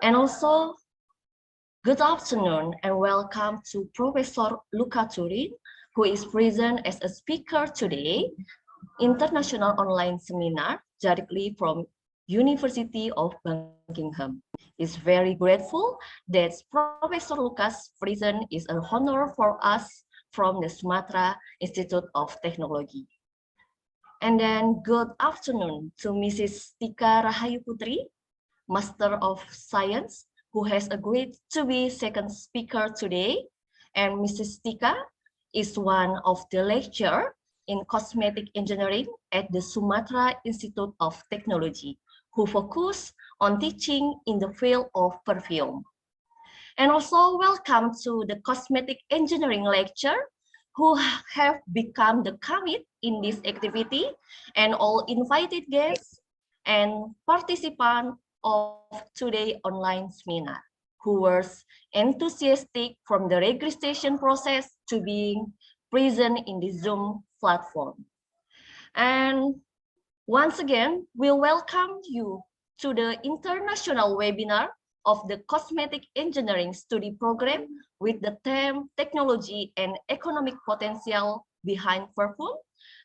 And also, good afternoon and welcome to Profesor Luca Turin, who is present as a speaker today, international online seminar directly from University of Buckingham. Is very grateful that Professor Lucas present is an honor for us from the Sumatera Institute of Technology. And then good afternoon to Mrs. Tikarahayu Putri, Master of Science, who has agreed to be second speaker today. And Mrs. Tika is one of the lecturer in cosmetic engineering at the Sumatera Institute of Technology, who focus on teaching in the field of perfume. And also welcome to the cosmetic engineering lecture, who have become the commit in this activity, and all invited guests and participants of today's online seminar, who was enthusiastic from the registration process to being present in the Zoom platform. And once again, we welcome you to the international webinar of the Cosmetic Engineering Study Program with the theme Technology and Economic Potential Behind Perfume,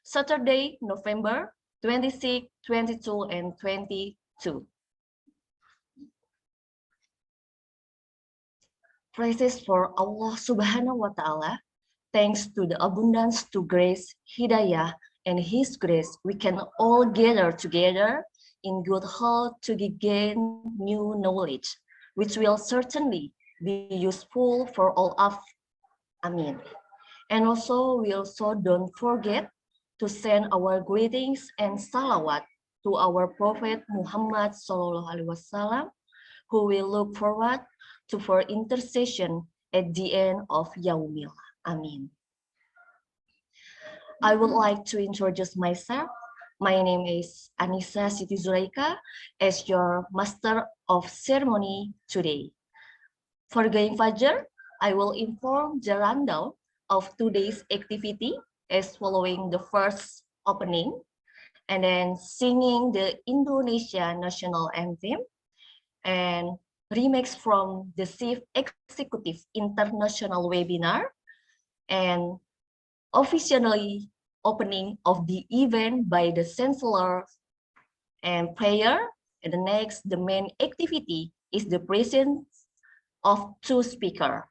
Saturday, November 26, 22, and 22. Praises for Allah Subhanahu wa Ta'ala. Thanks to the abundance to grace, hidayah, and His grace, we can all gather together in good health to gain new knowledge, which will certainly be useful for all of us. Amin. And also, we also don't forget to send our greetings and salawat to our Prophet Muhammad SAW, who will look forward to for intercession at the end of Yaumil. Amin. I would like to introduce myself. My name is Anissa Siti Zulaika as your Master of Ceremony today. For Gaing Fajar, I will inform the rundown of today's activity as following the first opening, and then singing the Indonesia National Anthem, and remix from the Chief Executive International Webinar, and officially opening of the event by the Chancellor and prayer. And the next, the main activity is the presence of two speakers.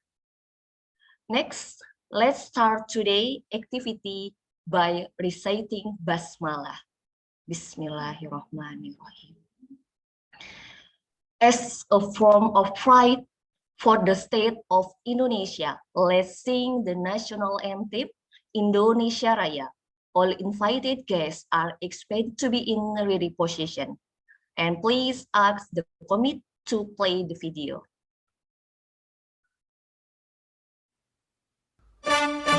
Next, let's start today's activity by reciting Basmalah. Bismillahirrahmanirrahim. As a form of pride for the state of Indonesia, let's sing the national anthem, Indonesia Raya. All invited guests are expected to be in ready position. And please ask the committee to play the video. Indonesia,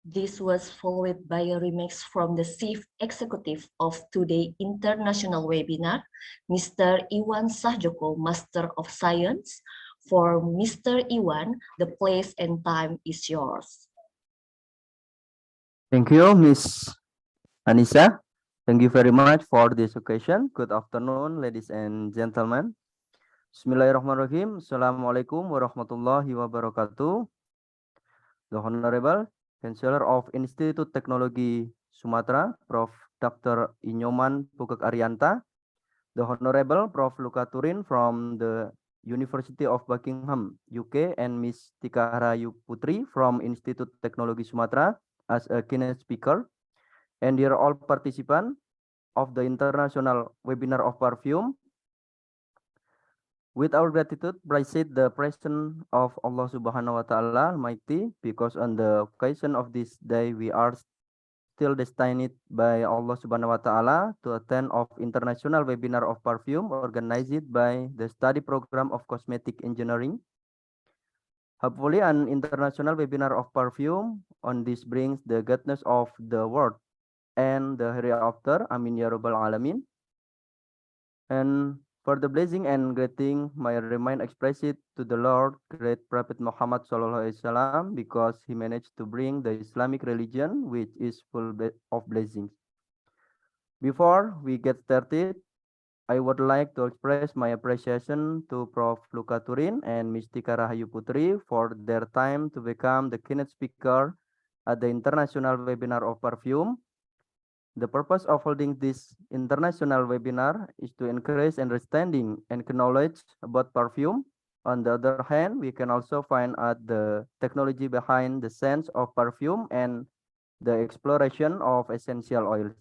This was followed by a remix from the Chief Executive of today's international webinar, Mr. Iwan Sahjoko, Master of Science. For Mr. Iwan, the place and time is yours. Thank you, Miss Anissa. Thank you very much for this occasion. Good afternoon, ladies and gentlemen. Bismillahirrahmanirrahim. Assalamualaikum warahmatullahi wabarakatuh. The Honorable Chancellor of Institute Teknologi Sumatera, Prof. Dr. Inyoman Pugek Arianta, the Honorable Prof. Luca Turin from the University of Buckingham, UK, and Miss Tikarahayu Putri from Institute Teknologi Sumatera as a keynote speaker. And dear all participants of the international webinar of perfume, with our gratitude, praise the presence of Allah Subhanahu wa Ta'ala Almighty, because on the occasion of this day we are still destined by Allah Subhanahu wa Ta'ala to attend of international webinar of perfume organized by the study program of cosmetic engineering. Hopefully an international webinar of perfume on this brings the goodness of the world and the hereafter. Amin ya rabbal alamin. And for the blessing and greeting, my remind express it to the Lord, great Prophet Muhammad Sallallahu Alaihi Wasallam, because he managed to bring the Islamic religion, which is full of blessings. Before we get started, I would like to express my appreciation to Prof. Luca Turin and Ms. Tikarahayu Putri for their time to become the keynote speaker at the international webinar of perfume. The purpose of holding this international webinar is to encourage understanding and knowledge about perfume. On the other hand, we can also find out the technology behind the sense of perfume and the exploration of essential oils.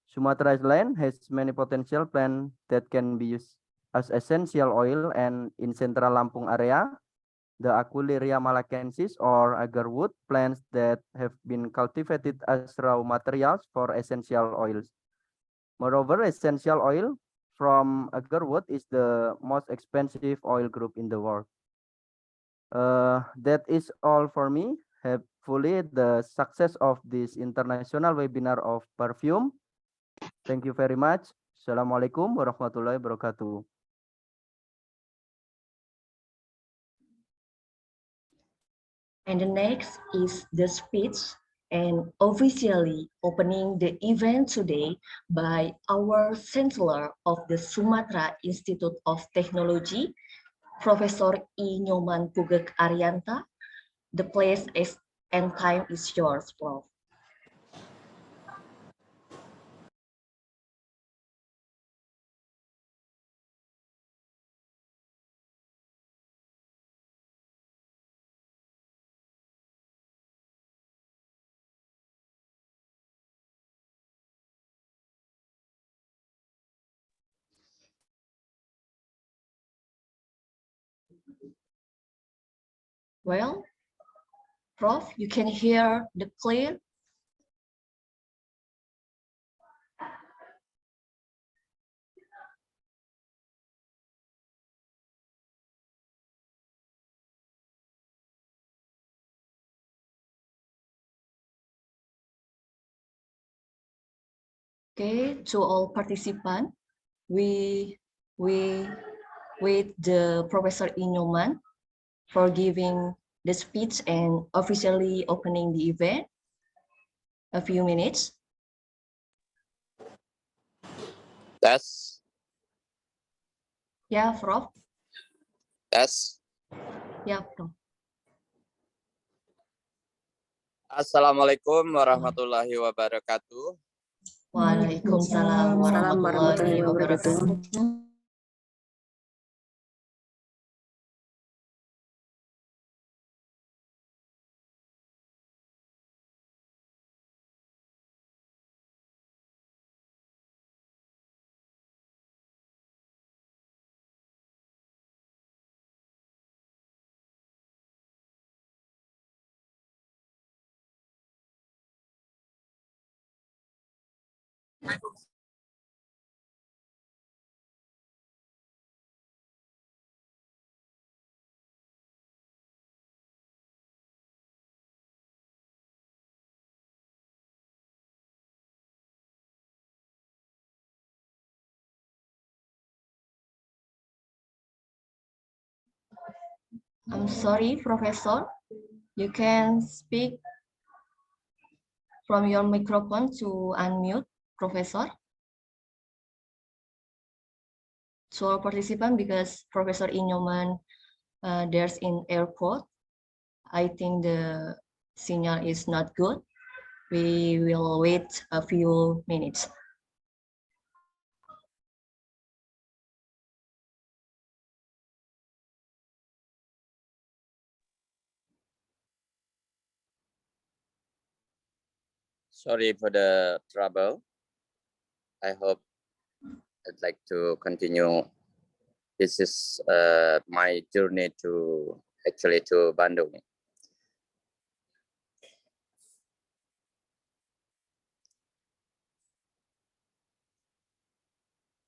Sumatera's land has many potential plants that can be used as essential oil, and in central Lampung area, the Aquileria malacensis or agarwood plants that have been cultivated as raw materials for essential oils. Moreover, essential oil from agarwood is the most expensive oil group in the world. That is all for me. Hopefully, the success of this international webinar of perfume. Thank you very much. Assalamualaikum warahmatullahi wabarakatuh. And the next is the speech and officially opening the event today by our Chancellor of the Sumatra Institute of Technology, Professor Inyoman Pugek Arianta. The place is and time is yours, Prof. Well, Prof, you can hear the clear. Okay, to all participants, we with the Professor Inyoman for giving the speech and officially opening the event. A few minutes. Tes. Ya, Prof. Tes. Ya, Prof. Assalamualaikum warahmatullahi wabarakatuh. Waalaikumsalam warahmatullahi wabarakatuh. I'm sorry, Professor. You can speak from your microphone to unmute, Professor. To our participant, because Professor Inyoman there's in airport, I think the signal is not good. We will wait a few minutes. Sorry for the trouble. I hope I'd like to continue. This is my journey to Bandung.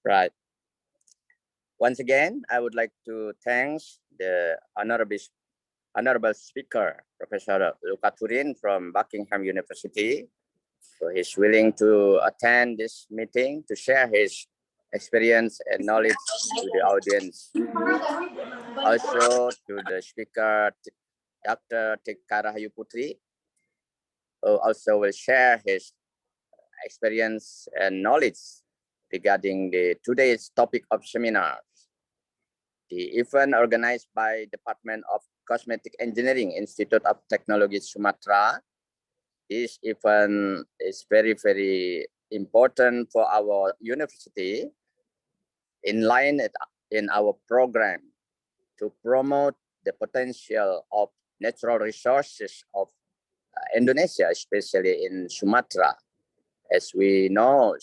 Right. Once again, I would like to thank the honorable speaker, Professor Luca Turin from Buckingham University, for his willing to attend this meeting to share his experience and knowledge to the audience. Also to the speaker, Dr. Tikarahayu Putri, who also will share his experience and knowledge regarding today's topic of seminar. The event organized by Department of Cosmetic Engineering, Institute of Technology, Sumatera. This event is very, very important for our university, in line in our program to promote the potential of natural resources of Indonesia, especially in Sumatra. As we know,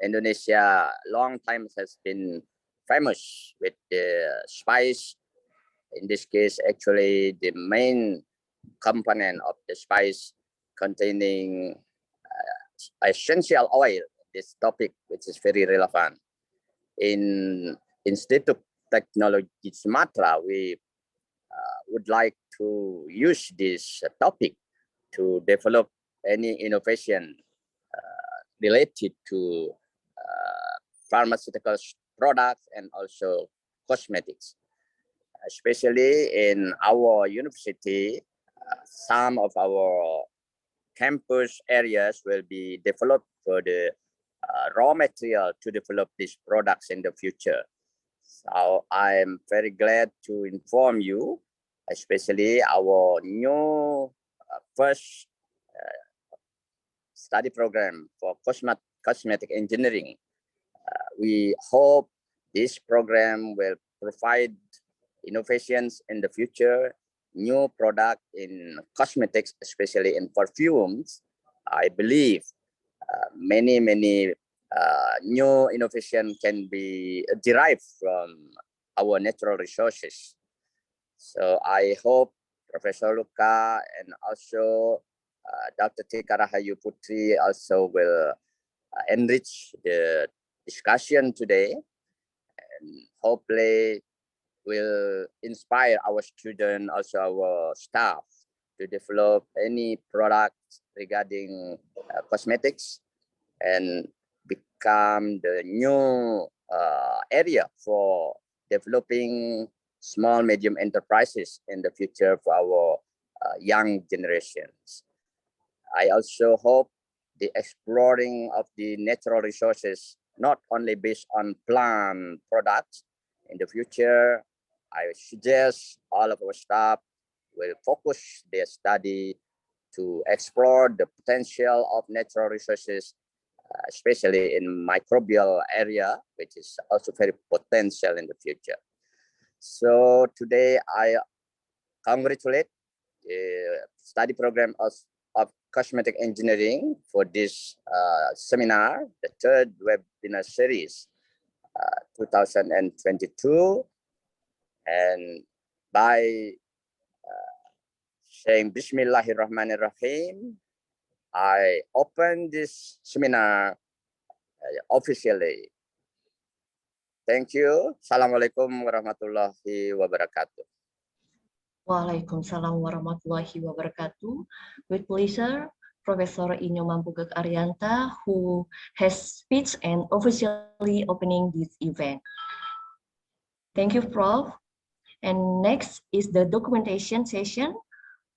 Indonesia long time has been famous with the spice. In this case, actually, the main component of the spice containing essential oil, this topic, which is very relevant. In Institute of Technology Sumatera, we would like to use this topic to develop any innovation related to pharmaceutical products and also cosmetics. Especially in our university, some of our campus areas will be developed for the raw material to develop these products in the future. So I'm very glad to inform you, especially our new first study program for cosmetic engineering. We hope this program will provide innovations in the future, new product in cosmetics, especially in perfumes. I believe many new innovation can be derived from our natural resources. So I hope Professor Luca and also Dr. Tikarahayu Putri also will enrich the discussion today, and hopefully will inspire our students, also our staff, to develop any product regarding cosmetics and become the new area for developing small medium enterprises in the future for our young generations. I also hope the exploring of the natural resources, not only based on plant products. In the future, I suggest all of our staff will focus their study to explore the potential of natural resources, especially in microbial area, which is also very potential in the future. So today I congratulate the study program of cosmetic engineering for this seminar, the third webinar series 2022. And by saying Bismillahirrahmanirrahim, I open this seminar officially. Thank you. Assalamualaikum warahmatullahi wabarakatuh. Waalaikumsalam warahmatullahi wabarakatuh. With pleasure, Professor Inyoman Pugak Arianta, who has speech and officially opening this event. Thank you, Prof. And next is the documentation session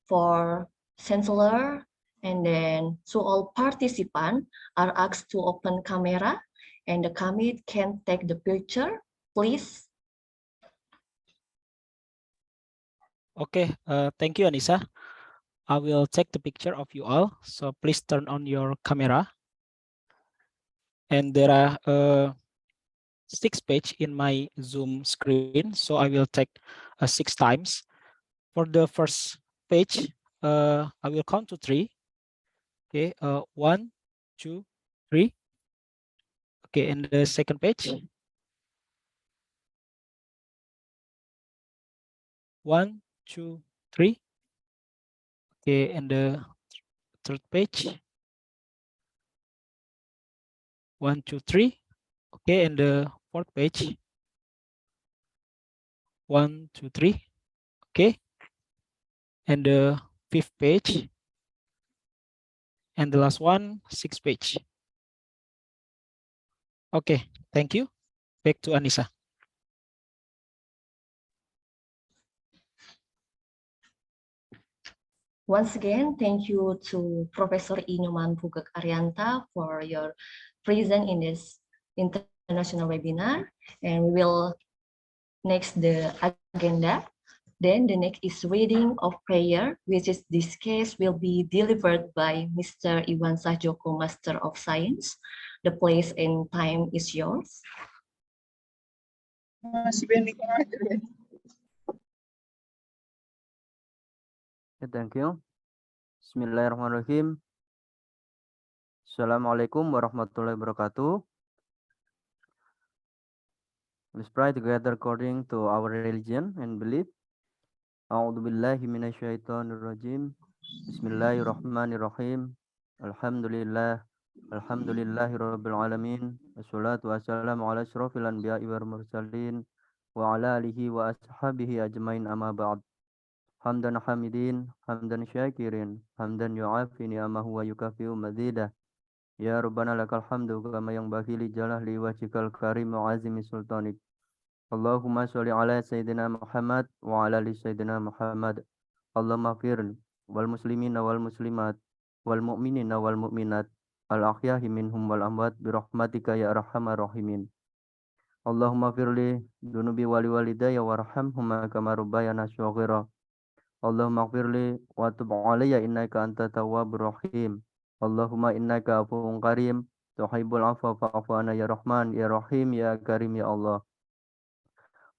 for chancellor, and then so all participants are asked to open camera and the commit can take the picture, please. Okay, thank you, Anissa. I will take the picture of you all. So please turn on your camera. And there are 6 pages in my Zoom screen. So I will take 6 times. For the first page, I will count to 3. Okay, 1, 2, 3. Okay, and the second page. 1, 2, 3. Okay, and the third page. 1, 2, 3. Okay, and the fourth page. 1, 2, 3. Okay, and the fifth page. And the last one, 6 page. Okay, thank you. Back to Anissa. Once again, thank you to Professor Inyoman Bugak Arianta for your presence in this international webinar. And we will next the agenda. Then the next is reading of prayer, which is this case will be delivered by Mr. Iwan Sahjoko, Master of Science. The place and time is yours. Thank you. Bismillahirrahmanirrahim. Assalamualaikum warahmatullahi wabarakatuh. Let's pray together according to our religion and belief. A'udzu billahi minasyaitonir rajim. Bismillahirrahmanirrahim. Alhamdulillah. Alhamdulillahirabbil alamin. Wassalatu wassalamu ala asyrofil anbiya'i wal mursalin wa ala alihi wa ashabihi ajmain amma ba'd. Hamdan hamidin, hamdan syakirin, hamdan yu'afi ni'amahu wa yukafi'u mazidah. Ya Rabbana lakal hamdu kama yang bagi li jalali wajhikal karim wa azimi sultanik. Allahumma sholli ala sayyidina Muhammad wa ala ali sayyidina Muhammad. Allahumma firn wal muslimina wal muslimat wal mu'minina wal mu'minat al ahyahi minhum wal amwat bi rahmatika ya arhamar rahimin. Allahumma firli dunubi wali walidayya warhamhuma kama rabbayana shaghira. Allahumma firli wa tub alayya innaka anta tawwabur rahim. Allahumma innaka afuwun karim tuhibbul afwa fa'fu anna ya rahman ya rahim ya karim ya Allah.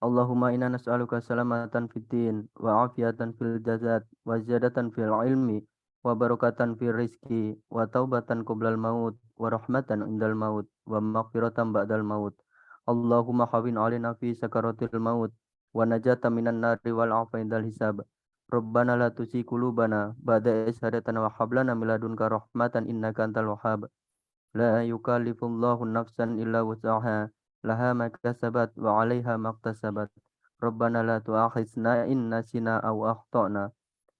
Allahumma inna nas'aluka salamatan fid din wa afiyatan fil jasad wa ziyadatan fil ilmi wa barakatan fil rizqi wa taubatan qoblal maut wa rahmatan indal maut wa maghfiratan ba'dal maut. Allahumma hawin alina fi sakaratil maut wa najatan minan nari wal afa indal hisab. Rabbana la tusi qulubana ba'da idh hadaytana wa hab lana min ladunka rahmatan innaka antal wahhab. La yukallifullahu nafsan illa wus'aha laha ma kasabat wa 'alaiha ma iktasabat. Rabbana la tu'akhizna in nasina aw akhtana.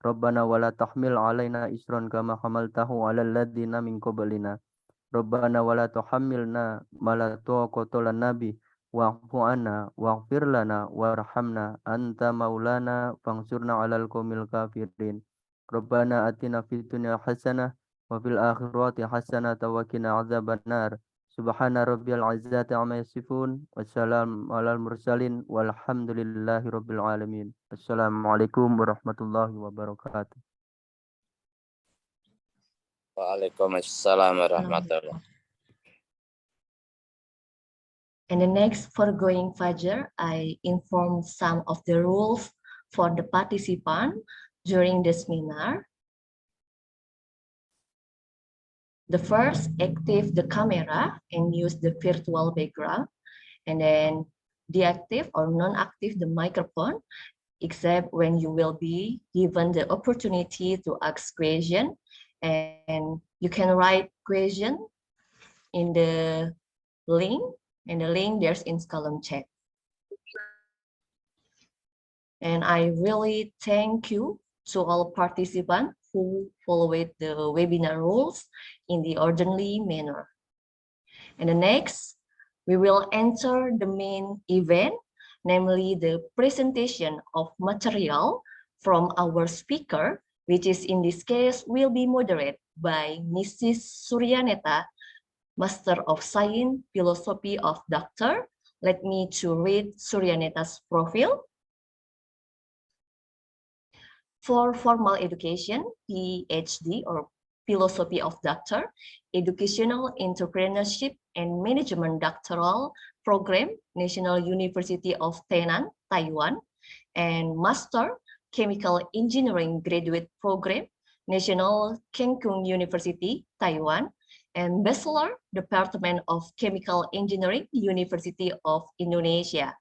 Rabbana wa la tahmil 'alaina isran kama hamaltahu 'alal ladzina min qablina. Rabbana wa la tuhammilna ma la taqata lana bi wa'fu 'anna waghfir lana warhamna anta maulana fansurna 'alal qaumil kafirin. Rabbana atina fid dunya hasanah wa fil akhirati hasanah wa qina adzabannar. Subhana rabbiyal izzati amma yasifun wassalamu alal mursalin walhamdulillahi rabbil alamin. Assalamualaikum warahmatullahi wabarakatuh. Waalaikumsalam warahmatullahi wabarakatuh. And the next foregoing Fajr, I inform some of the rules for the participant during the seminar. The first, active the camera and use the virtual background, and then deactive or non-active the microphone, except when you will be given the opportunity to ask question, and you can write question in the link, and the link there's in column chat. And I really thank you to all participants who followed the webinar rules in the orderly manner. And the next, we will enter the main event, namely the presentation of material from our speaker, which is in this case will be moderated by Mrs. Suryaneta, Master of Science, Philosophy of Doctor. Let me to read Suryaneta's profile. For formal education, PhD or Philosophy of Doctor, Educational Entrepreneurship and Management Doctoral Program, National University of Tainan, Taiwan, and Master Chemical Engineering Graduate Program, National Kengkung University, Taiwan, and Bachelor, Department of Chemical Engineering, University of Indonesia.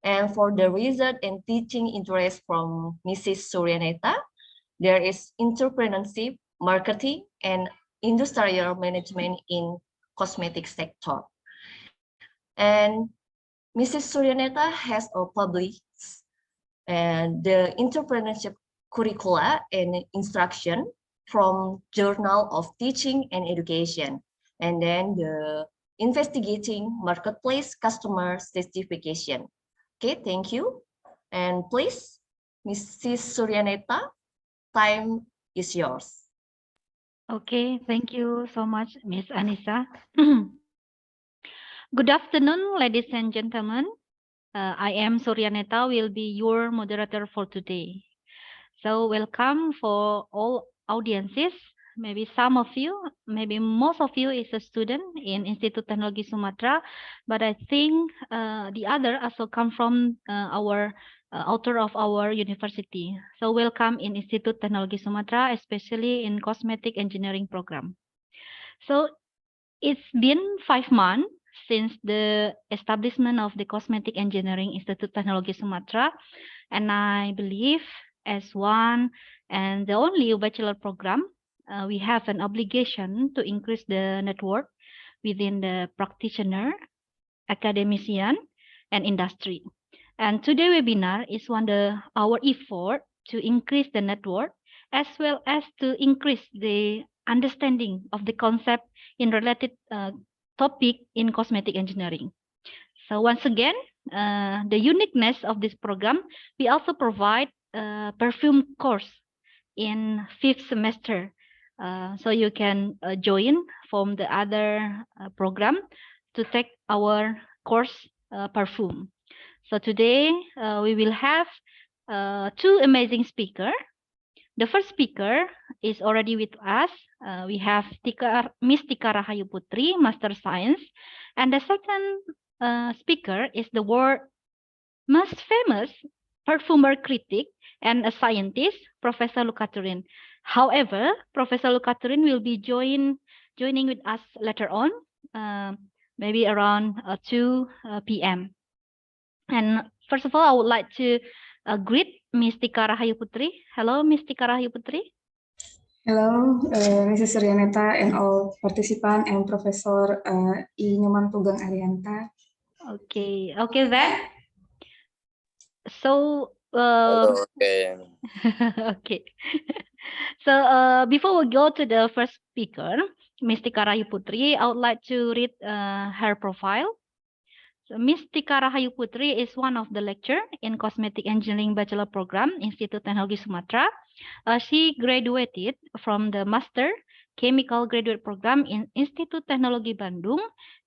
And for the research and teaching interest from Mrs. Suryaneta, there is entrepreneurship, marketing, and industrial management in cosmetic sector. And Mrs. Suryaneta has published the entrepreneurship curricula and instruction from Journal of Teaching and Education, and then the investigating marketplace customer certification. Okay, thank you. And please, Mrs. Suryaneta, time is yours. Okay, thank you so much, Ms. Anissa. Good afternoon, ladies and gentlemen. I am Suryaneta, will be your moderator for today. So welcome for all audiences. Maybe some of you, maybe most of you is a student in Institut Teknologi Sumatera, but I think the other also come from our author of our university. So welcome in Institut Teknologi Sumatera, especially in cosmetic engineering program. So it's been 5 months since the establishment of the Cosmetic Engineering Institute Teknologi Sumatera, and I believe as one and the only bachelor program, we have an obligation to increase the network within the practitioner, academician, and industry. And today's webinar is our effort to increase the network as well as to increase the understanding of the concept in related topic in cosmetic engineering. So once again, the uniqueness of this program, we also provide a perfume course in 5th semester. So you can join from the other program to take our course perfume. So today we will have 2 amazing speakers. The first speaker is already with us. We have Miss Tikarahayu Putri, Master Science. And the second speaker is the world's most famous perfumer critic and a scientist, Professor Luca Turin. However, Professor Luca Turin will be joining with us later on, maybe around 2 p.m. And first of all, I would like to greet Miss Tikarahayu Putri. Hello, Miss Tikarahayu Putri. Hello, Mrs. Suryaneta and all participants and Professor I. Nyoman Tugang Arianta. Okay, okay then. So, Hello, okay. okay. So before we go to the first speaker, Miss Tikarahayu Putri, I would like to read her profile. So Miss Tikarahayu Putri is one of the lecturer in Cosmetic Engineering Bachelor Program, Institut Teknologi Sumatera. She graduated from the Master Chemical Graduate Program in Institut Teknologi Bandung,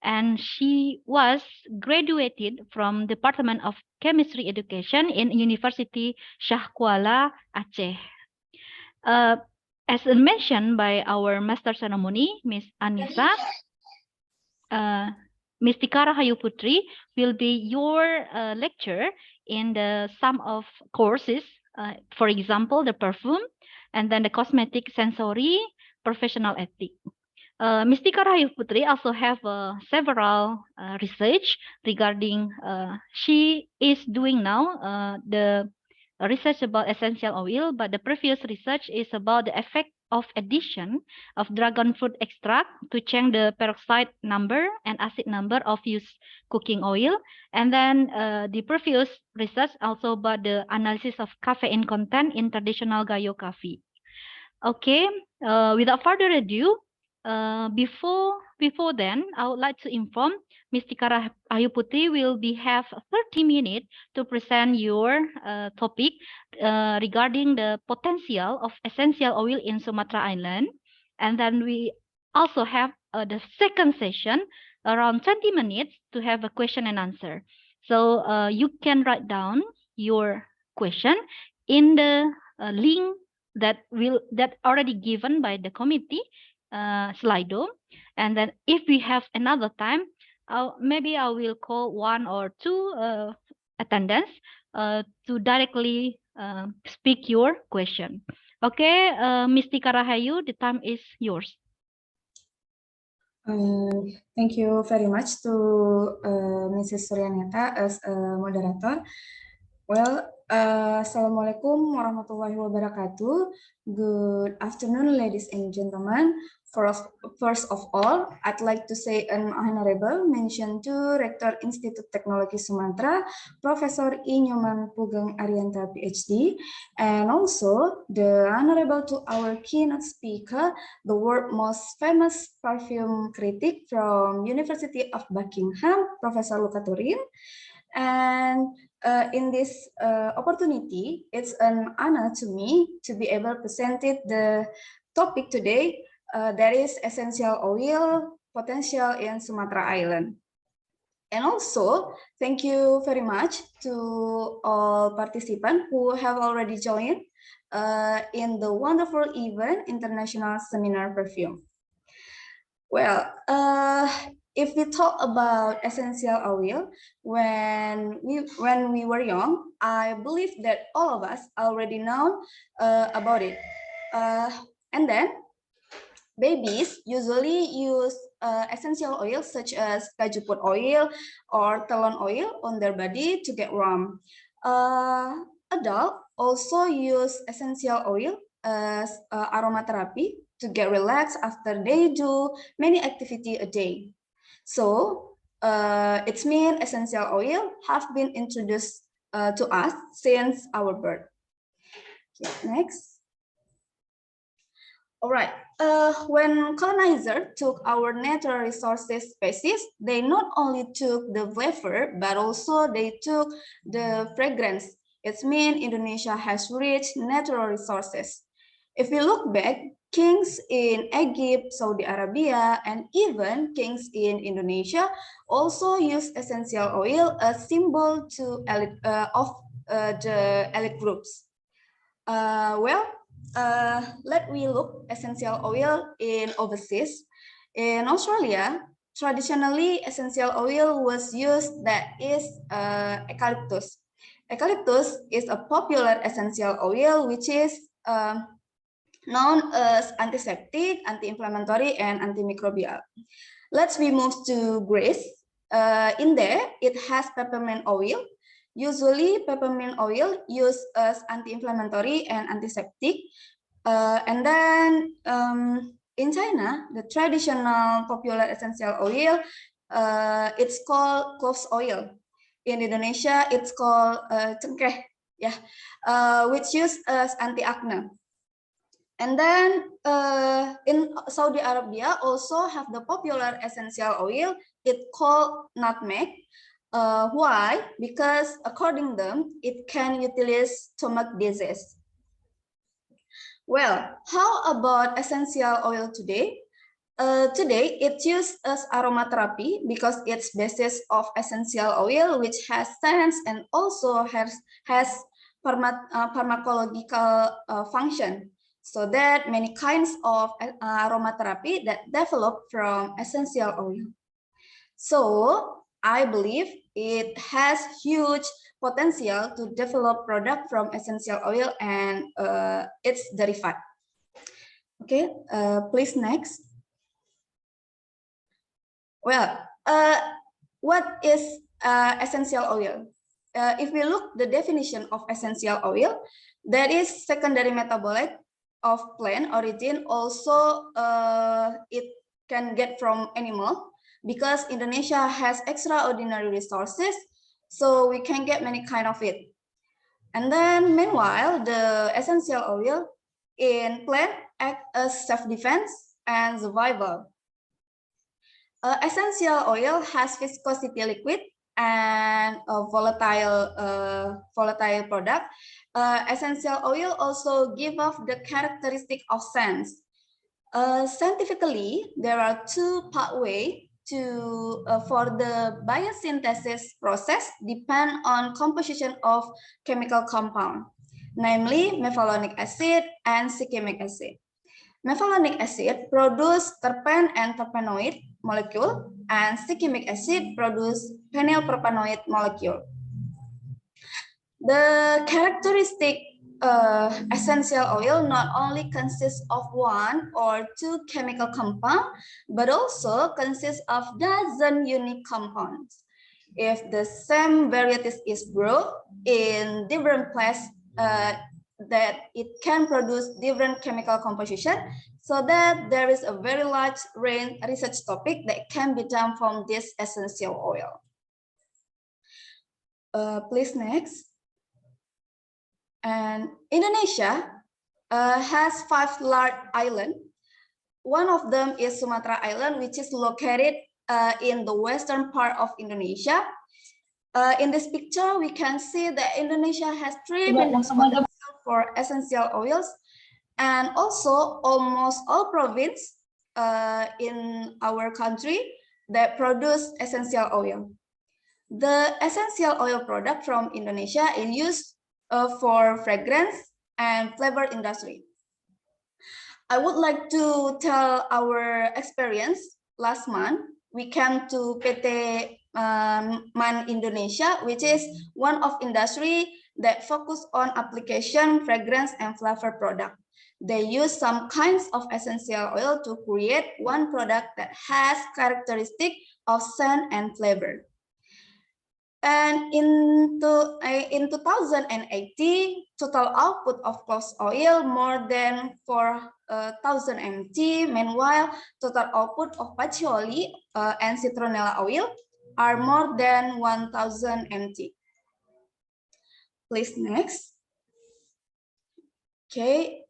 and she was graduated from Department of Chemistry Education in University Shah Kuala, Aceh. As mentioned by our master ceremony, Miss Anissa, Miss Tikarahayu Putri will be your lecturer in the sum of courses, for example, the perfume, and then the cosmetic sensory, professional ethic. Miss Tikarahayu Putri also have several research regarding, she is doing now the research about essential oil, but the previous research is about the effect of addition of dragon fruit extract to change the peroxide number and acid number of used cooking oil. And then the previous research also about the analysis of caffeine content in traditional gayo coffee. Okay, without further ado, before then, I would like to inform Ms. Tikarahayu Putri will have 30 minutes to present your topic regarding the potential of essential oil in Sumatra Island. And then we also have the second session around 20 minutes to have a question and answer. So you can write down your question in the link that already given by the committee Slido. And then if we have another time, maybe I will call 1 or 2 attendants to directly speak your question. Okay, Ms. Tikarahayu, the time is yours. Thank you very much to Mrs. Suryaneta as a moderator. Well, Assalamualaikum warahmatullahi wabarakatuh. Good afternoon, ladies and gentlemen. First of all, I'd like to say an honorable mention to Rector Institut Teknologi Sumatera, Profesor Nyoman Pugeng Arianta, PhD, and also the honorable to our keynote speaker, the world's most famous perfume critic from University of Buckingham, Profesor Luca Turin. And in this opportunity, it's an honor to me to be able to present the topic today, that is essential oil potential in Sumatra Island. And also, thank you very much to all participants who have already joined in the wonderful event, International Seminar Perfume. Well, if we talk about essential oil, when we were young, I believe that all of us already know about it. And then babies usually use essential oils such as kajuput oil or telon oil on their body to get warm. Adults also use essential oil as aromatherapy to get relaxed after they do many activities a day. So it means essential oil have been introduced to us since our birth. Okay, next. All right. When colonizers took our natural resources species, they not only took the flavor, but also they took the fragrance. It means Indonesia has rich natural resources. If we look back, kings in Egypt, Saudi Arabia, and even kings in Indonesia also use essential oil as symbol to the elite groups. Let me look essential oil in overseas. In Australia, traditionally essential oil was used that is eucalyptus. Eucalyptus is a popular essential oil which is known as antiseptic, anti-inflammatory, and antimicrobial. Let's we move to Greece. In there, it has peppermint oil. Usually, peppermint oil used as anti-inflammatory and antiseptic. And then in China, the traditional popular essential oil, it's called clove oil. In Indonesia, it's called cengkeh, yeah, which used as anti-acne. And then in Saudi Arabia also have the popular essential oil. It's called nutmeg. Why? Because according to them, it can utilize stomach disease. Well, how about essential oil today? Today, it's used as aromatherapy because it's basis of essential oil, which has scents and also has pharmacological function. So that many kinds of aromatherapy that develop from essential oil. So I believe it has huge potential to develop product from essential oil and its derivative. Okay, please next. Well, what is essential oil? If we look the definition of essential oil, that is secondary metabolite of plant origin. Also, it can get from animal because Indonesia has extraordinary resources, so we can get many kind of it. And then meanwhile, the essential oil in plant act as self-defense and survival. Essential oil has viscosity liquid and a volatile product. Essential oil also give off the characteristic of scents. Scientifically, there are two pathways for the biosynthesis process depend on composition of chemical compound, namely methylonic acid and succinic acid. Methylonic acid produce terpene and terpenoid molecule, and succinic acid produce phenylpropanoid molecule. The characteristic essential oil not only consists of one or two chemical compounds, but also consists of dozen unique compounds. If the same varieties is grown in different places, that it can produce different chemical composition, so that there is a very large range research topic that can be done from this essential oil. Please next. And Indonesia has 5 large islands. One of them is Sumatra Island, which is located in the western part of Indonesia. In this picture, we can see that Indonesia has 3 minerals for essential oils, and also almost all provinces in our country that produce essential oil. The essential oil product from Indonesia is used for fragrance and flavor industry. I would like to tell our experience. Last month, we came to PT MAN Indonesia, which is one of industry that focus on application, fragrance, and flavor product. They use some kinds of essential oil to create one product that has characteristic of scent and flavor. And in 2018, total output of clove oil more than 4,000 MT. Meanwhile, total output of patchouli and citronella oil are more than 1,000 MT. Please next. Okay,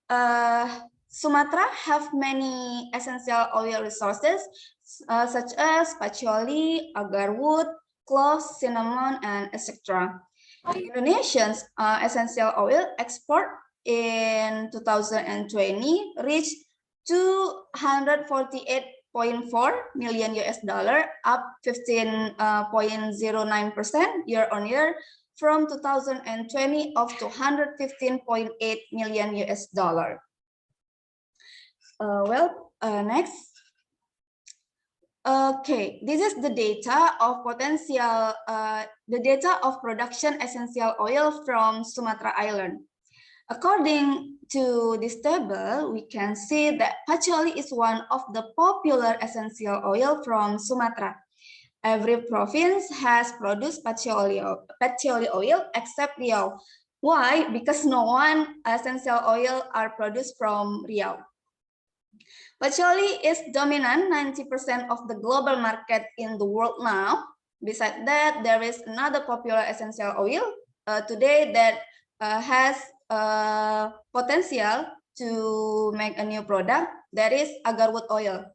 Sumatra have many essential oil resources such as patchouli, agarwood, cloves, cinnamon, and etc. Indonesia's essential oil export in 2020 reached 248.4 million US dollar, up 15.09% year on year from 2020 of 215.8 million US dollar. Next. Okay, this is the data of potential, the data of production essential oil from Sumatra Island. According to this table, we can see that patchouli is one of the popular essential oil from Sumatra. Every province has produced patchouli oil except Beliau. Why? Because no one essential oil are produced from Beliau. Patchouli is dominant 90% of the global market in the world now. Besides that, there is another popular essential oil today that has potential to make a new product, that is agarwood oil.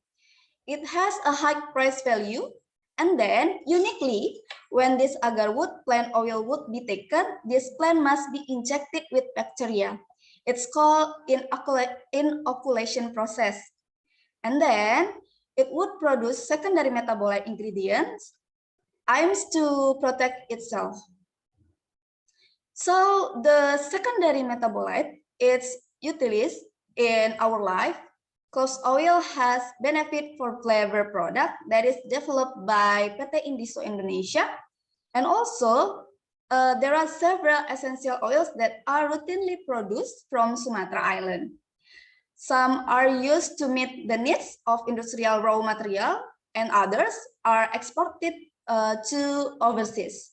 It has a high price value, and then uniquely, when this agarwood plant oil would be taken, this plant must be injected with bacteria. It's called inoculation process. And then it would produce secondary metabolite ingredients, aims to protect itself. So the secondary metabolite is utilized in our life. Clove oil has benefit for flavor product that is developed by PT Indiso Indonesia. And also there are several essential oils that are routinely produced from Sumatra Island. Some are used to meet the needs of industrial raw material, and others are exported to overseas.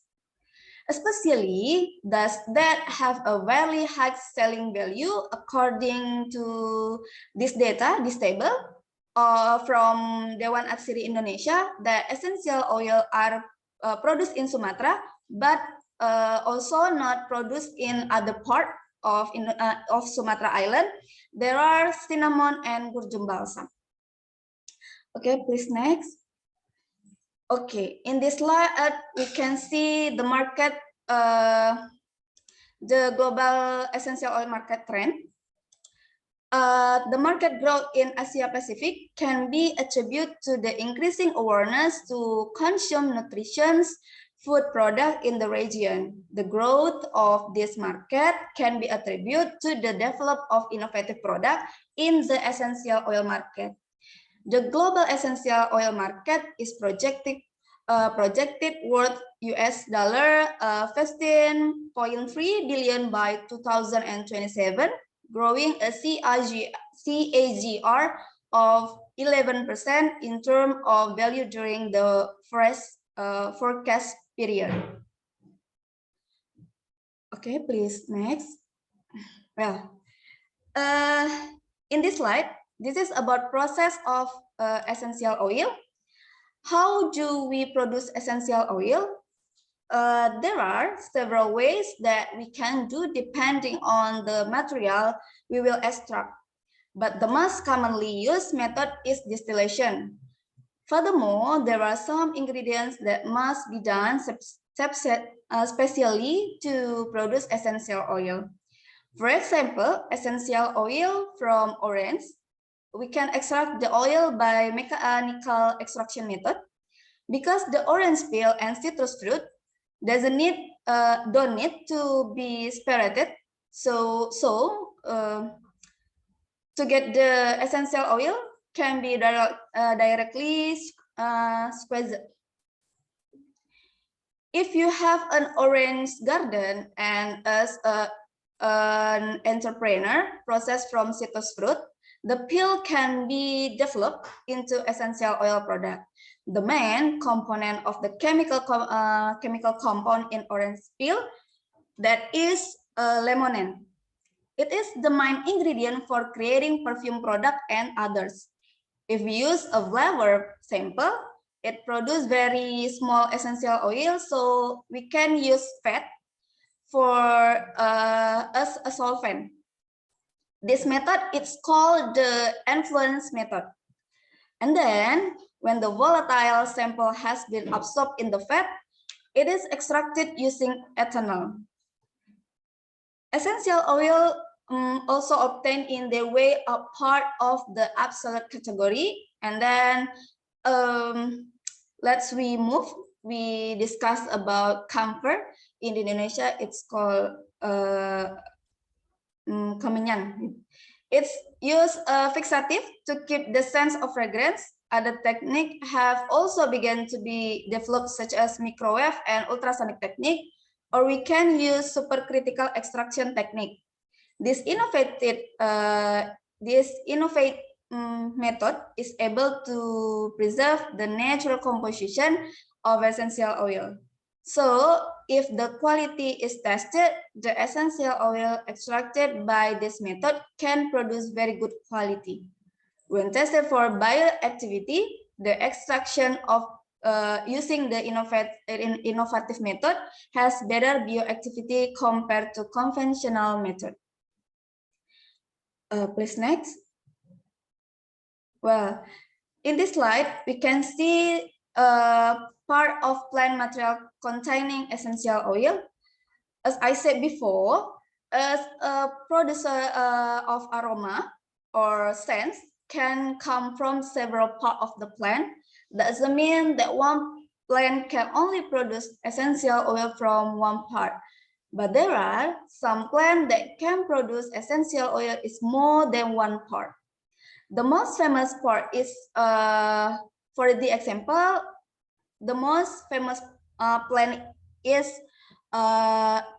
Especially those that have a very high selling value according to this data, this table from Dewan Aksiri Indonesia, that essential oil are produced in Sumatra, but also not produced in other part of Sumatra Island. There are cinnamon and gurjum balsam. Okay, please next. Okay, in this slide, we can see the market, the global essential oil market trend. The market growth in Asia Pacific can be attributed to the increasing awareness to consume nutritious food product in the region. The growth of this market can be attributed to the development of innovative product in the essential oil market. The global essential oil market is projected worth $15.3 billion by 2027, growing a CAGR of 11% in terms of value during the forecast period. Okay, please next. Well, in this slide, this is about process of essential oil. How do we produce essential oil? There are several ways that we can do depending on the material we will extract, but the most commonly used method is distillation. Furthermore, there are some ingredients that must be done specially to produce essential oil. For example, essential oil from orange, we can extract the oil by mechanical extraction method because the orange peel and citrus fruit don't need to be separated. So to get the essential oil can be directly squeezed. If you have an orange garden and as an entrepreneur process from citrus fruit, the peel can be developed into essential oil product. The main component of the chemical compound in orange peel, that is limonene. It is the main ingredient for creating perfume product and others. If we use a flower sample, it produces very small essential oil, so we can use fat for as a solvent. This method is called the influence method. And then when the volatile sample has been absorbed in the fat, it is extracted using ethanol. Essential oil also obtained in their way a part of the absolute category. And then we discuss about camphor. In Indonesia, it's called kemenyan. It's used fixative to keep the sense of fragrance. Other techniques have also begun to be developed, such as microwave and ultrasonic technique, or we can use supercritical extraction technique. This innovative method is able to preserve the natural composition of essential oil. So, if the quality is tested, the essential oil extracted by this method can produce very good quality. When tested for bioactivity, the extraction of using the innovative method has better bioactivity compared to conventional method. Please next. Well, in this slide, we can see part of plant material containing essential oil. As I said before, as a producer of aroma or scents can come from several parts of the plant. That doesn't mean that one plant can only produce essential oil from one part. But there are some plants that can produce essential oil is more than one part. The most famous part is, for the example, the most famous plant is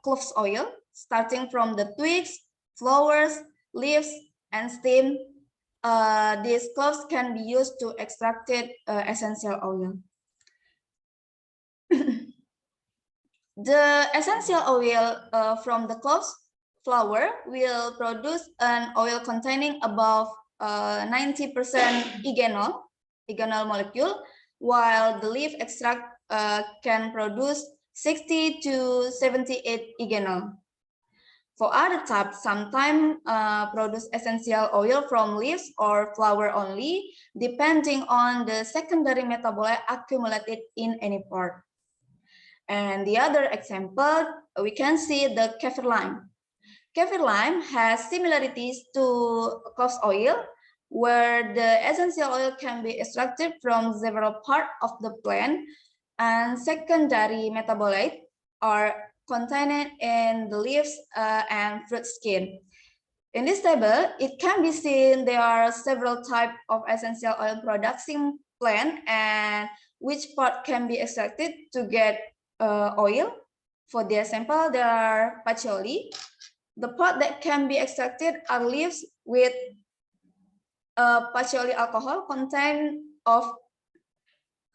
cloves oil, starting from the twigs, flowers, leaves, and stem. These cloves can be used to extract essential oil. The essential oil from the cloves flower will produce an oil containing above 90% eugenol molecule, while the leaf extract can produce 60 to 78 eugenol. For other types, sometimes produce essential oil from leaves or flower only, depending on the secondary metabolite accumulated in any part. And the other example, we can see the kaffir lime. Kaffir lime has similarities to clove oil, where the essential oil can be extracted from several parts of the plant, and secondary metabolites are contained in the leaves and fruit skin. In this table, it can be seen there are several types of essential oil producing plant and which part can be extracted to get oil. For the example, there are patchouli. The part that can be extracted are leaves with patchouli alcohol content of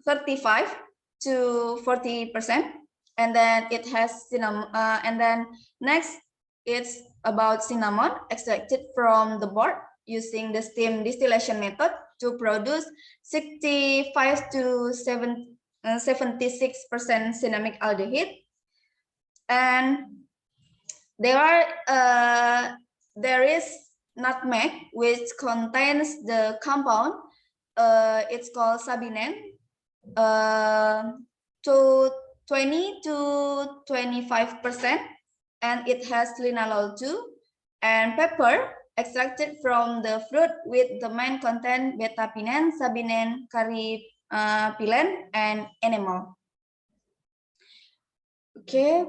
35 to 40%. And then it has cinnamon, and then next it's about cinnamon extracted from the bark using the steam distillation method to produce 65 to 76% cinnamic aldehyde. And there is nutmeg, which contains the compound, it's called sabinen, to 20 to 25%, and it has linalool too. And pepper extracted from the fruit with the main content beta-pinene, sabinen, caripylen, and enamel. Okay,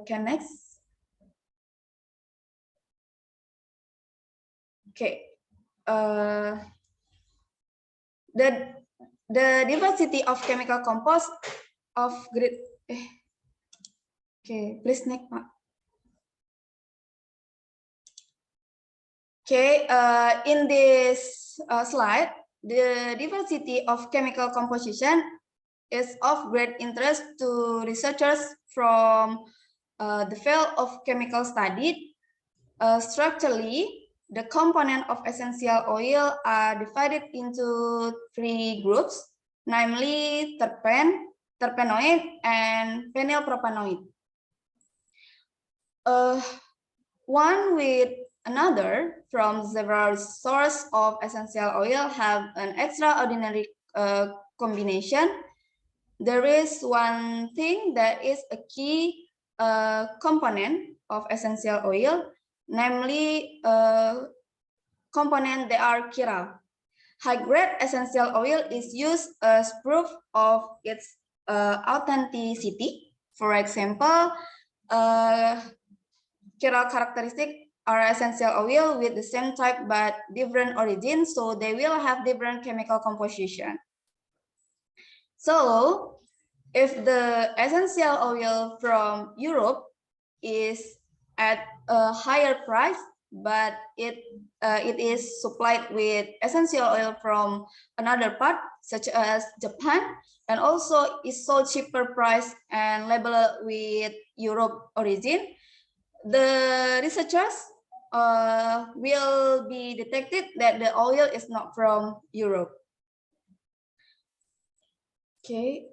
can next. Okay, the diversity of chemical compost of grade. Okay, please next, Pak. Okay, in this slide, the diversity of chemical composition is of great interest to researchers from the field of chemical study. Structurally, the component of essential oil are divided into 3 groups, namely terpen, terpenoid, and phenylpropanoid. One with another from several sources of essential oil have an extraordinary combination. There is one thing that is a key component of essential oil, namely component that are chiral. High-grade essential oil is used as proof of its authenticity. For example, chiral characteristic are essential oil with the same type but different origin, so they will have different chemical composition. So, if the essential oil from Europe is at a higher price, but it is supplied with essential oil from another part, such as Japan, and also is sold cheaper price and labeled with Europe origin, the researchers will be detected that the oil is not from Europe. Okay.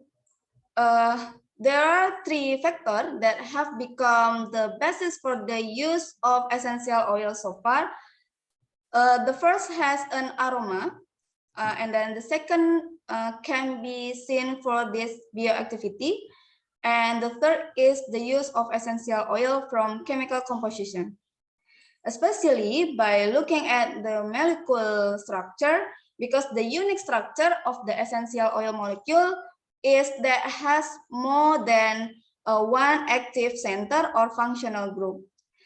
There are 3 factors that have become the basis for the use of essential oil so far. The first has an aroma, and then the second can be seen for this bioactivity, and the third is the use of essential oil from chemical composition. Especially by looking at the molecular structure, because the unique structure of the essential oil molecule is that has more than one active center or functional group.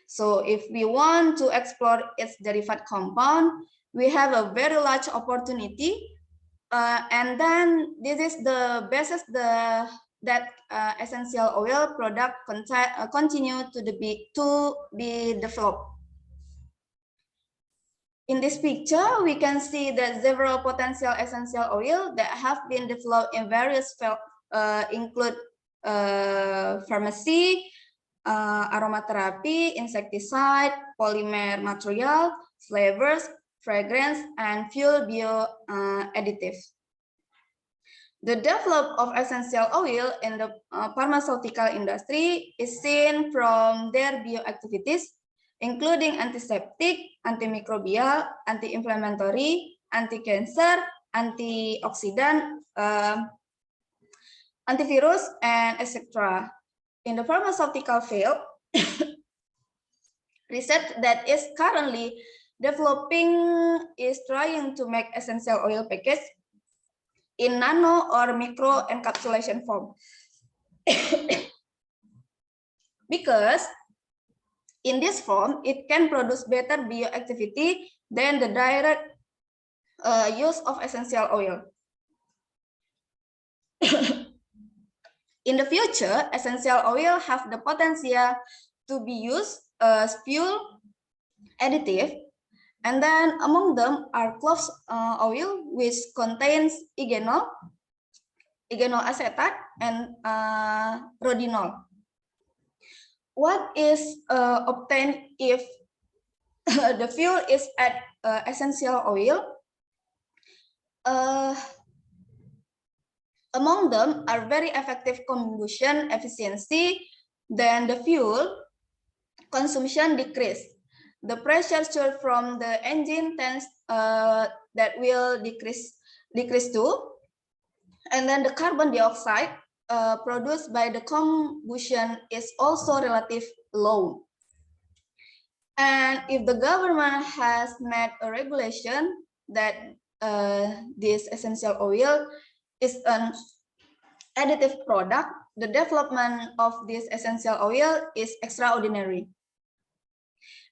So if we want to explore its derived compound, we have a very large opportunity, and then this is the basis that essential oil product continue to be developed. In this picture, we can see that several potential essential oil that have been developed in various fields include pharmacy, aromatherapy, insecticide, polymer material, flavors, fragrance, and fuel bio additives. The development of essential oil in the pharmaceutical industry is seen from their bioactivities, including antiseptic, antimicrobial, anti-inflammatory, anti-cancer, antioxidant, antivirus, and etc. In the pharmaceutical field, research that is currently developing is trying to make essential oil package in nano or micro encapsulation form. Because in this form, it can produce better bioactivity than the direct use of essential oil. In the future, essential oil have the potential to be used as fuel additive, and then among them are clove oil, which contains ethanol, ethanol acetate, and rhodinol. What is obtained if the fuel is at essential oil? Among them are very effective combustion efficiency, then the fuel consumption decrease. The pressure surge from the engine tends that will decrease too. And then the carbon dioxide produced by the combustion is also relatively low. And if the government has made a regulation that this essential oil is an additive product, the development of this essential oil is extraordinary.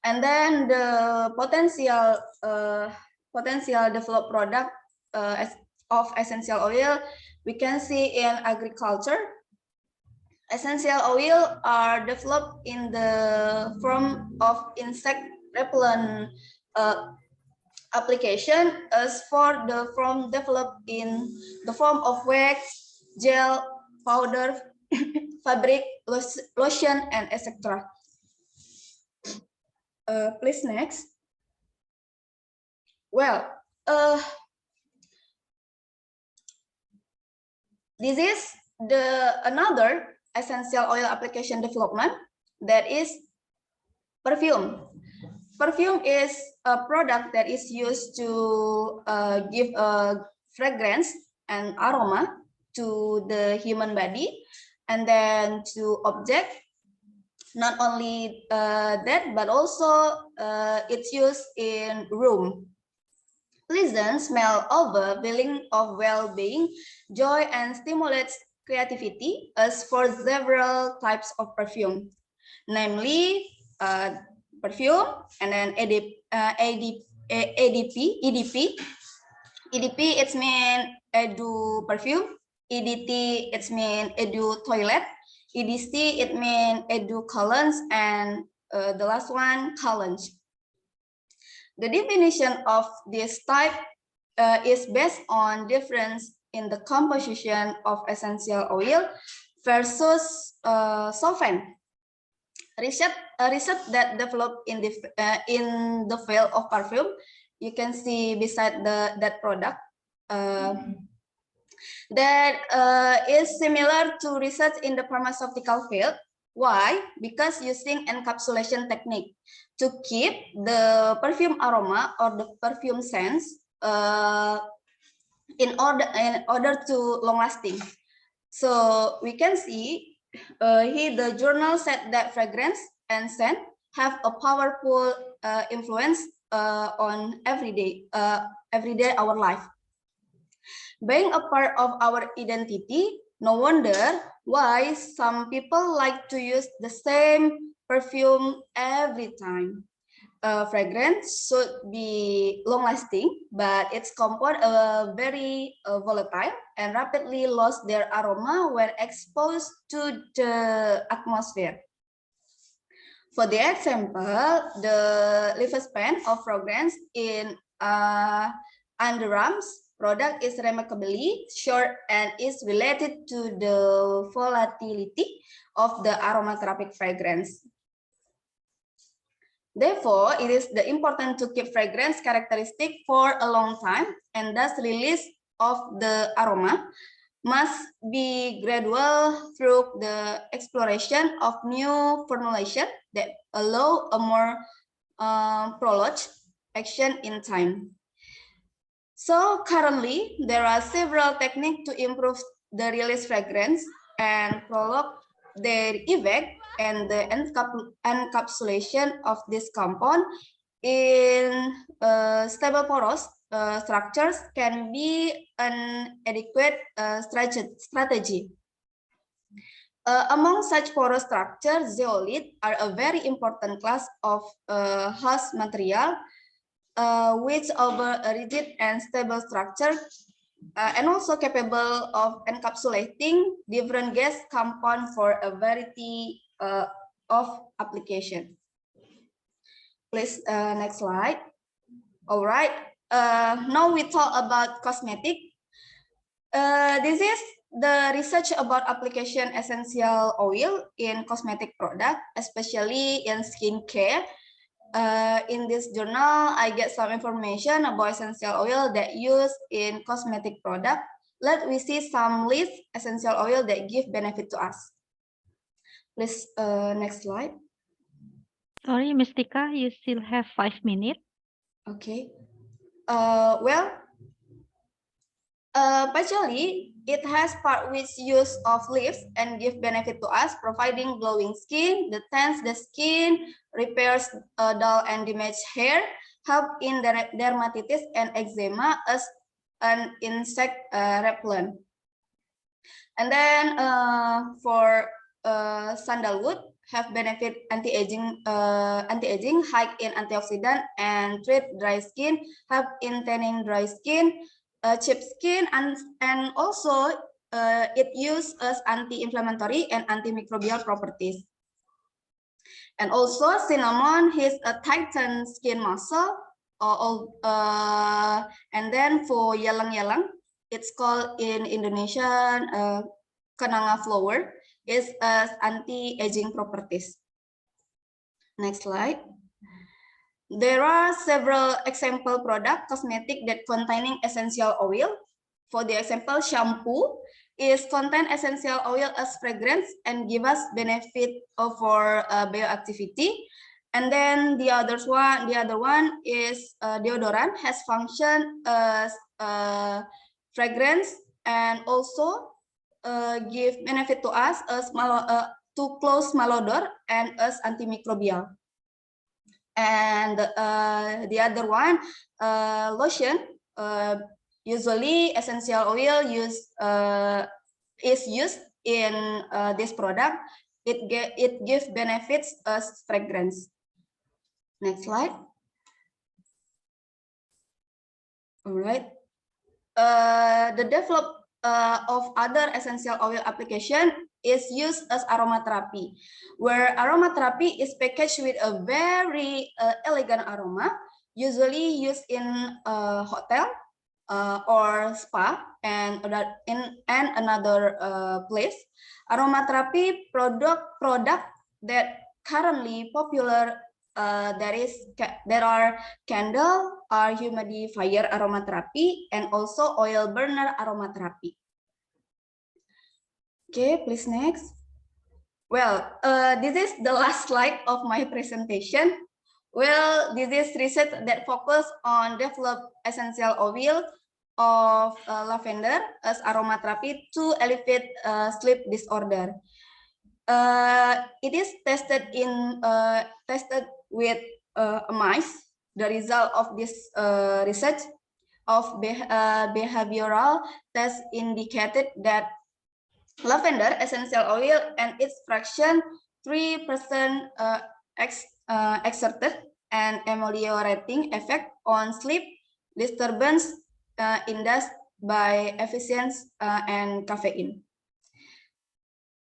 And then the potential developed product of essential oil we can see in agriculture. Essential oil are developed in the form of insect repellent application, as for the form developed in the form of wax, gel, powder, fabric, lotion, and etc. Please next. Well, this is another essential oil application development, that is perfume. Perfume is a product that is used to give a fragrance and aroma to the human body, and then to object. Not only that, but also it's used in room. Pleasant smell over feeling of well-being, joy, and stimulates creativity, as for several types of perfume, namely perfume, and then EDP. It's mean edu perfume. EDT it's mean edu toilet. EDC it mean edu colognes, and the last one colognes. The definition of this type is based on difference in the composition of essential oil versus solvent. Research that developed in the field of perfume, you can see beside that product, that is similar to research in the pharmaceutical field. Why? Because using encapsulation technique to keep the perfume aroma or the perfume scents in order to long lasting. So we can see here the journal said that fragrance and scent have a powerful influence on everyday our life. Being a part of our identity, no wonder why some people like to use the same perfume every time. Fragrance should be long-lasting, but its compound very volatile and rapidly lost their aroma when exposed to the atmosphere. For the example, the lifespan of fragrance in underarms product is remarkably short and is related to the volatility of the aromatherapy fragrance. Therefore, it is important to keep fragrance characteristic for a long time, and thus release of the aroma must be gradual through the exploration of new formulation that allow a more prolonged action in time. So currently, there are several techniques to improve the release fragrance and prolong their effect, and the encapsulation of this compound in stable porous structures can be an adequate strategy. Among such porous structures, zeolite are a very important class of host material, which offer a rigid and stable structure, and also capable of encapsulating different gas compounds for a variety of application. Please, next slide. All right. Now we talk about cosmetic. This is the research about application essential oil in cosmetic product, especially in skincare. In this journal, I get some information about essential oil that used in cosmetic product. Let we see some list essential oil that give benefit to us. Please, next slide. Sorry, Ms. Tika, you still have 5 minutes. Okay. Partially, it has part which use of leaves and give benefit to us, providing glowing skin, detends the skin, repairs dull and damaged hair, help in dermatitis and eczema as an insect repellent. And then for sandalwood, have benefit anti-aging, high in antioxidant and treat dry skin, help in tanning dry skin, chip skin, and also it uses as anti-inflammatory and antimicrobial properties. And also cinnamon has a tighten skin muscle. And then for yalang-yalang, it's called in Indonesian kenanga flower, is as anti-aging properties. Next slide. There are several example product cosmetic that containing essential oil. For the example, shampoo is contain essential oil as fragrance and give us benefit for bioactivity. And then the other one is deodorant, has function as fragrance and also give benefit to us as to close malodor and as antimicrobial. And the other one, lotion, usually essential oil is used in this product. It gives benefits as fragrance. Next slide. All right. The development of other essential oil application is used as aromatherapy, where aromatherapy is packaged with a very elegant aroma, usually used in a hotel or spa and another place. Aromatherapy product that currently popular there are candle or humidifier aromatherapy and also oil burner aromatherapy. Okay, please next. Well, this is the last slide of my presentation. Well, this is research that focus on develop essential oil of lavender as aromatherapy to alleviate sleep disorder. It is tested with mice. The result of this research of behavioral test indicated that lavender essential oil and its fraction 3% exerted an ameliorating effect on sleep disturbance induced by efficiency and caffeine.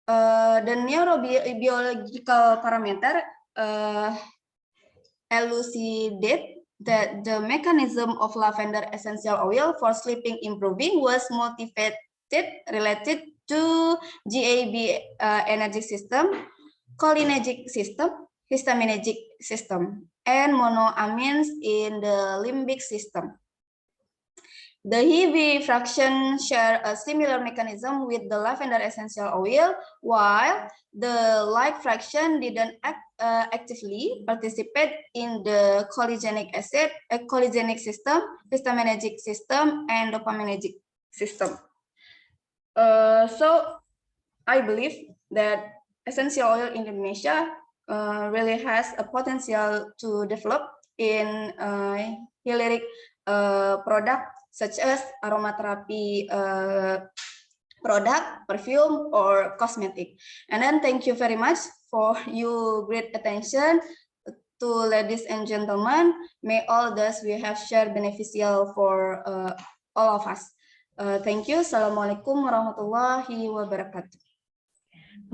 The neurobiological parameter elucidate that the mechanism of lavender essential oil for sleeping improving was related to GAB energy system, cholinergic system, histaminergic system, and monoamines in the limbic system. The heavy fraction share a similar mechanism with the lavender essential oil, while the light fraction didn't actively participate in the chologenic system, histaminergic system, and dopaminergic system. So I believe that essential oil in Indonesia really has a potential to develop in hyaluric product such as aromatherapy product, perfume, or cosmetic. And then thank you very much for your great attention to ladies and gentlemen. May all those we have shared beneficial for all of us. Thank you. Assalamualaikum warahmatullahi wabarakatuh.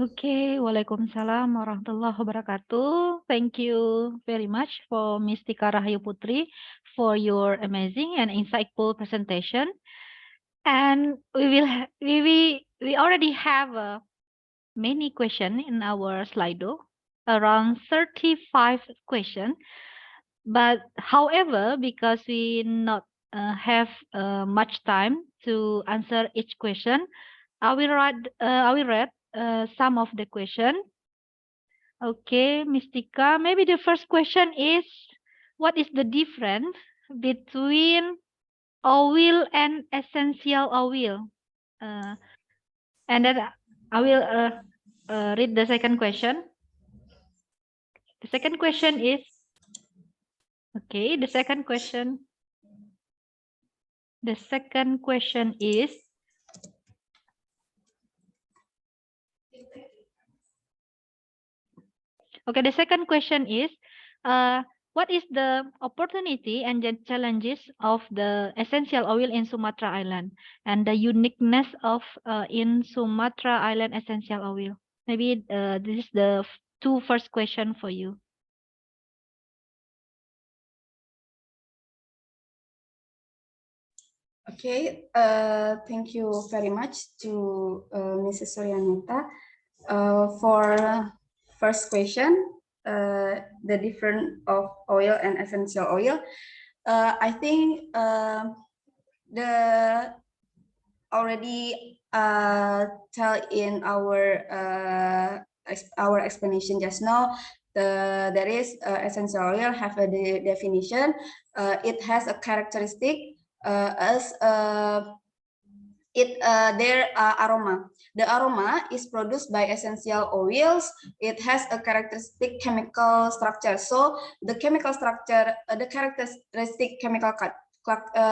Okay, Waalaikumsalam warahmatullahi wabarakatuh. Thank you very much for Ms. Tikarahayu Putri for your amazing and insightful presentation. And we already have many questions in our Slido, around 35 questions. But however, because we not have much time to answer each question, I will read some of the question. Okay, Mystica, maybe the first question is, what is the difference between oil and essential oil? And then I will read the second question. The second question is, okay, the second question is, okay, the second question is, what is the opportunity and the challenges of the essential oil in Sumatra Island and the uniqueness of in Sumatra Island essential oil? Maybe this is the two first question for you. Okay, thank you very much to Mrs. Suryanita for first question, the difference of oil and essential oil. I think the already tell in our explanation just now. There is essential oil have a definition. It has a characteristic as their aroma. The aroma is produced by essential oils. It has a characteristic chemical structure. So the chemical structure, the characteristic chemical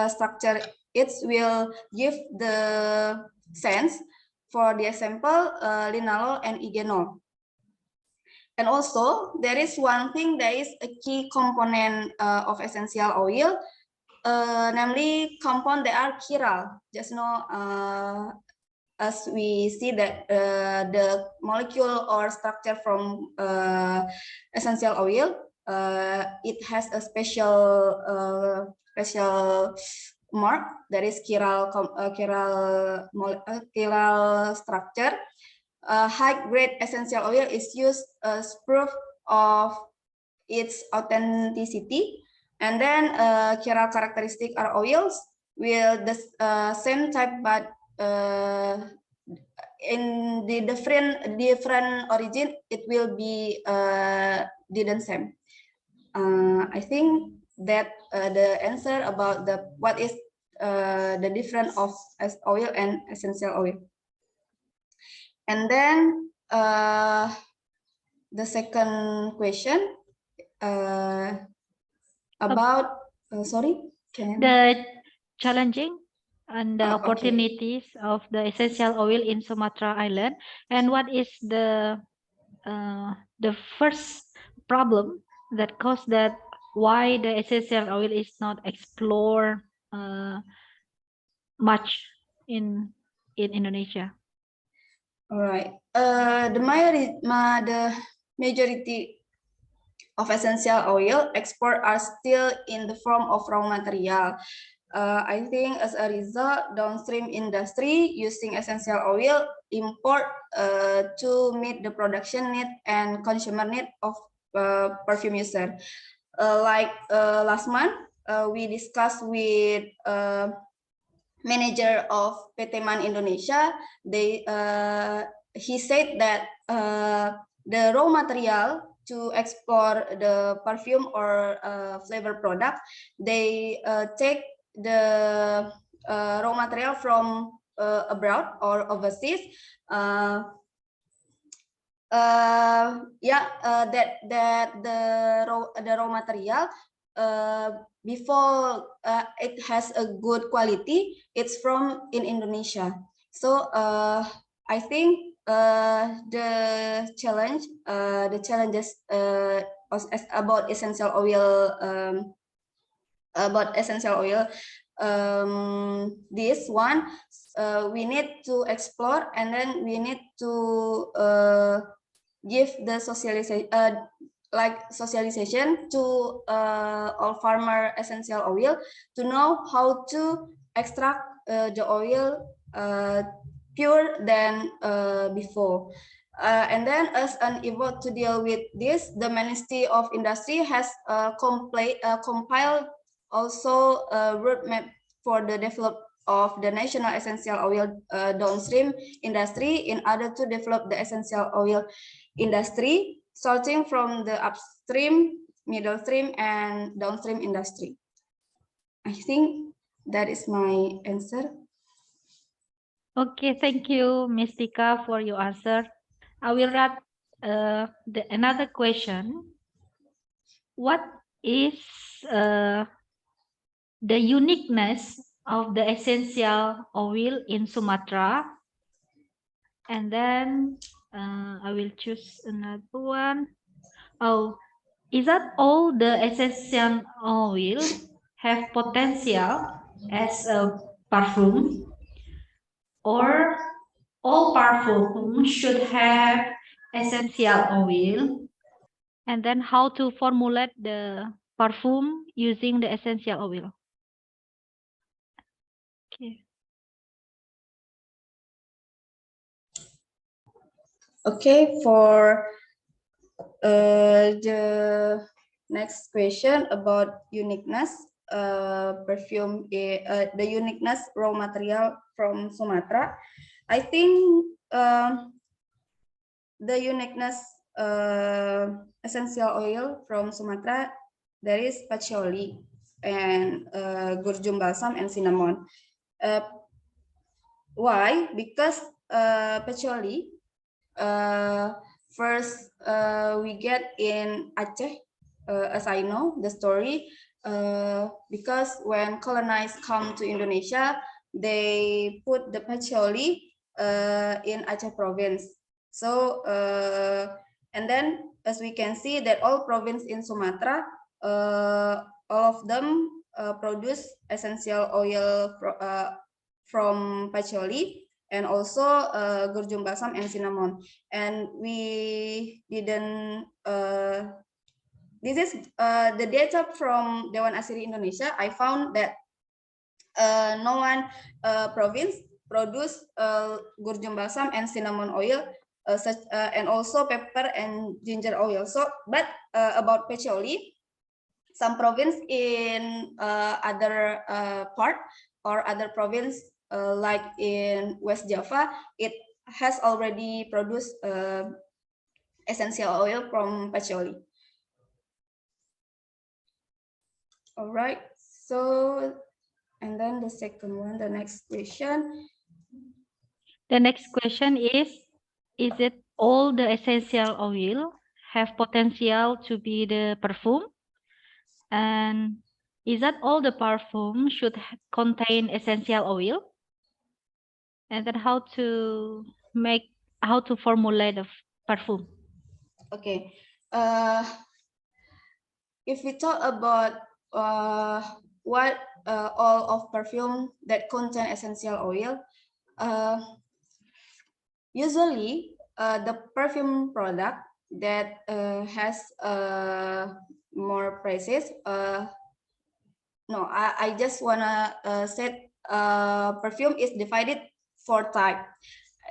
structure, it will give the sense. For the example, linalool and eugenol. And also there is one thing that is a key component of essential oil. Namely compound that are chiral. Just know as we see that the molecule or structure from essential oil, it has a special mark that is chiral structure. High grade essential oil is used as proof of its authenticity. And then chiral characteristic are oils with the same type, but in the different origin, it will be didn't same. I think that the answer about what is the difference of oil and essential oil. And then the second question. About the challenging and the opportunities of the essential oil in Sumatra Island, and what is the first problem that caused that, why the essential oil is not explored much in Indonesia. All right. The majority of essential oil export are still in the form of raw material. I think as a result, downstream industry using essential oil import to meet the production need and consumer need of perfume user. Like last month, we discussed with manager of PT Man Indonesia, he said that the raw material to explore the perfume or flavor product, they take the raw material from abroad or overseas. That the raw material before it has a good quality, it's from in Indonesia. So I think the challenges about essential oil this one we need to explore, and then we need to give the socialization to all farmer essential oil to know how to extract the oil pure than before. And then as an effort to deal with this, the Ministry of Industry has compiled also a roadmap for the development of the national essential oil downstream industry in order to develop the essential oil industry, starting from the upstream, middle stream, and downstream industry. I think that is my answer. Okay, thank you, Ms. Tika, for your answer. I will write another question. What is the uniqueness of the essential oil in Sumatra? And then I will choose another one. Oh, is that all the essential oil have potential as a perfume? Or all perfume should have essential oil? And then how to formulate the perfume using the essential oil? Okay. Okay, for the next question about uniqueness perfume, the uniqueness raw material from Sumatra. I think the uniqueness essential oil from Sumatra, there is patchouli and gurjum balsam and cinnamon. Why? Because patchouli first we get in Aceh, as I know the story, because when colonized come to Indonesia, they put the patchouli in Aceh province. So and then as we can see that all province in Sumatra, all of them produce essential oil from patchouli, and also gurjum balsam and cinnamon. And we didn't, this is the data from Dewan Asiri Indonesia. I found that no one province produce gurjum balsam and cinnamon oil, and also pepper and ginger oil. So, but about patchouli, some province in other part or other province, like in West Java, it has already produced essential oil from patchouli. All right, so, and then the second one, the next question. The next question is it all the essential oil have potential to be the perfume? And is that all the perfume should contain essential oil? And then how to formulate the perfume? Okay, if we talk about what all of perfume that contain essential oil, usually the perfume product that has more prices, no, I just wanna say perfume is divided 4 types.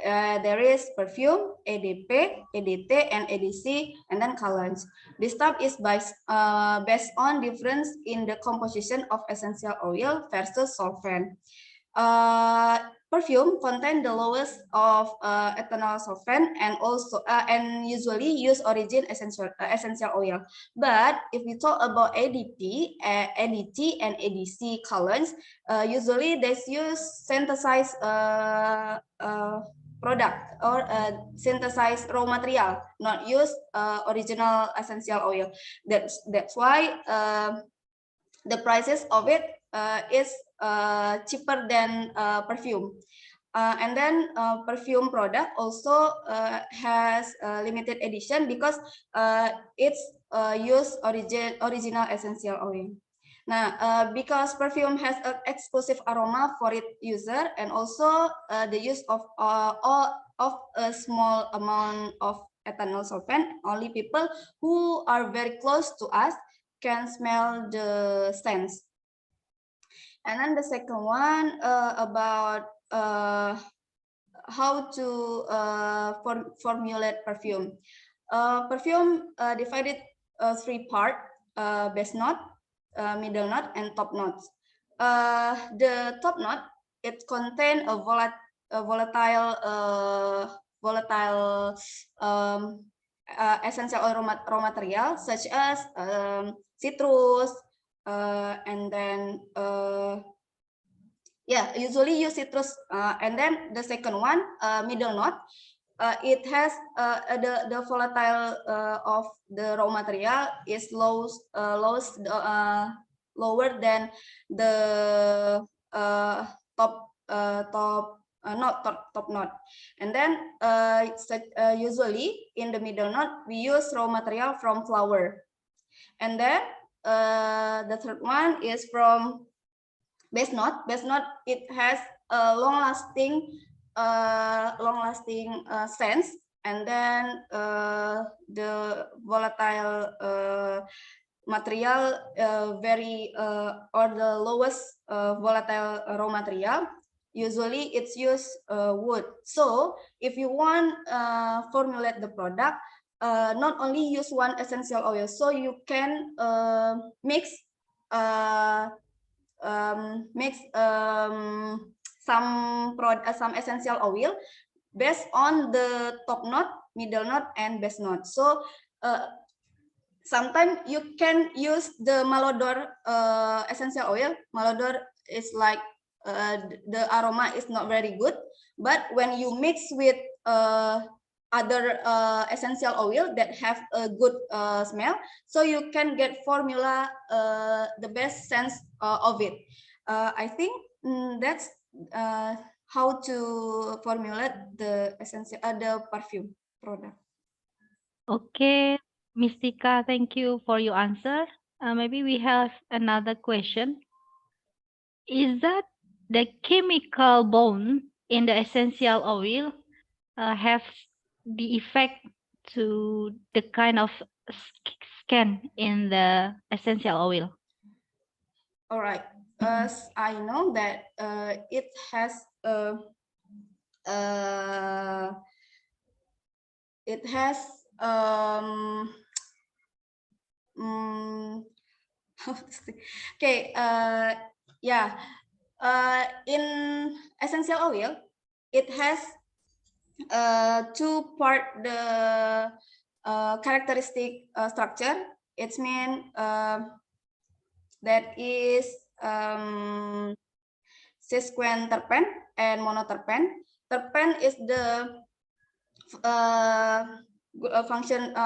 There is perfume, EDP, EDT, and EDC, and then colorants. This type is based on difference in the composition of essential oil versus solvent. Perfume contain the lowest of ethanol solvent and also and usually use origin essential oil. But if we talk about ADT and ADC colorants, usually they use synthesized product or synthesized raw material, not use original essential oil. That's why the prices of it is cheaper than perfume. And then perfume product also has limited edition because it's use original essential oil. Now, because perfume has an exclusive aroma for its user, and also the use of a small amount of ethanol solvent, only people who are very close to us can smell the scents. And then the second one about how to formulate perfume. Perfume divided three parts: base note, middle note, and top notes. The top note, it contains a volatile essential oil raw material such as citrus, and then usually use citrus. And then the second one, middle note, it has the volatile of the raw material is lower than the top note. And then usually in the middle note we use raw material from flower. And then the third one is from base note. Base note, it has a long-lasting scents, and then the volatile material or the lowest volatile raw material. Usually it's used wood. So if you want formulate the product, not only use one essential oil, so you can mix some essential oil based on the top note, middle note, and base note. So sometimes you can use the malodor essential oil. Malodor is like the aroma is not very good, but when you mix with other essential oil that have a good smell, so you can get formula the best sense of it. I think that's how to formulate the essential the perfume product. Okay, Ms. Tika, thank you for your answer. Maybe we have another question. Is that the chemical bond in the essential oil have the effect to the kind of scan in the essential oil? All right. As I know that it has okay, in essential oil, it has two part the characteristic structure. It means that is sesquiterpene and monoterpene. Terpene is the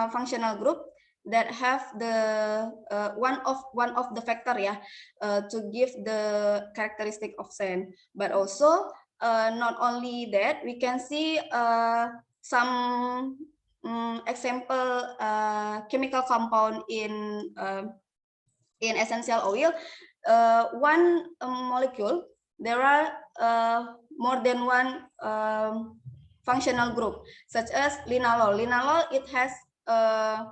functional group that have the one of the factor to give the characteristic of scent. But also not only that, we can see some example chemical compound in essential oil. One molecule, there are more than one functional group, such as linalol. Linalol, it has a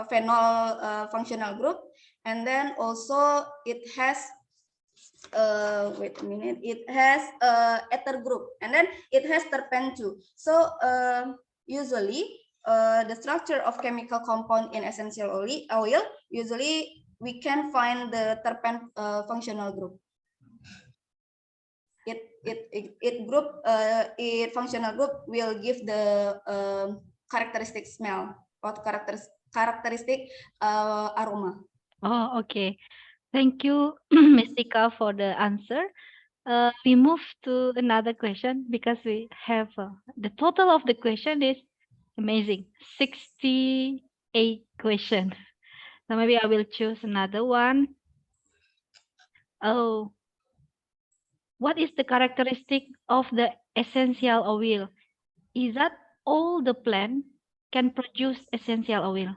phenol functional group, and then also it has it has ether group, and then it has terpene too. So usually the structure of chemical compound in essential oil, usually we can find the terpene functional group. it functional group will give the characteristic smell or characteristic aroma. Oh, okay. Thank you, Ms. Tika, for the answer. We move to another question because we have the total of the question is amazing, 68 questions. So maybe I will choose another one. Oh, what is the characteristic of the essential oil? Is that all the plant can produce essential oil?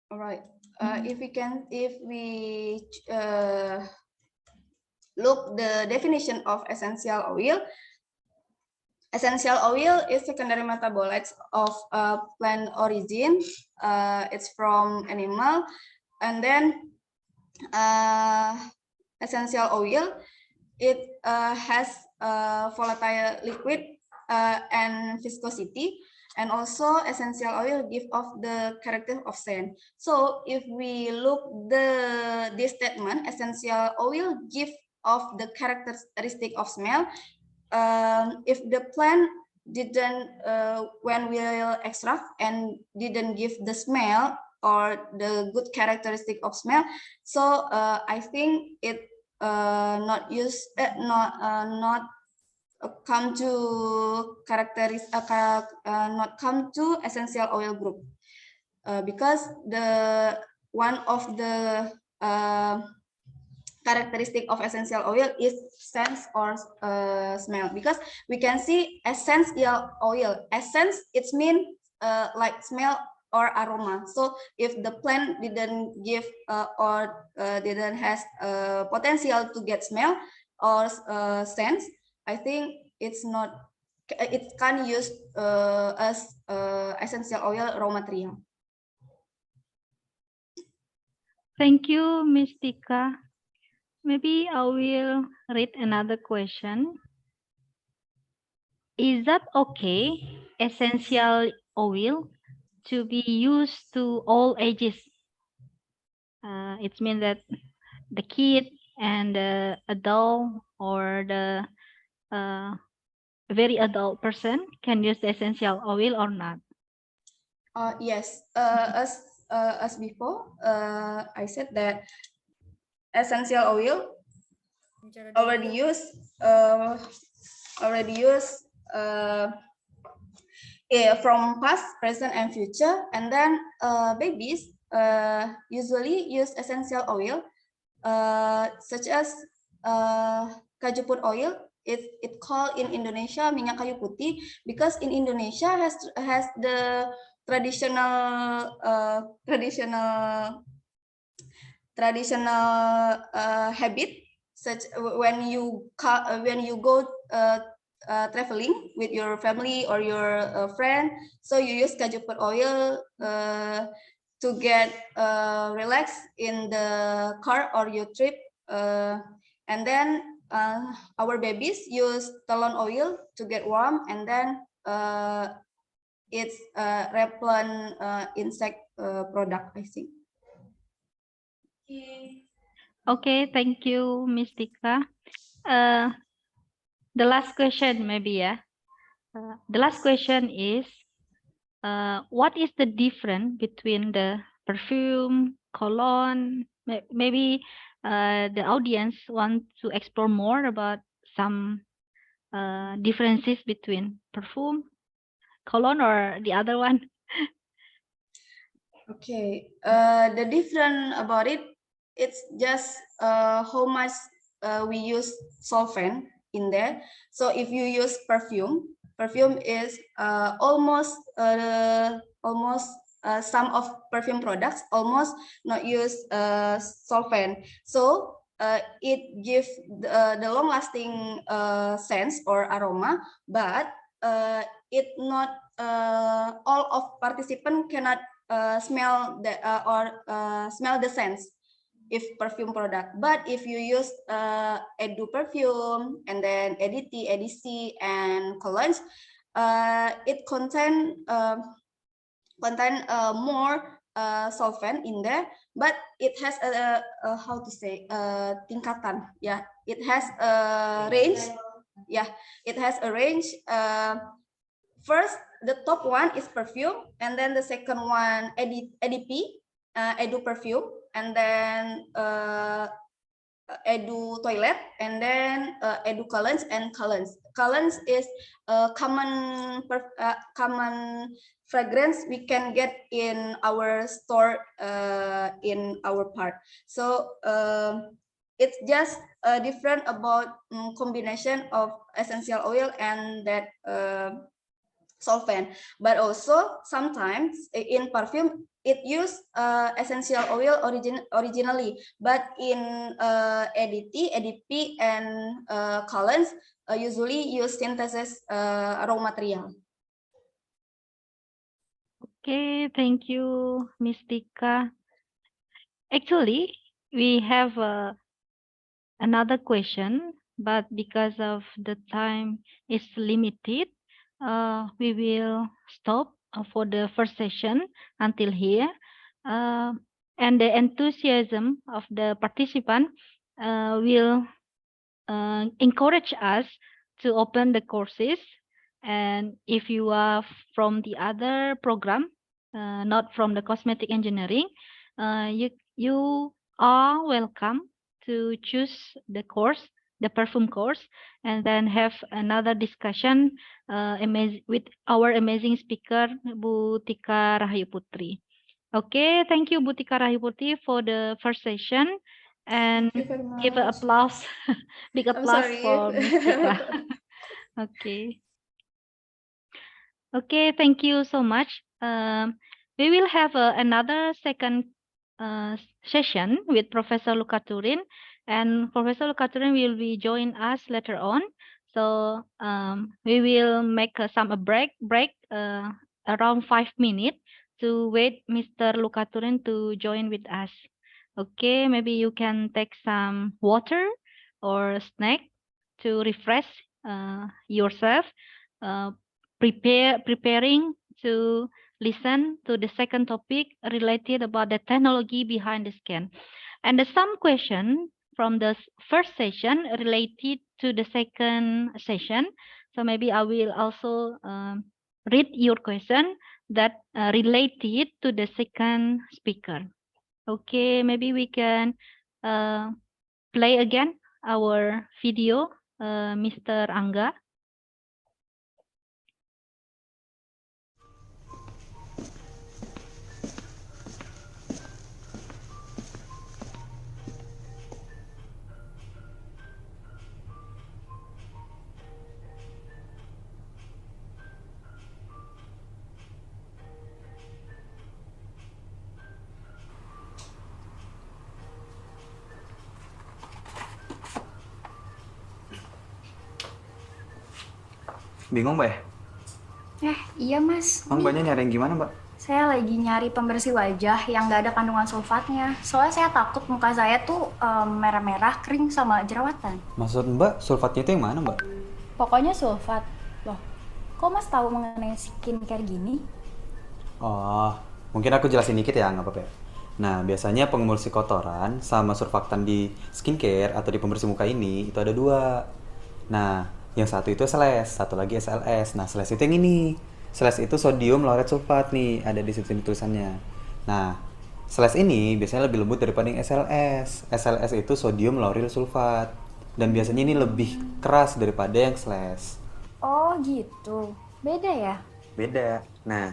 All right. If we look the definition of essential oil. Essential oil is secondary metabolites of plant origin. It's from animal, and then essential oil, it has volatile liquid and viscosity, and also essential oil give off the character of scent. So if we look this statement, essential oil give off the characteristic of smell. If the plant didn't, when we extract and didn't give the smell or the good characteristic of smell, so I think it not come to not come to essential oil group, because the one of the characteristic of essential oil is sense or smell, because we can see essential oil. Essence, it means like smell or aroma. So if the plant didn't give or didn't has potential to get smell or sense, I think it's not, it can't use as essential oil raw material. Thank you, Ms. Tika. Maybe I will read another question. Is that okay, essential oil, to be used to all ages? It means that the kid and the adult or the very adult person can use the essential oil or not? Yes, as before, I said that essential oil already used from past, present, and future. And then babies usually use essential oil such as kajuput oil. It called in Indonesia minyak kayu putih, because in Indonesia has the traditional habit, such when you go traveling with your family or your friend, so you use kajuput oil to get relaxed in the car or your trip, and then our babies use talon oil to get warm, and then it's repellent insect product, I think. Okay, thank you, Ms. Tika. The last question, maybe, yeah. The last question is, what is the difference between the perfume, cologne? Maybe the audience want to explore more about some differences between perfume, cologne, or the other one. Okay, the difference about it, it's just how much we use solvent in there. So if you use perfume is almost some of perfume products almost not use solvent. So it gives the long-lasting sense or aroma, but it not all of participants cannot smell the smell the scents if perfume product. But if you use Edu perfume and then EDC and colognes, it contain more solvent in there, but it has a how to say tingkatan. Yeah, it has a range. Yeah, it has a range. First, the top one is perfume, and then the second one EDP, edu perfume, and then edu toilet, and then edu colorants and colorants. Colorants is common fragrance we can get in our store in our part. So it's just different about combination of essential oil and that solvent. But also sometimes in perfume it use essential oil originally, but in EDP and colorants usually use synthesis raw material. Okay, thank you, Miss Tika. Actually, we have another question, but because of the time is limited, we will stop for the first session until here. And the enthusiasm of the participant will encourage us to open the courses. And if you are from the other program, not from the cosmetic engineering, you are welcome to choose the course, the perfume course, and then have another discussion with our amazing speaker, Bu Tikarahayu Putri. Okay, thank you, Bu Tikarahayu Putri, for the first session. And give an applause, big applause for Miss Tika. Okay. Okay, thank you so much. We will have another second session with Professor Luca Turin, and Professor Luca Turin will be join us later on. So we will make some break around 5 minutes to wait Mr. Luca Turin to join with us. Okay, maybe you can take some water or snack to refresh yourself. Preparing to listen to the second topic related about the technology behind the scan. And some question from the first session related to the second session. So maybe I will also read your question that related to the second speaker. Okay, maybe we can play again our video, Mr. Angga. Bingung, Mbak ya? Iya Mas. Mbaknya nyari yang gimana, Mbak? Saya lagi nyari pembersih wajah yang nggak ada kandungan sulfatnya. Soalnya saya takut muka saya tuh merah-merah, kering, sama jerawatan. Maksud Mbak, sulfatnya itu yang mana, Mbak? Pokoknya sulfat. Loh, kok Mas tahu mengenai skincare gini? Oh, mungkin aku jelasin dikit ya, nggak apa-apa ya. Nah, biasanya pembersih kotoran sama surfaktan di skincare atau di pembersih muka ini itu ada dua. Nah, yang satu itu SLS, satu lagi SLS. Nah, SLS itu yang ini. SLS itu sodium lauret sulfat nih, ada di situ tulisannya. Nah, SLS ini biasanya lebih lembut daripada yang SLS. SLS itu sodium lauryl sulfat. Dan biasanya ini lebih keras daripada yang SLS. Oh gitu, beda ya? Beda. Nah,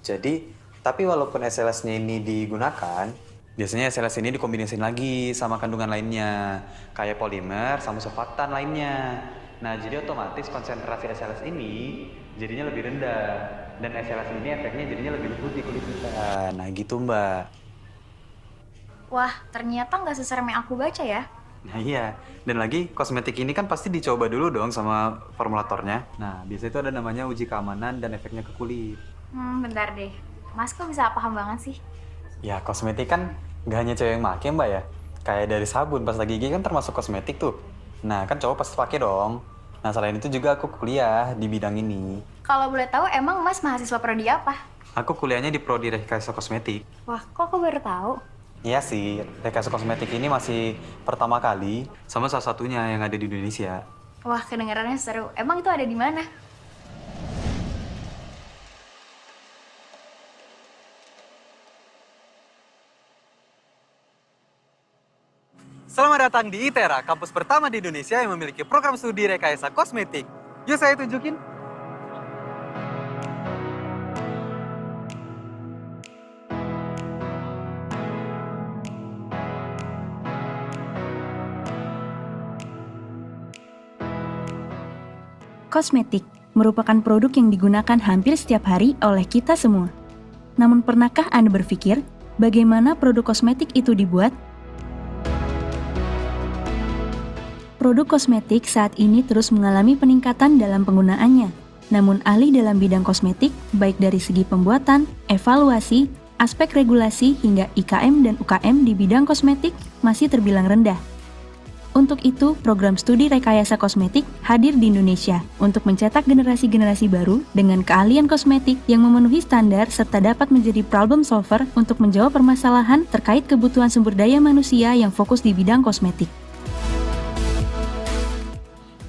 jadi tapi walaupun SLS-nya ini digunakan, biasanya SLS ini dikombinasiin lagi sama kandungan lainnya, kayak polimer sama surfaktan lainnya. Nah, jadi otomatis konsentrasi SLS ini jadinya lebih rendah. Dan SLS ini efeknya jadinya lebih lembut di kulit kita. Nah, gitu Mbak. Wah, ternyata nggak seserem yang aku baca ya. Nah iya, dan lagi kosmetik ini kan pasti dicoba dulu dong sama formulatornya. Nah, biasanya itu ada namanya uji keamanan dan efeknya ke kulit. Bentar deh. Mas kok bisa paham banget sih? Ya, kosmetik kan nggak hanya cewek yang pakai Mbak ya. Kayak dari sabun, pasta gigi kan termasuk kosmetik tuh. Nah, kan cowok pasti pakai dong. Nah, selain itu juga aku kuliah di bidang ini. Kalau boleh tahu, emang Mas mahasiswa prodi apa? Aku kuliahnya di Prodi Rekayasa Kosmetik. Wah, kok aku baru tahu? Iya sih, rekayasa kosmetik ini masih pertama kali sama salah satunya yang ada di Indonesia. Wah, kedengarannya seru. Emang itu ada di mana? Selamat datang di ITERA, kampus pertama di Indonesia yang memiliki program studi rekayasa kosmetik. Yuk saya tunjukin. Kosmetik merupakan produk yang digunakan hampir setiap hari oleh kita semua. Namun pernahkah Anda berpikir bagaimana produk kosmetik itu dibuat? Produk kosmetik saat ini terus mengalami peningkatan dalam penggunaannya. Namun ahli dalam bidang kosmetik, baik dari segi pembuatan, evaluasi, aspek regulasi hingga IKM dan UKM di bidang kosmetik masih terbilang rendah. Untuk itu, program studi rekayasa kosmetik hadir di Indonesia untuk mencetak generasi-generasi baru dengan keahlian kosmetik yang memenuhi standar serta dapat menjadi problem solver untuk menjawab permasalahan terkait kebutuhan sumber daya manusia yang fokus di bidang kosmetik.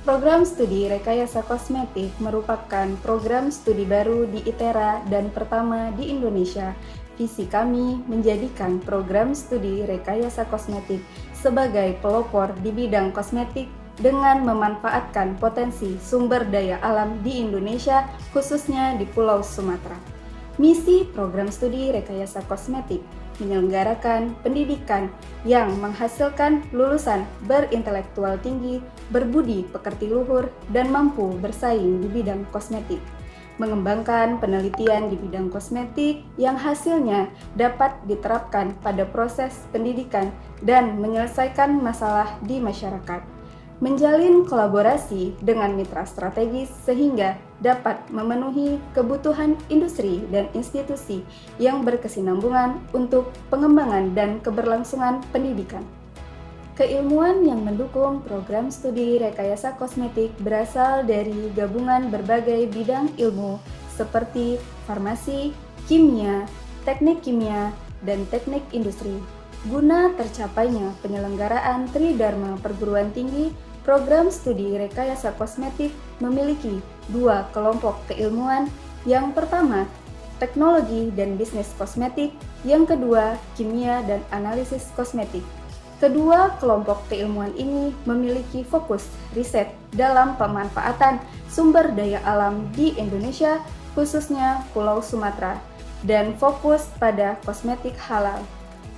Program studi rekayasa kosmetik merupakan program studi baru di ITERA dan pertama di Indonesia. Visi kami menjadikan program studi rekayasa kosmetik sebagai pelopor di bidang kosmetik dengan memanfaatkan potensi sumber daya alam di Indonesia, khususnya di Pulau Sumatera. Misi program studi rekayasa kosmetik menyelenggarakan pendidikan yang menghasilkan lulusan berintelektual tinggi, berbudi pekerti luhur, dan mampu bersaing di bidang kosmetik. Mengembangkan penelitian di bidang kosmetik yang hasilnya dapat diterapkan pada proses pendidikan dan menyelesaikan masalah di masyarakat. Menjalin kolaborasi dengan mitra strategis sehingga dapat memenuhi kebutuhan industri dan institusi yang berkesinambungan untuk pengembangan dan keberlangsungan pendidikan. Keilmuan yang mendukung program studi rekayasa kosmetik berasal dari gabungan berbagai bidang ilmu seperti farmasi, kimia, teknik kimia, dan teknik industri. Guna tercapainya penyelenggaraan Tridharma Perguruan Tinggi, program studi rekayasa kosmetik memiliki dua kelompok keilmuan. Yang pertama, teknologi dan bisnis kosmetik, yang kedua, kimia dan analisis kosmetik. Kedua kelompok keilmuan ini memiliki fokus riset dalam pemanfaatan sumber daya alam di Indonesia, khususnya Pulau Sumatera, dan fokus pada kosmetik halal.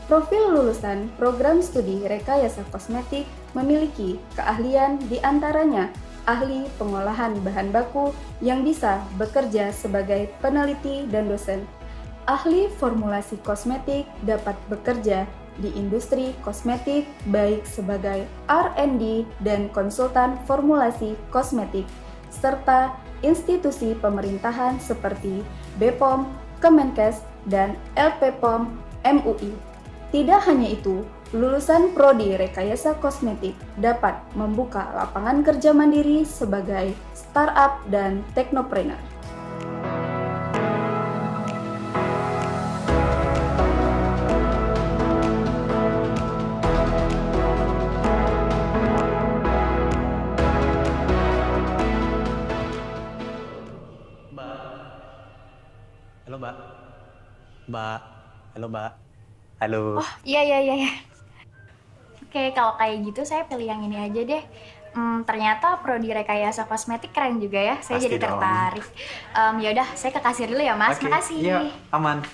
Profil lulusan program studi rekayasa kosmetik memiliki keahlian diantaranya ahli pengolahan bahan baku yang bisa bekerja sebagai peneliti dan dosen. Ahli formulasi kosmetik dapat bekerja di industri kosmetik baik sebagai R&D dan konsultan formulasi kosmetik, serta institusi pemerintahan seperti BPOM, Kemenkes, dan LPPOM MUI. Tidak hanya itu, lulusan Prodi Rekayasa Kosmetik dapat membuka lapangan kerja mandiri sebagai startup dan teknopreneur. Halo Mbak. Mbak. Halo Mbak. Halo. Oh, iya. Oke, kalau kayak gitu saya pilih yang ini aja deh. Ternyata prodi rekayasa kosmetik keren juga ya. Saya Pasti jadi dong. tertarik. Yaudah, saya ke kasir dulu ya Mas. Oke, Makasih. Iya, aman.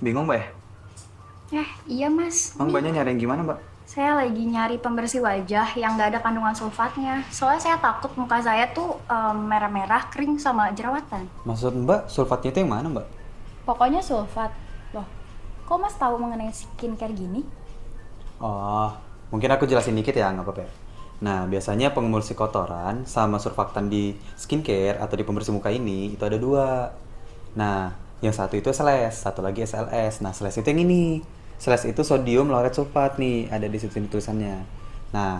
Bingung Mbak ya? Iya Mas. Emang Mbaknya nyari yang gimana Mbak? Saya lagi nyari pembersih wajah yang nggak ada kandungan sulfatnya. Soalnya saya takut muka saya tuh merah-merah, kering, sama jerawatan. Maksud Mbak, sulfatnya itu yang mana, Mbak? Pokoknya sulfat. Loh, kok Mas tahu mengenai skincare gini? Oh, mungkin aku jelasin dikit ya, nggak apa-apa ya. Nah, biasanya pengemulsi kotoran sama surfaktan di skincare atau di pembersih muka ini itu ada dua. Nah, yang satu itu SLS, satu lagi SLS. Nah, SLS itu yang ini. SLS itu sodium lauret sulfat nih, ada di sini tulisannya. Nah,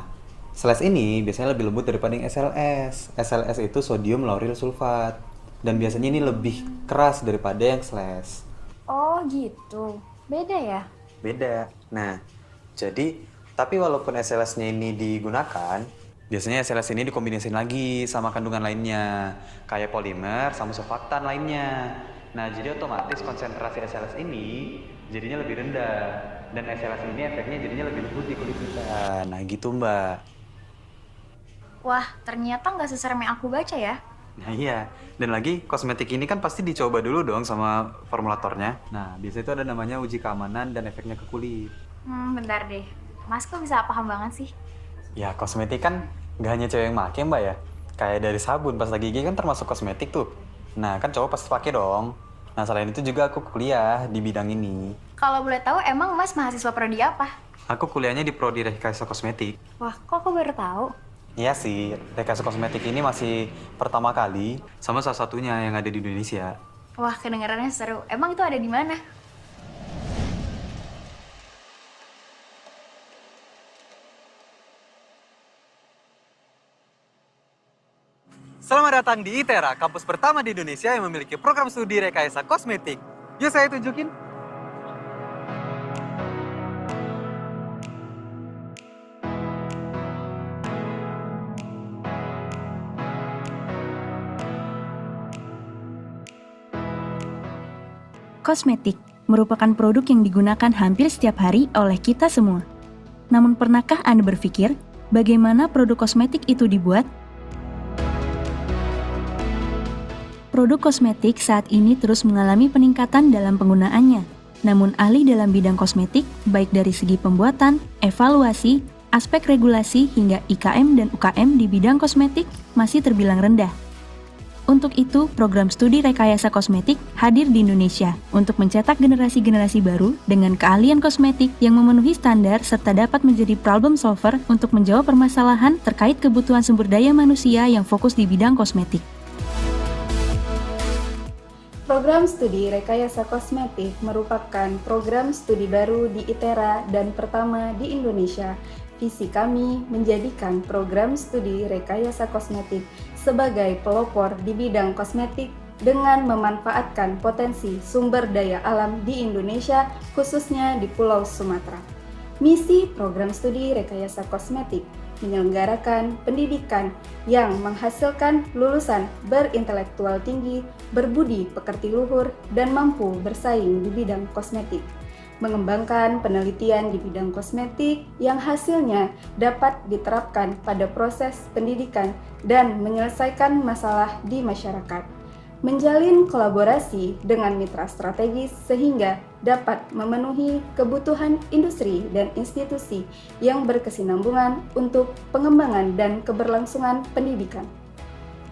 SLS ini biasanya lebih lembut daripada yang SLS. SLS itu sodium lauryl sulfat. Dan biasanya ini lebih keras daripada yang SLS. Oh gitu, beda ya? Beda. Nah, jadi tapi walaupun SLS-nya ini digunakan, biasanya SLS ini dikombinasiin lagi sama kandungan lainnya, kayak polimer sama surfaktan lainnya. Nah, jadi otomatis konsentrasi SLS ini jadinya lebih rendah, dan SLS ini efeknya jadinya lebih lembut di kulit kita. Nah, gitu Mbak. Wah, ternyata nggak seserem yang aku baca ya. Nah iya, dan lagi kosmetik ini kan pasti dicoba dulu dong sama formulatornya. Nah, biasanya itu ada namanya uji keamanan dan efeknya ke kulit. Bentar deh. Mas kok bisa paham banget sih? Ya, kosmetik kan nggak hanya cewek yang pakai Mbak ya. Kayak dari sabun, pasta gigi kan termasuk kosmetik tuh. Nah, kan cowok pasti pakai dong. Nah, selain itu juga aku kuliah di bidang ini. Kalau boleh tahu, emang Mas mahasiswa prodi apa? Aku kuliahnya di Prodi Rekayasa Kosmetik. Wah, kok aku baru tahu? Iya sih, rekayasa kosmetik ini masih pertama kali sama salah satunya yang ada di Indonesia. Wah, kedengarannya seru. Emang itu ada di mana? Selamat datang di ITERA, kampus pertama di Indonesia yang memiliki program studi rekayasa kosmetik. Yuk saya tunjukin. Kosmetik merupakan produk yang digunakan hampir setiap hari oleh kita semua. Namun pernahkah Anda berpikir bagaimana produk kosmetik itu dibuat? Produk kosmetik saat ini terus mengalami peningkatan dalam penggunaannya. Namun ahli dalam bidang kosmetik, baik dari segi pembuatan, evaluasi, aspek regulasi hingga IKM dan UKM di bidang kosmetik masih terbilang rendah. Untuk itu, program studi rekayasa kosmetik hadir di Indonesia untuk mencetak generasi-generasi baru dengan keahlian kosmetik yang memenuhi standar serta dapat menjadi problem solver untuk menjawab permasalahan terkait kebutuhan sumber daya manusia yang fokus di bidang kosmetik. Program studi rekayasa kosmetik merupakan program studi baru di ITERA dan pertama di Indonesia. Visi kami menjadikan program studi rekayasa kosmetik sebagai pelopor di bidang kosmetik dengan memanfaatkan potensi sumber daya alam di Indonesia, khususnya di Pulau Sumatera. Misi program studi rekayasa kosmetik menyelenggarakan pendidikan yang menghasilkan lulusan berintelektual tinggi, berbudi pekerti luhur, dan mampu bersaing di bidang kosmetik. Mengembangkan penelitian di bidang kosmetik yang hasilnya dapat diterapkan pada proses pendidikan dan menyelesaikan masalah di masyarakat. Menjalin kolaborasi dengan mitra strategis sehingga dapat memenuhi kebutuhan industri dan institusi yang berkesinambungan untuk pengembangan dan keberlangsungan pendidikan.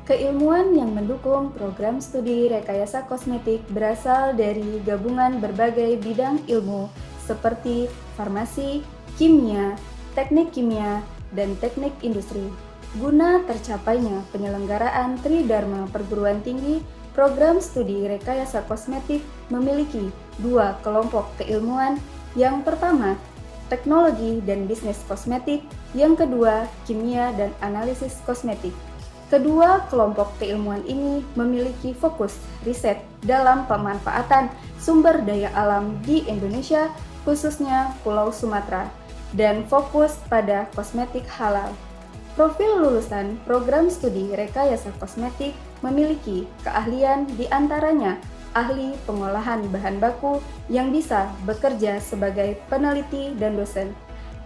Keilmuan yang mendukung program studi rekayasa kosmetik berasal dari gabungan berbagai bidang ilmu seperti farmasi, kimia, teknik kimia, dan teknik industri. Guna tercapainya penyelenggaraan Tridharma Perguruan Tinggi, program studi rekayasa kosmetik memiliki dua kelompok keilmuan. Yang pertama, teknologi dan bisnis kosmetik. Yang kedua, kimia dan analisis kosmetik. Kedua kelompok keilmuan ini memiliki fokus riset dalam pemanfaatan sumber daya alam di Indonesia, khususnya Pulau Sumatera, dan fokus pada kosmetik halal. Profil lulusan program studi rekayasa kosmetik memiliki keahlian diantaranya ahli pengolahan bahan baku yang bisa bekerja sebagai peneliti dan dosen.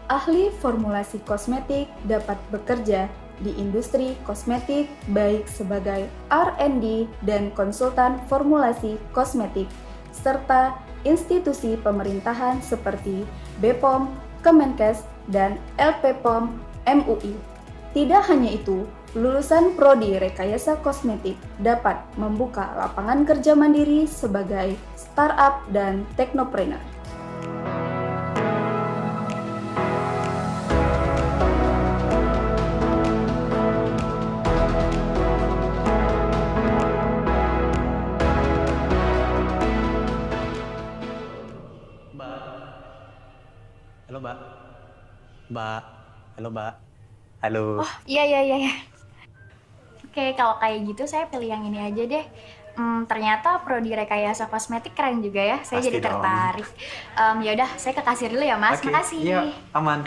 Ahli formulasi kosmetik dapat bekerja di industri kosmetik baik sebagai R&D dan konsultan formulasi kosmetik, serta institusi pemerintahan seperti BPOM, Kemenkes, dan LPPOM MUI. Tidak hanya itu, lulusan Prodi Rekayasa Kosmetik dapat membuka lapangan kerja mandiri sebagai startup dan teknopreneur. Halo Mbak. Mbak. Halo Mbak. Halo. Oh iya. Oke, kalau kayak gitu saya pilih yang ini aja deh. Ternyata prodi rekayasa kosmetik keren juga ya. Saya Pasti jadi dong. tertarik. Ya udah, saya ke kasir dulu ya Mas. Oke, Makasih. iya, aman.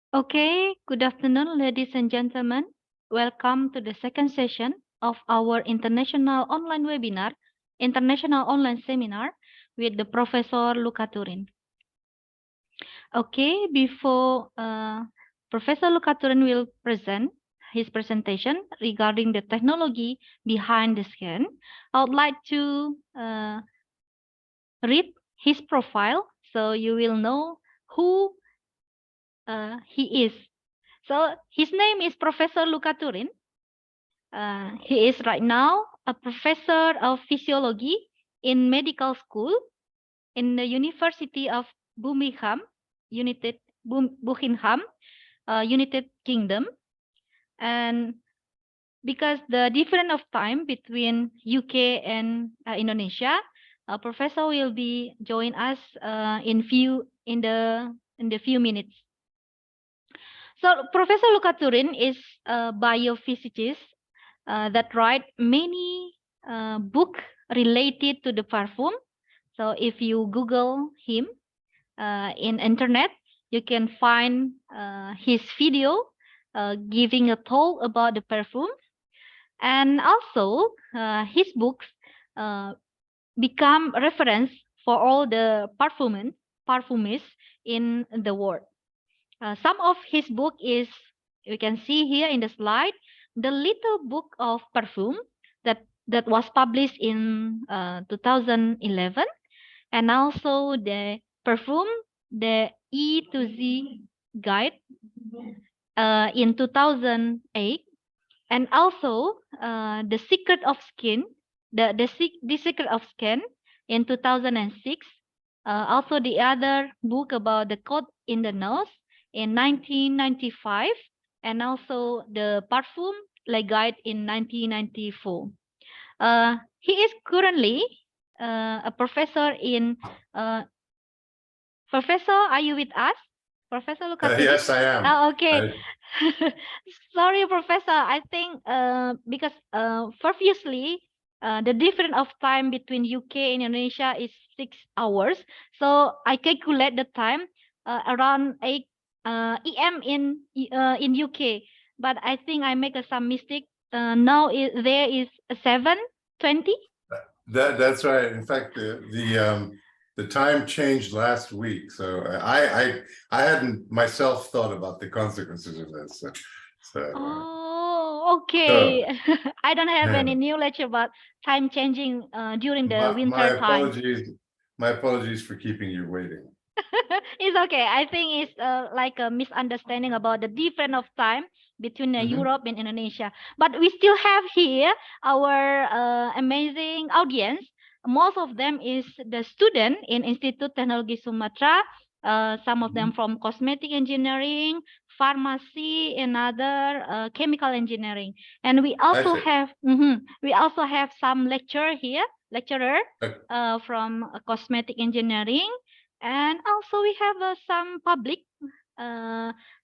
Okay, good afternoon, ladies and gentlemen. Welcome to the second session of our international online webinar, international online seminar with the Profesor Luca Turin. Okay, before Professor Luca Turin will present his presentation regarding the technology behind the skin, I would like to read his profile so you will know who he is. So his name is Professor Luca Turin. He is right now a professor of physiology in medical school in the University of Birmingham, United Kingdom. And because the difference of time between UK and Indonesia, Professor will be join us in the few minutes. So Professor Luca Turin is a biophysicist that write many books related to the perfume. So if you Google him in internet, you can find his video giving a talk about the perfume. And also his books become reference for all the perfumists in the world. Some of his book is, you can see here in the slide, the little book of perfume that was published in 2011, and also the perfume, the E to Z guide in 2008, and also the secret of skin, the secret of skin in 2006. Also the other book about the coat in the nose in 1995, and also the perfume guide in 1994. He is currently a professor in. Professor, are you with us? Professor Luca Turin? Yes, I am. Okay. Sorry, Professor. I think because previously the difference of time between UK and Indonesia is 6 hours. So I calculate the time around 8 EM in UK. But I think I make some mistake. Now there is 7:20. That's right. In fact, the time changed last week, so I hadn't myself thought about the consequences of this. Oh, okay. I don't have any knowledge about time changing during the winter time. My apologies for keeping you waiting. It's okay. I think it's like a misunderstanding about the difference of time between Europe and Indonesia. But we still have here our amazing audience. Most of them is the student in Institut Teknologi Sumatera. Some of them from cosmetic engineering, pharmacy, and other chemical engineering. And we also have some lecturer from cosmetic engineering. And also we have some public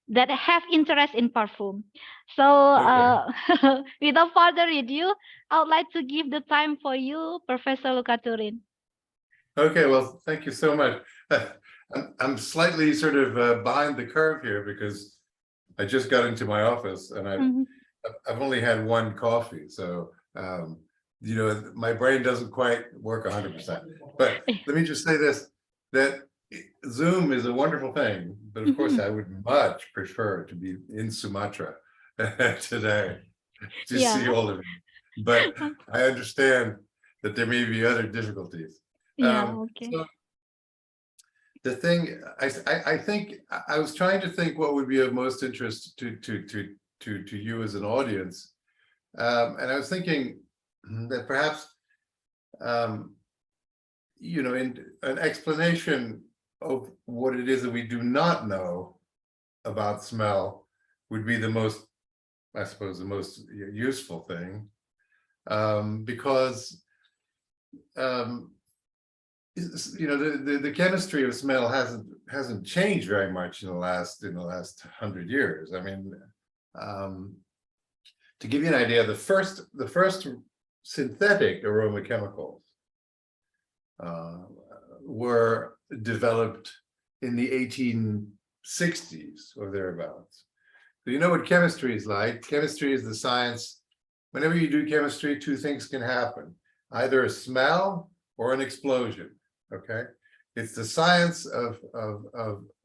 that have interest in perfume. So without further ado, I would like to give the time for you, Professor Luca Turin. Okay, well, thank you so much. I'm slightly sort of behind the curve here because I just got into my office and I've only had one coffee, so you know, my brain doesn't quite work 100%. But let me just say this: that Zoom is a wonderful thing, but of course, I would much prefer to be in Sumatra today to see all of you. But I understand that there may be other difficulties. Okay. So the thing I think I was trying to think what would be of most interest to you as an audience, and I was thinking that perhaps you know, in an explanation of what it is that we do not know about smell would be the most, I suppose, the most useful thing, because you know, the chemistry of smell hasn't changed very much in the last 100 years. I mean, to give you an idea, the first synthetic aroma chemicals were developed in the 1860s or thereabouts. So you know what chemistry is like. Chemistry is the science. Whenever you do chemistry, two things can happen: either a smell or an explosion. Okay, it's the science of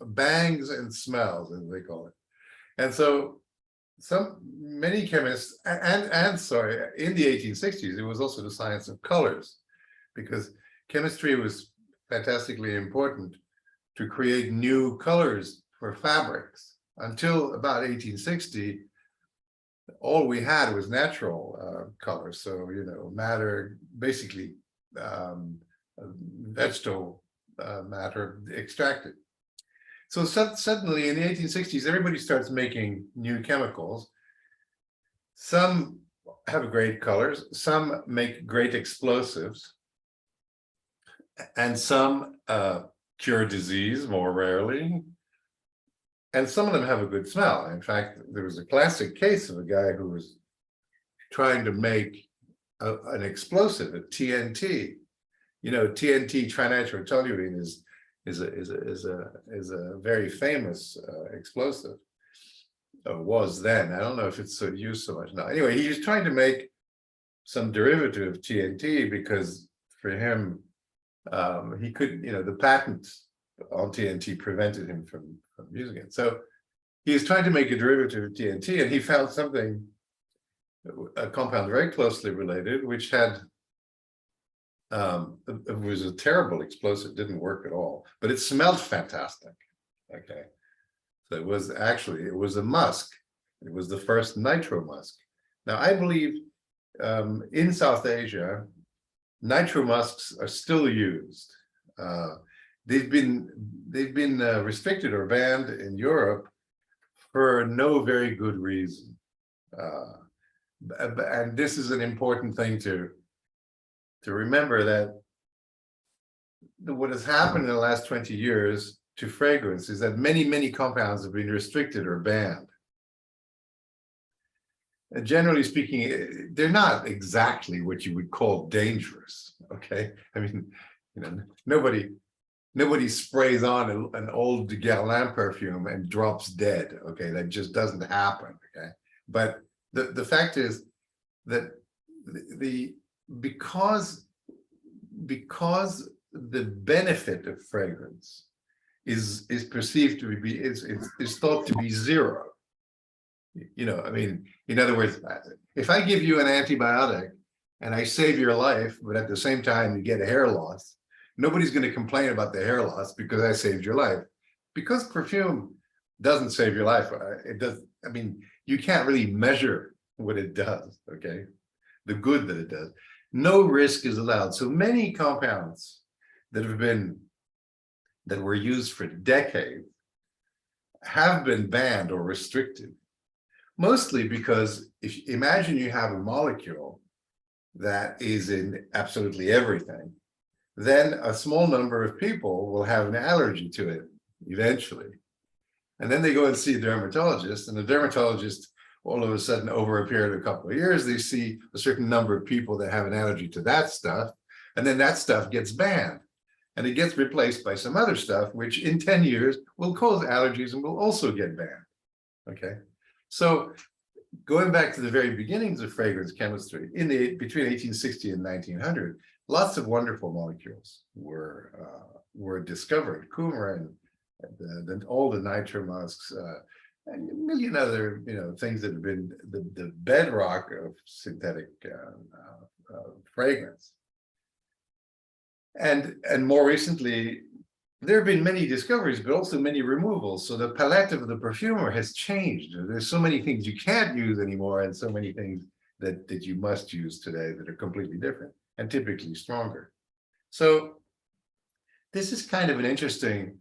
bangs and smells, as they call it. And so many chemists, and sorry, in the 1860s, it was also the science of colors, because chemistry was fantastically important to create new colors for fabrics. Until about 1860, all we had was natural colors. So, you know, matter, basically vegetable matter extracted. So suddenly in the 1860s, everybody starts making new chemicals. Some have great colors, some make great explosives, and some cure disease more rarely. And some of them have a good smell. In fact, there was a classic case of a guy who was trying to make an explosive, a TNT. You know, TNT, trinitrotoluene, is a very famous explosive. Was then. I don't know if it's so used so much now. Anyway, he was trying to make some derivative of TNT because for him, he couldn't, you know, the patent on TNT prevented him from using it. So he was trying to make a derivative of TNT, and he found something, a compound very closely related, which had it was a terrible explosive, didn't work at all, but it smelled fantastic. Okay, so it was a musk. It was the first nitro musk. Now I believe in South Asia, nitro musks are still used. They've been restricted or banned in Europe for no very good reason, and this is an important thing to remember, that what has happened in the last 20 years to fragrance is that many compounds have been restricted or banned. And generally speaking, they're not exactly what you would call dangerous. Okay, I mean, you know, nobody sprays on an old de Guerlain perfume and drops dead. Okay, that just doesn't happen. Okay, but the fact is that because the benefit of fragrance is perceived to be is thought to be zero. You know, I mean, in other words, if I give you an antibiotic and I save your life, but at the same time you get a hair loss, nobody's going to complain about the hair loss because I saved your life. Because perfume doesn't save your life, it does. I mean, you can't really measure what it does. Okay, the good that it does. No risk is allowed. So many compounds that were used for decades have been banned or restricted, mostly because if imagine you have a molecule that is in absolutely everything, then a small number of people will have an allergy to it eventually. And then they go and see a dermatologist, and the dermatologist, all of a sudden, over a period of a couple of years, they see a certain number of people that have an allergy to that stuff, and then that stuff gets banned. and it gets replaced by some other stuff, which in 10 years will cause allergies and will also get banned. Okay, so going back to the very beginnings of fragrance chemistry, between 1860 and 1900, lots of wonderful molecules were discovered. Coumarin, all the nitromusks, and a million other things that have been the bedrock of synthetic fragrance. And more recently, there have been many discoveries, but also many removals. So the palette of the perfumer has changed. There's so many things you can't use anymore, and so many things that you must use today that are completely different and typically stronger. So this is kind of an interesting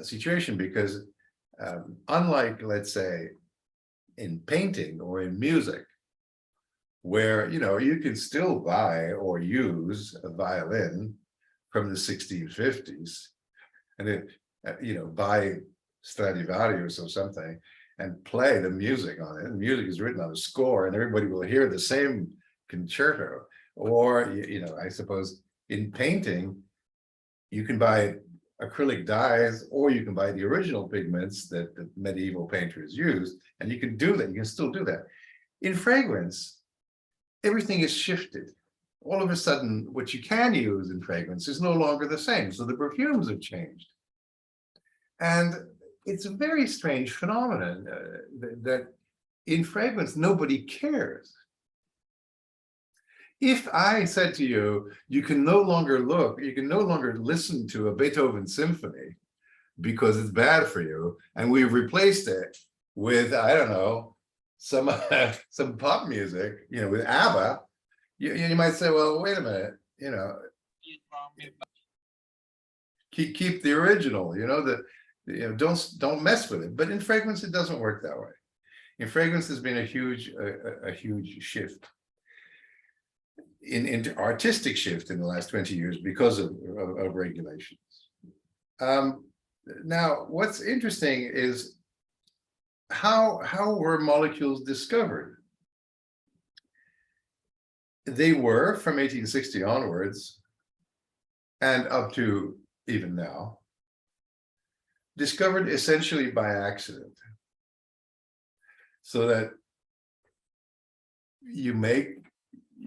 situation, because unlike, let's say, in painting or in music, where you can still buy or use a violin from the 1650s, and then buy Stradivarius or something and play the music on it. And music is written on a score, and everybody will hear the same concerto. Or I suppose in painting, you can buy acrylic dyes, or you can buy the original pigments that the medieval painters used, and you can do that. You can still do that. In fragrance, everything is shifted. All of a sudden, what you can use in fragrance is no longer the same. So the perfumes have changed. And it's a very strange phenomenon that in fragrance, nobody cares. If I said to you, you can no longer listen to a Beethoven symphony because it's bad for you, and we've replaced it with, I don't know, some pop music, with ABBA, you might say, well, wait a minute, keep the original, don't mess with it. But in fragrance, it doesn't work that way. In fragrance, there's been a huge shift, in artistic shift in the last 20 years because of regulations. Now, what's interesting is how were molecules discovered? They were, from 1860 onwards, and up to even now, discovered essentially by accident. So that you make,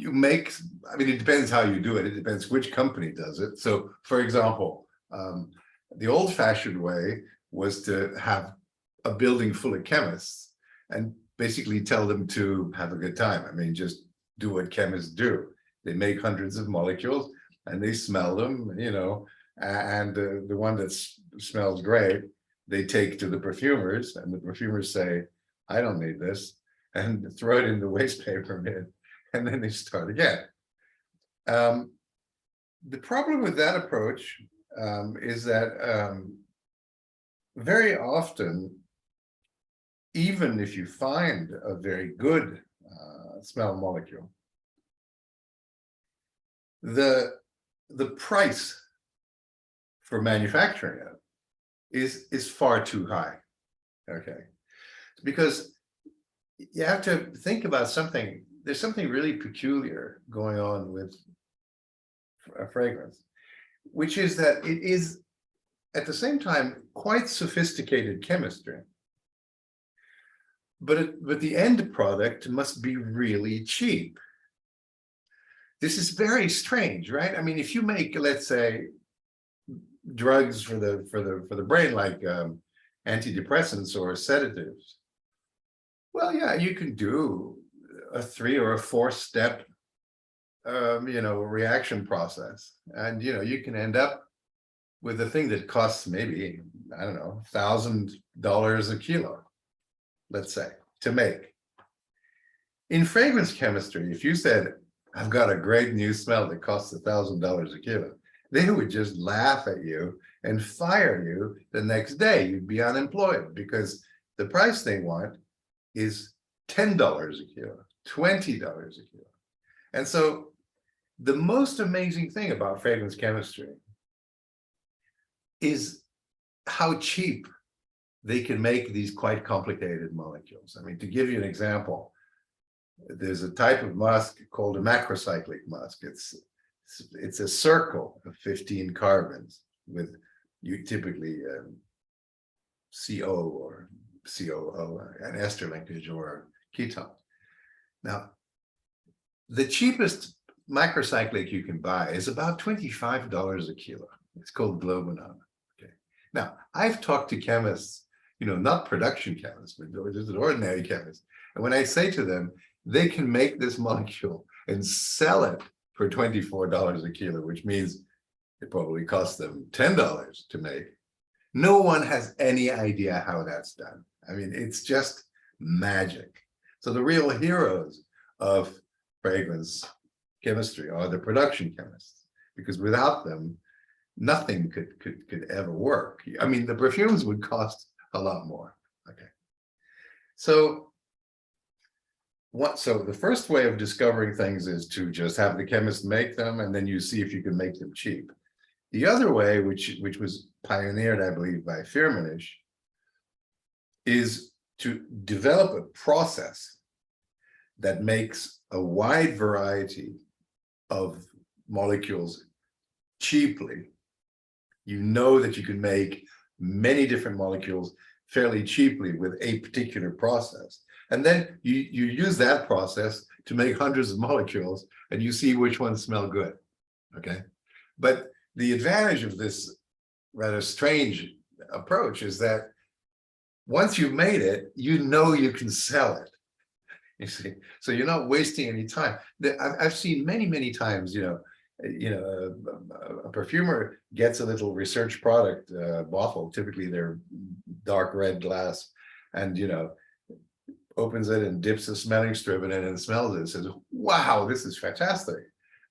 I mean, it depends how you do it. It depends which company does it. So, for example, the old-fashioned way was to have a building full of chemists and basically tell them to have a good time. I mean, just do what chemists do. They make hundreds of molecules and they smell them, and the one that smells great, they take to the perfumers, and the perfumers say, I don't need this, and throw it in the waste paper bin, and then they start again. The problem with that approach is that very often, even if you find a very good smell molecule, the price for manufacturing it is far too high. Okay, because you have to think about something. There's something really peculiar going on with a fragrance, which is that it is at the same time quite sophisticated chemistry, but the end product must be really cheap. This is very strange, right? I mean, if you make, let's say, drugs for the brain, like antidepressants or sedatives, well, yeah, you can do a 3 or a 4 step reaction process, and you can end up with a thing that costs maybe, I don't know, $1,000 a kilo, let's say, to make. In fragrance chemistry, if you said, I've got a great new smell that costs $1,000 a kilo, they would just laugh at you and fire you the next day. You'd be unemployed, because the price they want is $10 a kilo, $20 a kilo. And so the most amazing thing about fragrance chemistry is how cheap they can make these quite complicated molecules. I mean, to give you an example, there's a type of musk called a macrocyclic musk. It's it's a circle of 15 carbons with you typically CO or COO, an ester linkage or ketone. Now, the cheapest macrocyclic you can buy is about $25 a kilo. It's called globunon. Okay. Now, I've talked to chemists, not production chemists, but just an ordinary chemist. And when I say to them, they can make this molecule and sell it for $24 a kilo, which means it probably costs them $10 to make. No one has any idea how that's done. I mean, it's just magic. So the real heroes of fragrance chemistry are the production chemists, because without them, nothing could ever work. I mean, the perfumes would cost a lot more. Okay. So the first way of discovering things is to just have the chemist make them, and then you see if you can make them cheap. The other way, which was pioneered, I believe, by Firmenich, is to develop a process that makes a wide variety of molecules cheaply. You know that you can make many different molecules fairly cheaply with a particular process. And then you use that process to make hundreds of molecules, and you see which ones smell good, okay? But the advantage of this rather strange approach is that once you've made it, you know you can sell it. You see, so you're not wasting any time. I've seen many times, a perfumer gets a little research product bottle, typically they're dark red glass, and opens it and dips a smelling strip in it and smells it and says, wow, this is fantastic.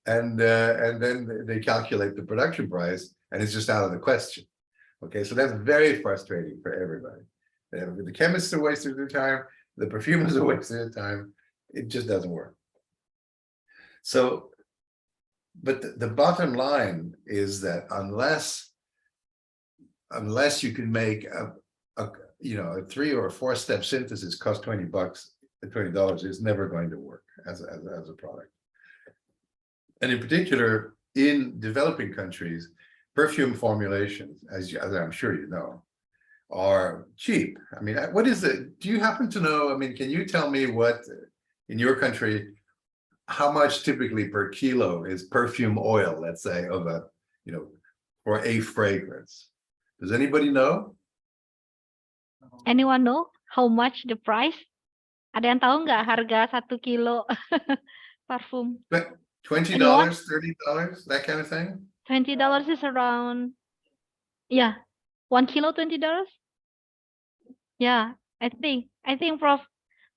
And then they calculate the production price, and it's just out of the question. Okay, so that's very frustrating for everybody. The chemists are wasting their time, the perfumers are wasting their time. It just doesn't work. So, but the bottom line is that unless you can make a 3 or 4 step synthesis cost $20, $20 is never going to work as a product. And in particular, in developing countries, perfume formulations, as I'm sure you know, are cheap. I mean, what is it? Do you happen to know? I mean, can you tell me what in your country, how much typically per kilo is perfume oil, let's say, of a, for a fragrance? Does anybody know? Anyone know how much the price? Ada yang tahu nggak harga 1 kilo parfum? $20, $30, that kind of thing? $20 is around, 1 kilo $20. Yeah, I think Prof,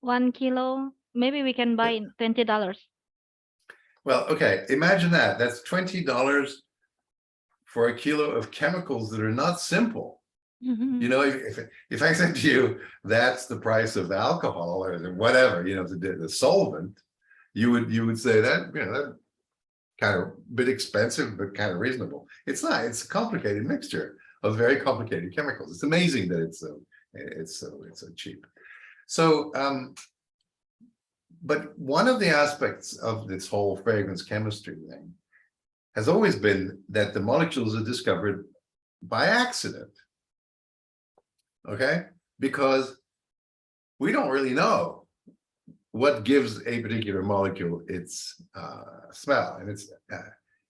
1 kilo, maybe we can buy $20. Well, okay, imagine that. That's $20 for a kilo of chemicals that are not simple. If I said to you, that's the price of alcohol or whatever, the solvent, you would say that, that kind of bit expensive, but kind of reasonable. It's not, it's a complicated mixture of very complicated chemicals. It's amazing that it's so cheap. So, but one of the aspects of this whole fragrance chemistry thing has always been that the molecules are discovered by accident. Okay, because we don't really know what gives a particular molecule its smell, and it's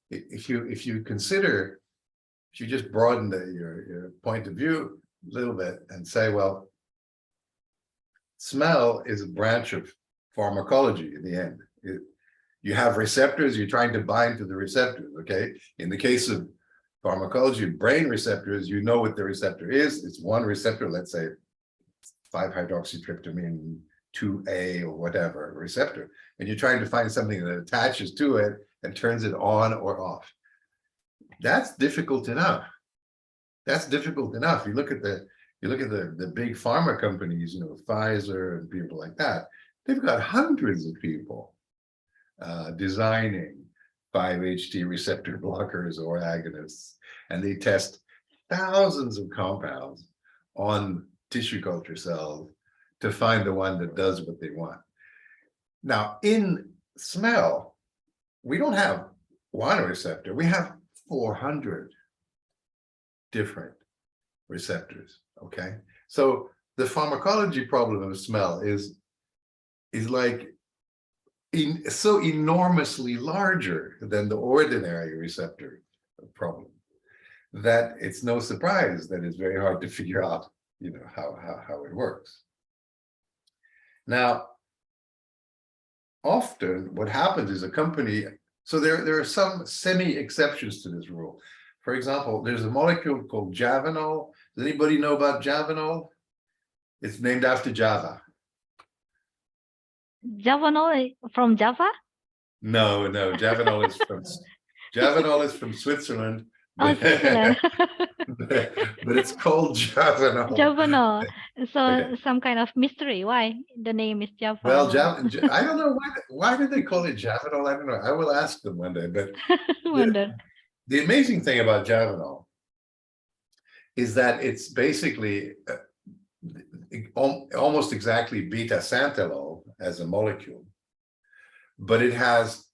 if you consider, if you just broaden your point of view a little bit and say, well, smell is a branch of pharmacology in the end. You have receptors, you're trying to bind to the receptors. Okay, in the case of pharmacology, brain receptors, you know what the receptor is. It's one receptor, let's say 5-hydroxytryptamine 2A or whatever receptor, and you're trying to find something that attaches to it and turns it on or off. That's difficult enough. That's difficult enough. You look at the big pharma companies, Pfizer and people like that. They've got hundreds of people designing 5-HT receptor blockers or agonists, and they test thousands of compounds on tissue culture cells to find the one that does what they want. Now, in smell, we don't have one receptor, we have 400 different receptors, okay? So the pharmacology problem of smell is like so enormously larger than the ordinary receptor problem that it's no surprise that it's very hard to figure out, you know, how it works. Now, often what happens is a company, so there are some semi-exceptions to this rule. For example, there's a molecule called Javanol. Does anybody know about Javanol? It's named after Java. Javanol from Java? No, Javanol is from Switzerland. Oh, Switzerland. But it's called Javanol. Javanol. So Okay. some kind of mystery. Why the name is Javanol? Well, I don't know why did they call it Javanol? I don't know. I will ask them one day. But Wonder. the amazing thing about Javanol is that it's basically almost exactly beta santalol as a molecule, but it has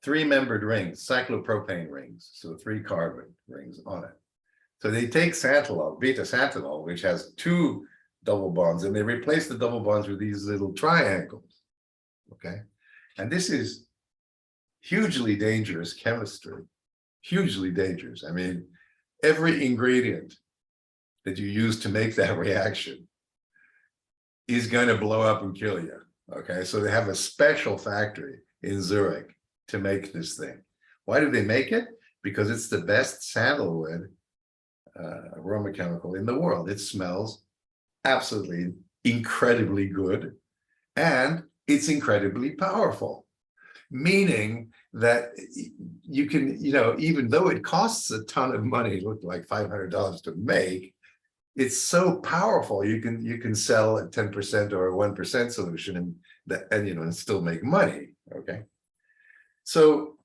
3-membered rings, cyclopropane rings, so 3 carbon rings on it. So they take santalol, beta santalol, which has 2 double bonds, and they replace the double bonds with these little triangles, okay? And this is hugely dangerous chemistry, hugely dangerous. I mean, every ingredient that you use to make that reaction is going to blow up and kill you, okay? So they have a special factory in Zurich to make this thing. Why do they make it? Because it's the best sandalwood aroma chemical in the world. It smells absolutely incredibly good, and it's incredibly powerful, meaning that you can, you know, even though it costs a ton of money, look like $500 to make, it's so powerful. You can sell a 10% or a 1% solution and you know, and still make money. Okay. So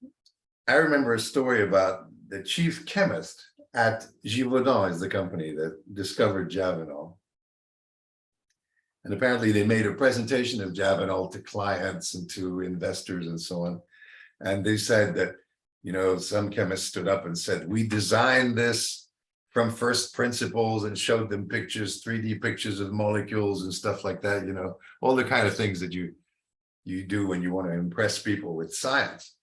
I remember a story about the chief chemist at Givaudan, is the company that discovered Javanol. And apparently they made a presentation of Javanol to clients and to investors and so on. And they said that, you know, some chemists stood up and said, we designed this from first principles, and showed them pictures, 3D pictures of molecules and stuff like that, you know, all the kind of things that you do when you want to impress people with science.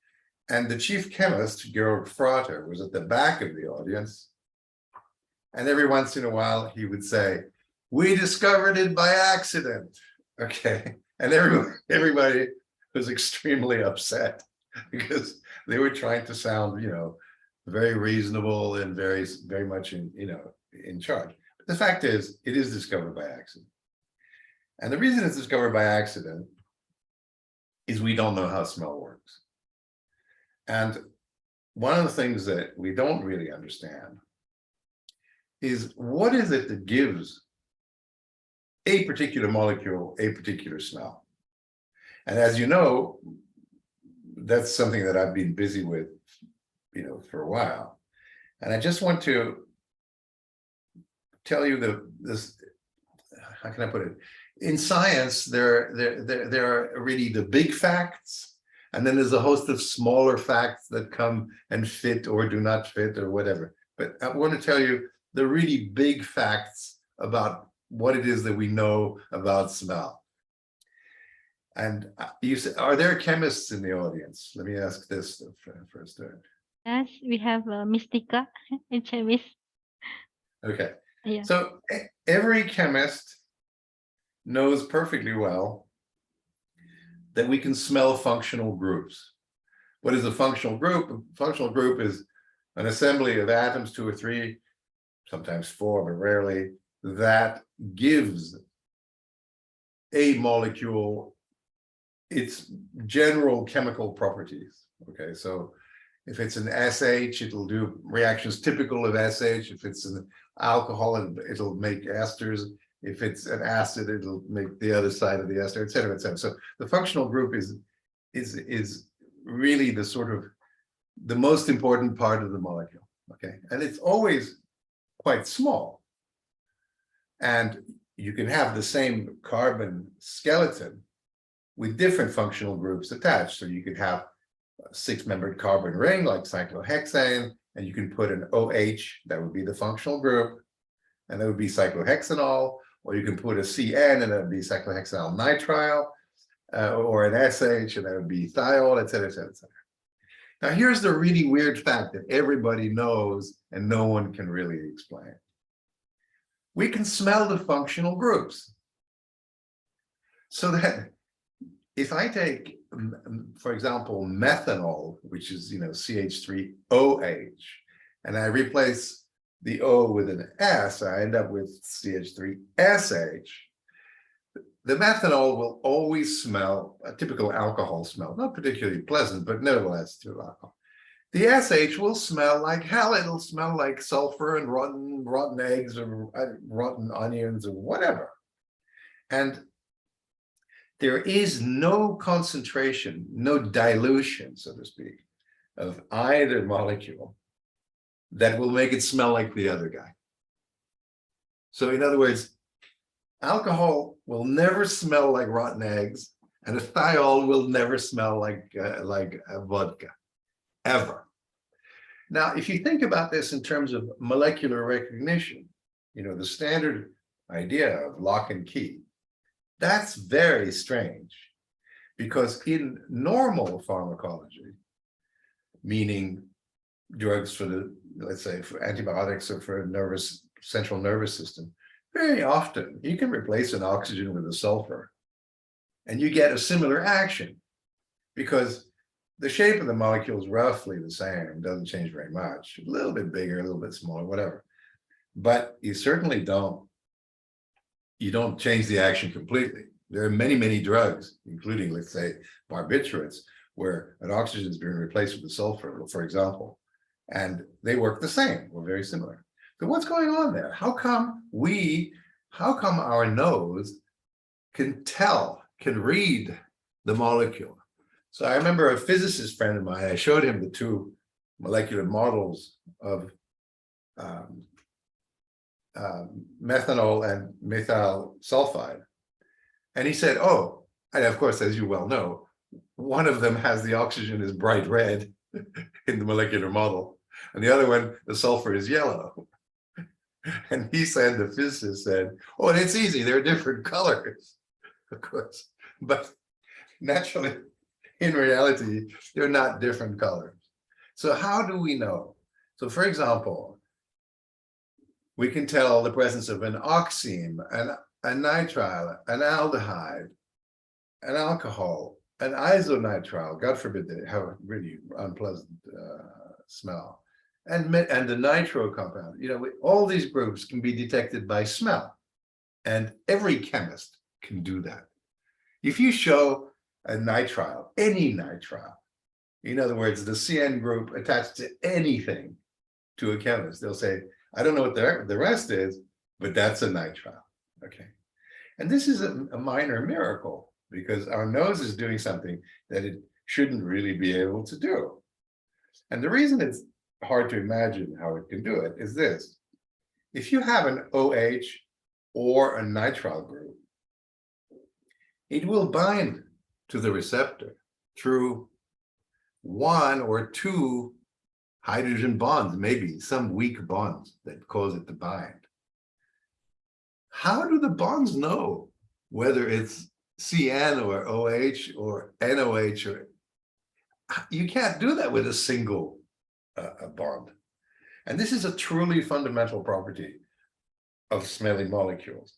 And the chief chemist, Georg Frater, was at the back of the audience. And every once in a while he would say, we discovered it by accident. Okay. And everybody was extremely upset because they were trying to sound, you know, very reasonable and very much in charge. But the fact is, it is discovered by accident. And the reason it's discovered by accident is we don't know how smell works. And one of the things that we don't really understand is what is it that gives a particular molecule a particular smell. And as you know, that's something that I've been busy with, you know, for a while. And I just want to tell you this, how can I put it? In science, there are really the big facts, and then there's a host of smaller facts that come and fit or do not fit or whatever. But I want to tell you the really big facts about what it is that we know about smell. And you say, are there chemists in the audience? Let me ask this for a start. Yes, we have Mystica, a chemist. Okay. Yeah. So every chemist knows perfectly well that we can smell functional groups. What is a functional group? A functional group is an assembly of atoms, 2 or 3, sometimes 4, but rarely, that gives a molecule its general chemical properties. Okay, so if it's an SH, it'll do reactions typical of SH. If it's an alcohol, it'll make esters. If it's an acid, it'll make the other side of the ester, et cetera, et cetera. So the functional group is really the sort of the most important part of the molecule. Okay, and it's always quite small. And you can have the same carbon skeleton with different functional groups attached. So you could have a 6-membered carbon ring like cyclohexane, and you can put an OH, that would be the functional group, and that would be cyclohexanol, or you can put a CN and that would be cyclohexanol nitrile, or an SH and that would be thiol, et cetera, et cetera, et cetera. Now, here's the really weird fact that everybody knows and no one can really explain. We can smell the functional groups. So that if I take, for example, methanol, which is, CH3OH, and I replace the O with an S, I end up with CH3SH. The methanol will always smell a typical alcohol smell, not particularly pleasant, but nevertheless through alcohol. The SH will smell like hell. It'll smell like sulfur and rotten eggs or rotten onions or whatever. And there is no concentration, no dilution, so to speak, of either molecule that will make it smell like the other guy. So in other words, alcohol will never smell like rotten eggs, and a thiol will never smell like vodka, ever. Now, if you think about this in terms of molecular recognition, the standard idea of lock and key, that's very strange, because in normal pharmacology, meaning drugs for the, let's say, for antibiotics or for central nervous system, very often you can replace an oxygen with a sulfur and you get a similar action, because the shape of the molecule is roughly the same, doesn't change very much, a little bit bigger, a little bit smaller, whatever. But you certainly don't change the action completely. There are many, many drugs, including, let's say, barbiturates, where an oxygen has been replaced with a sulfur, for example, and they work the same or very similar. So what's going on there? How come our nose can read the molecule? So I remember a physicist friend of mine, I showed him the two molecular models of methanol and methyl sulfide. And he said, oh, and of course, as you well know, one of them has the oxygen is bright red in the molecular model, and the other one, the sulfur, is yellow. And he said, the physicist said, oh, and it's easy, they're different colors, of course. But naturally, in reality, they're not different colors. So how do we know? So for example, we can tell the presence of an oxime, a nitrile, an aldehyde, an alcohol, an isonitrile, God forbid they have a really unpleasant smell, and the nitro compound. All these groups can be detected by smell, and every chemist can do that. If you show a nitrile, any nitrile, in other words, the CN group attached to anything to a chemist, they'll say, I don't know what the rest is, but that's a nitrile. Okay. And this is a minor miracle, because our nose is doing something that it shouldn't really be able to do. And the reason it's hard to imagine how it can do it is this. If you have an OH or a nitrile group, it will bind to the receptor through one or two hydrogen bonds, maybe some weak bonds that cause it to bind. How do the bonds know whether it's CN or OH or NOH? You can't do that with a single bond. And this is a truly fundamental property of smelling molecules.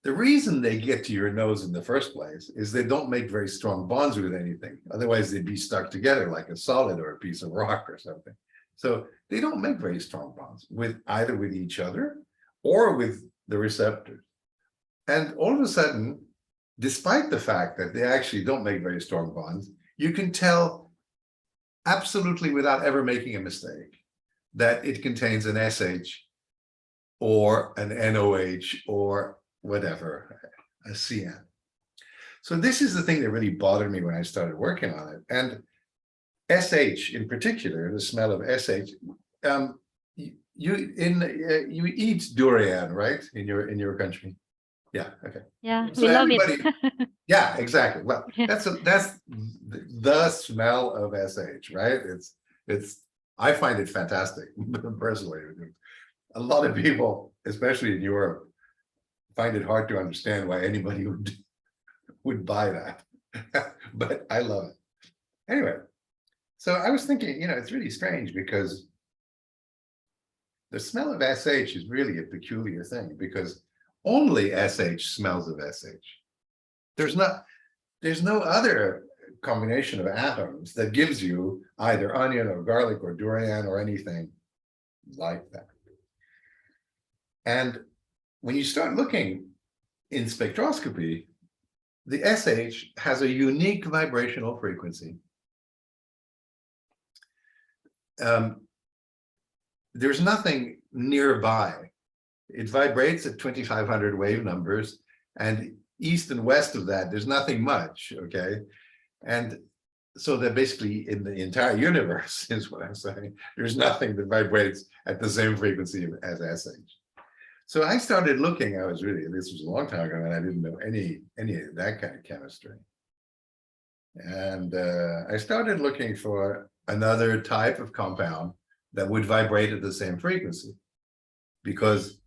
The reason they get to your nose in the first place is they don't make very strong bonds with anything. Otherwise, they'd be stuck together like a solid or a piece of rock or something. So they don't make very strong bonds with either with each other or with the receptors. And all of a sudden, despite the fact that they actually don't make very strong bonds, you can tell absolutely without ever making a mistake that it contains an SH or an NOH or whatever, a CN. So this is the thing that really bothered me when I started working on it. And SH in particular, the smell of SH, you eat durian, right? In your country. Yeah, okay. Yeah, So we love everybody, it. yeah, exactly. Well, Yeah. that's the smell of SH, right? I find it fantastic personally. A lot of people, especially in Europe, find it hard to understand why anybody would buy that, but I love it. Anyway, so I was thinking, it's really strange because the smell of SH is really a peculiar thing because only SH smells of SH. There's no other combination of atoms that gives you either onion or garlic or durian or anything like that. And when you start looking in spectroscopy, the SH has a unique vibrational frequency. There's nothing nearby. It vibrates at 2500 wave numbers, and east and west of that, there's nothing much, okay? And so that basically in the entire universe is what I'm saying, there's nothing that vibrates at the same frequency as SH. So I started looking, this was a long time ago, and I didn't know any of that kind of chemistry. And I started looking for another type of compound that would vibrate at the same frequency, because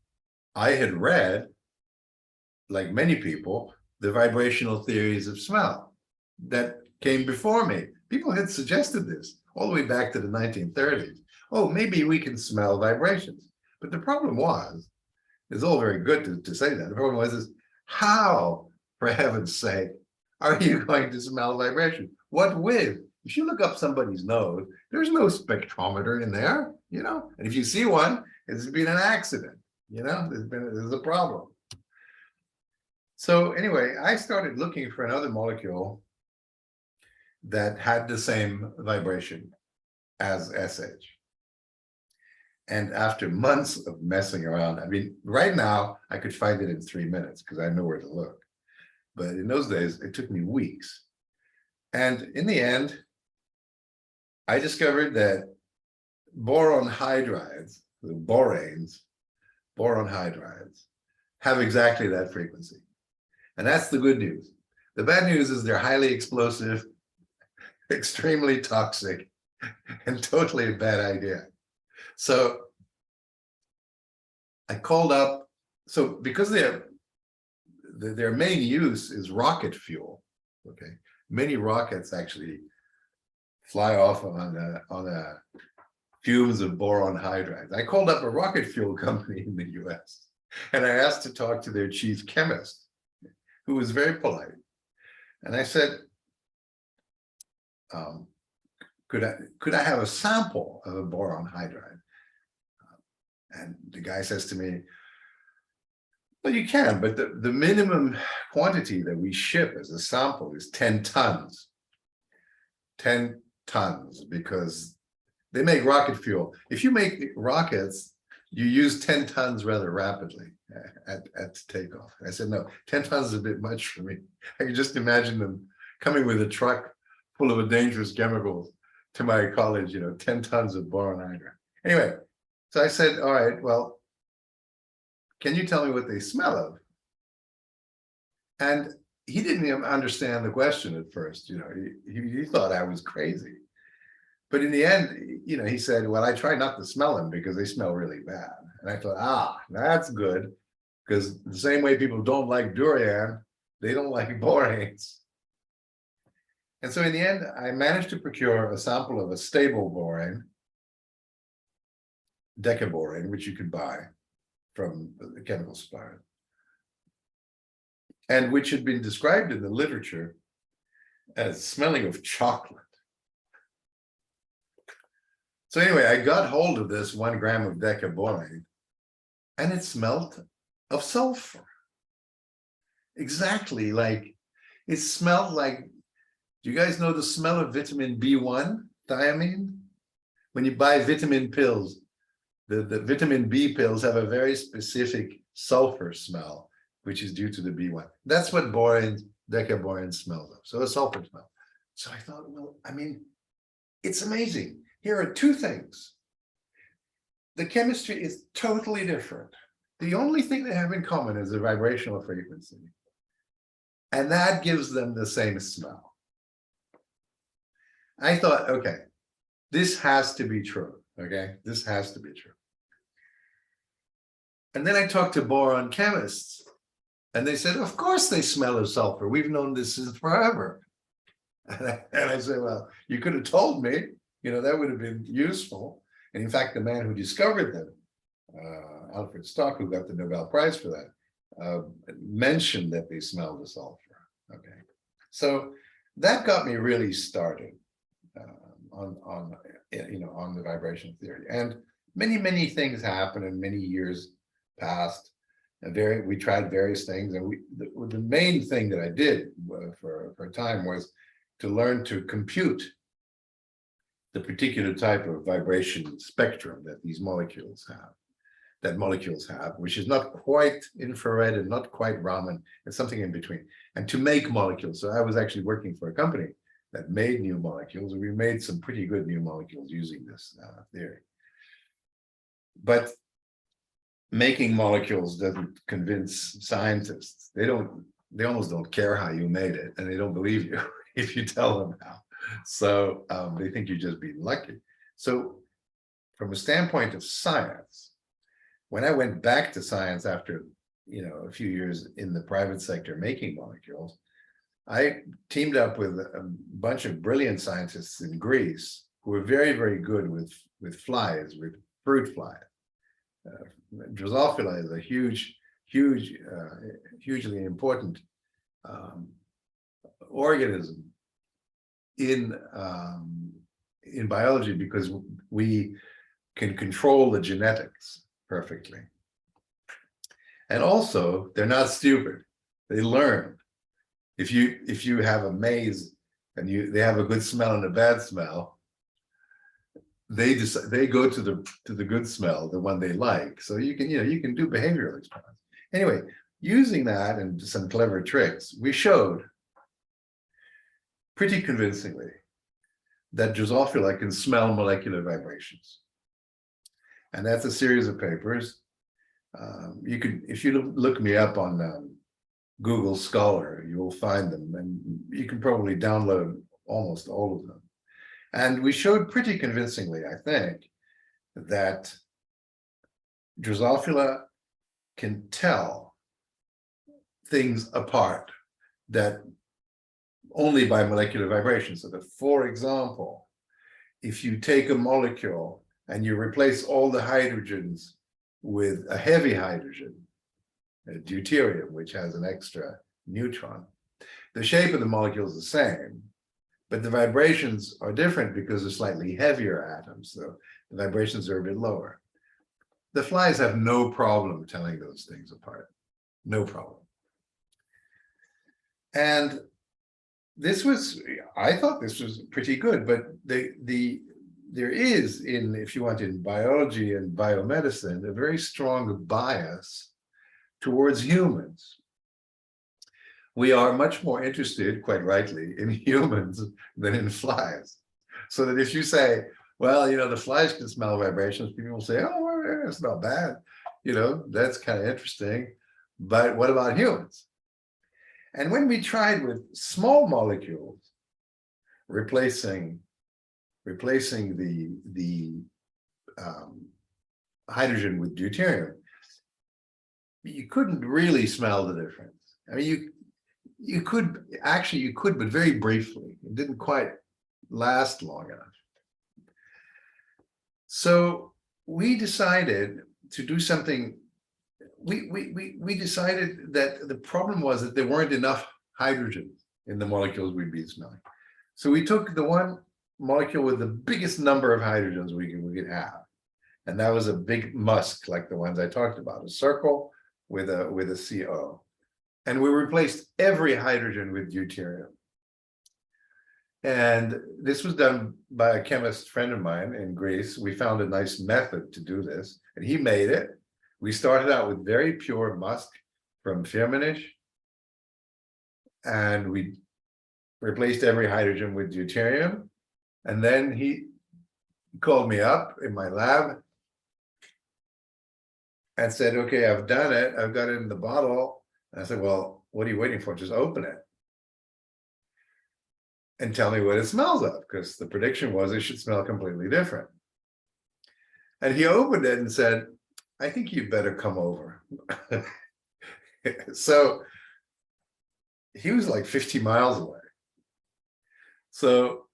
I had read, like many people, the vibrational theories of smell that came before me. People had suggested this all the way back to the 1930s. Oh, maybe we can smell vibrations. But the problem was, it's all very good to say that. The problem was, how, for heaven's sake, are you going to smell vibration? What with? If you look up somebody's nose, there's no spectrometer in there, and if you see one, it's been an accident, there's a problem. So anyway, I started looking for another molecule that had the same vibration as SH. And after months of messing around, right now I could find it in 3 minutes because I know where to look. But in those days, it took me weeks. And in the end, I discovered that boron hydrides, the boron hydrides, have exactly that frequency. And that's the good news. The bad news is they're highly explosive, extremely toxic, and totally a bad idea. So I called up, because their main use is rocket fuel, okay? Many rockets actually fly off on the fumes of boron hydrides. I called up a rocket fuel company in the US, and I asked to talk to their chief chemist, who was very polite. And I said, could I have a sample of a boron hydride? And the guy says to me, well, you can, but the minimum quantity that we ship as a sample is 10 tons. 10 tons, because they make rocket fuel. If you make rockets, you use 10 tons rather rapidly at takeoff. I said, no, 10 tons is a bit much for me. I can just imagine them coming with a truck full of dangerous chemicals to my college, 10 tons of boron hydride. Anyway, so I said, all right, well, can you tell me what they smell of? And he didn't even understand the question at first. He thought I was crazy. But in the end, he said, well, I try not to smell them because they smell really bad. And I thought, that's good, because the same way people don't like durian, they don't like boranes. And so in the end, I managed to procure a sample of a stable borane, decaborane, which you could buy from the chemical supplier, and which had been described in the literature as smelling of chocolate. So anyway, I got hold of this 1 gram of decaborane, and it smelled of sulfur. Exactly like, it smelled like, do you guys know the smell of vitamin B1, thiamine? When you buy vitamin pills, the vitamin B pills have a very specific sulfur smell, which is due to the B1. That's what decaborane smells of, so a sulfur smell. So I thought, well, it's amazing. Here are 2 things. The chemistry is totally different. The only thing they have in common is the vibrational frequency. And that gives them the same smell. I thought, okay, this has to be true. Okay, this has to be true. And then I talked to boron chemists, and they said, of course they smell of sulfur. We've known this since forever. And I said, well, you could have told me, that would have been useful. And in fact, the man who discovered them, Alfred Stock, who got the Nobel Prize for that, mentioned that they smelled of sulfur. Okay, so that got me really started on the vibration theory. And many things happened, and many years passed. And we tried various things, and the main thing that I did for a time was to learn to compute the particular type of vibration spectrum that these molecules have, which is not quite infrared and not quite Raman, it's something in between. And to make molecules, so I was actually working for a company that made new molecules, and we made some pretty good new molecules using this theory. But making molecules doesn't convince scientists. They almost don't care how you made it, and they don't believe you if you tell them how. So they think you're just being lucky. So from a standpoint of science, when I went back to science after a few years in the private sector making molecules, I teamed up with a bunch of brilliant scientists in Greece who were very, very good with flies, with fruit flies. Drosophila is a hugely important organism in biology, because we can control the genetics perfectly. And also, they're not stupid. They learn. If you have a maze and they have a good smell and a bad smell, they go to the good smell, the one they like. So you can do behavioral experiments. Anyway, using that and some clever tricks, we showed pretty convincingly that Drosophila can smell molecular vibrations. And that's a series of papers. If you look me up on Google Scholar, you will find them, and you can probably download almost all of them. And we showed pretty convincingly, I think, that Drosophila can tell things apart that only by molecular vibrations. So that, for example, if you take a molecule and you replace all the hydrogens with a heavy hydrogen, deuterium, which has an extra neutron, the shape of the molecule is the same, but the vibrations are different because they're slightly heavier atoms, so the vibrations are a bit lower. The flies have no problem telling those things apart, no problem. And I thought this was pretty good, but there is, if you want, in biology and biomedicine, a very strong bias towards humans. We are much more interested, quite rightly, in humans than in flies. So that if you say, well, the flies can smell vibrations, people will say, oh, well, it's not bad. That's kind of interesting. But what about humans? And when we tried with small molecules, replacing the hydrogen with deuterium, you couldn't really smell the difference. I mean, you could, but very briefly. It didn't quite last long enough. So we decided to do something. We decided that the problem was that there weren't enough hydrogen in the molecules we'd be smelling. So we took the one molecule with the biggest number of hydrogens we could have, and that was a big musk like the ones I talked about, a circle with a CO. And we replaced every hydrogen with deuterium. And this was done by a chemist friend of mine in Greece. We found a nice method to do this, and he made it. We started out with very pure musk from Firmenich, and we replaced every hydrogen with deuterium. And then he called me up in my lab, and said, okay, I've done it. I've got it in the bottle. And I said, well, what are you waiting for? Just open it and tell me what it smells of, because the prediction was it should smell completely different. And he opened it and said, I think you'd better come over. So he was like 50 miles away. So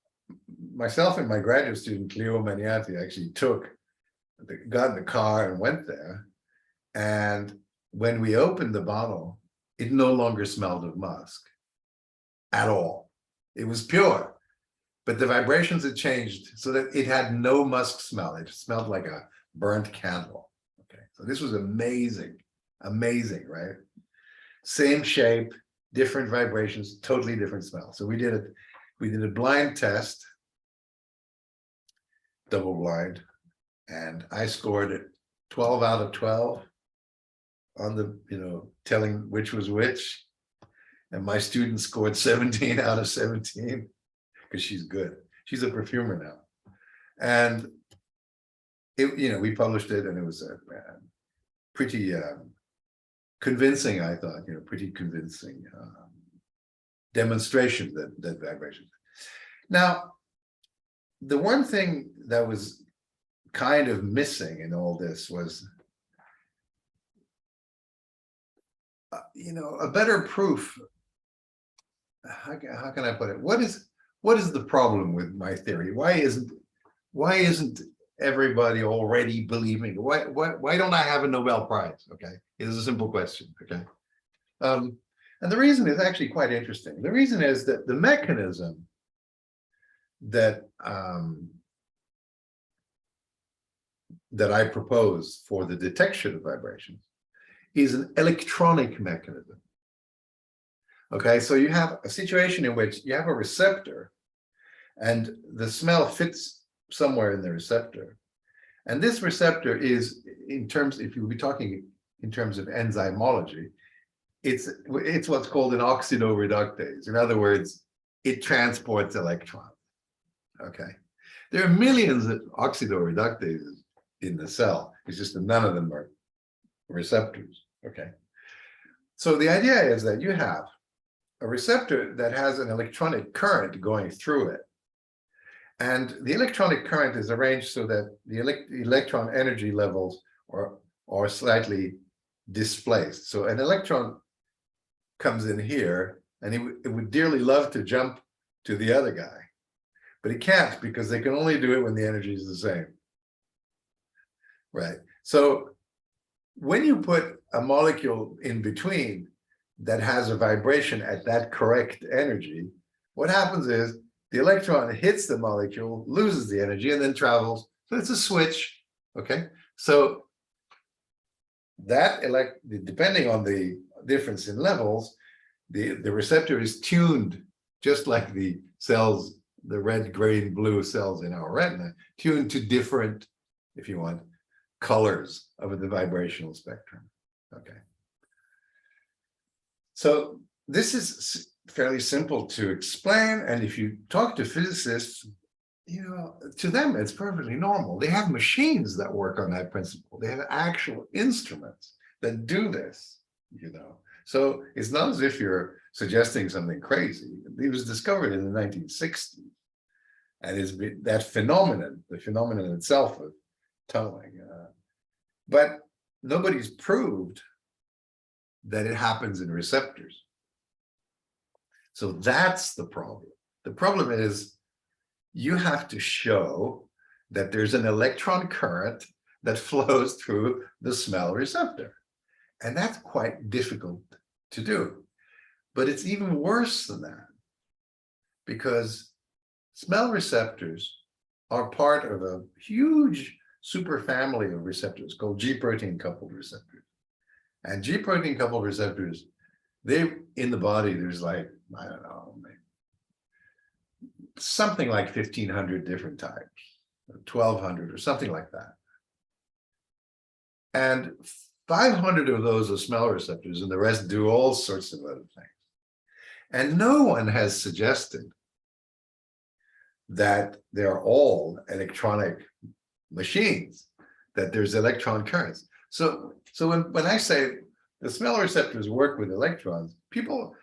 myself and my graduate student, Cleo Maniati, actually got in the car and went there. And when we opened the bottle, it no longer smelled of musk at all. It was pure, but the vibrations had changed so that it had no musk smell. It smelled like a burnt candle. Okay, so this was amazing, amazing, right? Same shape, different vibrations, totally different smell. So we did a blind test, double blind, and I scored it 12 out of 12 on the, telling which was which. And my student scored 17 out of 17 because she's good. She's a perfumer now. And we published it, and it was pretty convincing, I thought, pretty convincing demonstration that vibration. Now, the one thing that was kind of missing in all this was, a better proof. How can I put it? What is the problem with my theory? Why isn't everybody already believing? Why don't I have a Nobel Prize? Okay, it's a simple question. Okay, and the reason is actually quite interesting. The reason is that the mechanism that that I propose for the detection of vibrations is an electronic mechanism. Okay, so you have a situation in which you have a receptor and the smell fits somewhere in the receptor. And this receptor is, if you'll be talking in terms of enzymology, it's what's called an oxidoreductase. In other words, it transports electrons. Okay, there are millions of oxidoreductases in the cell. It's just that none of them are receptors. Okay, so the idea is that you have a receptor that has an electronic current going through it. And the electronic current is arranged so that the electron energy levels are slightly displaced. So an electron comes in here, and it would dearly love to jump to the other guy, but it can't, because they can only do it when the energy is the same. Right. So when you put a molecule in between that has a vibration at that correct energy, what happens is the electron hits the molecule, loses the energy, and then travels. So it's a switch. Okay, so that depending on the difference in levels, the receptor is tuned, just like the cells, the red, green, blue cells in our retina, tuned to different, if you want, colors of the vibrational spectrum. Okay. So this is fairly simple to explain, and if you talk to physicists, to them it's perfectly normal. They have machines that work on that principle. They have actual instruments that do this, So it's not as if you're suggesting something crazy. It was discovered in the 1960s, and it's that phenomenon, the phenomenon itself of tunneling. But nobody's proved that it happens in receptors. So that's the problem. The problem is you have to show that there's an electron current that flows through the smell receptor. And that's quite difficult to do. But it's even worse than that, because smell receptors are part of a huge superfamily of receptors called G protein coupled receptors. And G protein coupled receptors, in the body, there's like, I don't know, something like 1,500 different types, 1,200 or something like that. And 500 of those are smell receptors, and the rest do all sorts of other things. And no one has suggested that they're all electronic machines, that there's electron currents. So So when I say the smell receptors work with electrons, people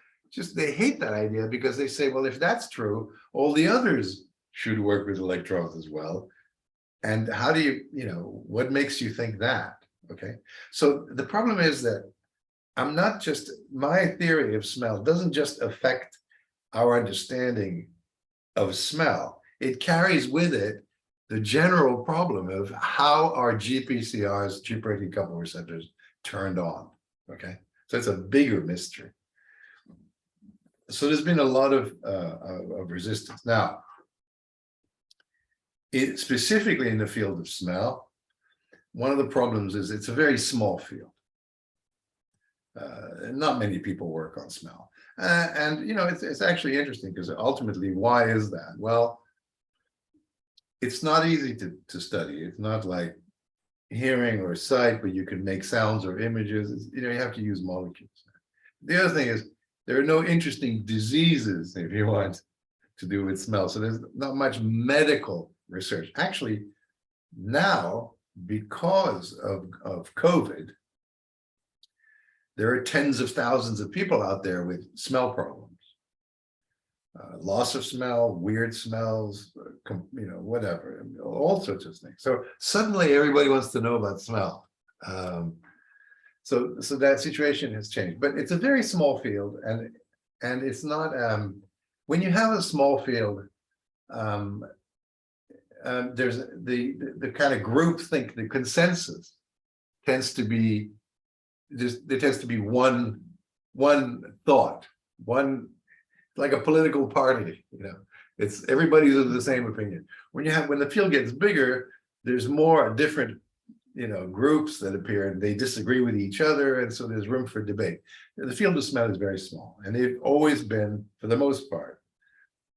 they hate that idea because they say, well, if that's true, all the others should work with electrons as well. And how do you, what makes you think that? Okay. So the problem is that my theory of smell doesn't just affect our understanding of smell. It carries with it the general problem of how are GPCRs, G protein coupled receptors, turned on. Okay. So it's a bigger mystery. So there's been a lot of resistance. Now, specifically in the field of smell, one of the problems is it's a very small field. Not many people work on smell. And it's actually interesting because ultimately, why is that? Well, it's not easy to study. It's not like hearing or sight, but you can make sounds or images. You have to use molecules. The other thing is, there are no interesting diseases, if you want, to do with smell. So there's not much medical research. Actually, now, because of COVID, there are tens of thousands of people out there with smell problems. Loss of smell, weird smells, whatever, all sorts of things. So suddenly everybody wants to know about smell. So that situation has changed, but it's a very small field, and it's not. When you have a small field, there's the kind of groupthink, the consensus tends to be there tends to be one thought, like a political party. It's everybody's of the same opinion. When the field gets bigger, there's more different groups that appear, and they disagree with each other, and so there's room for debate. The field of smell is very small, and they've always been, for the most part,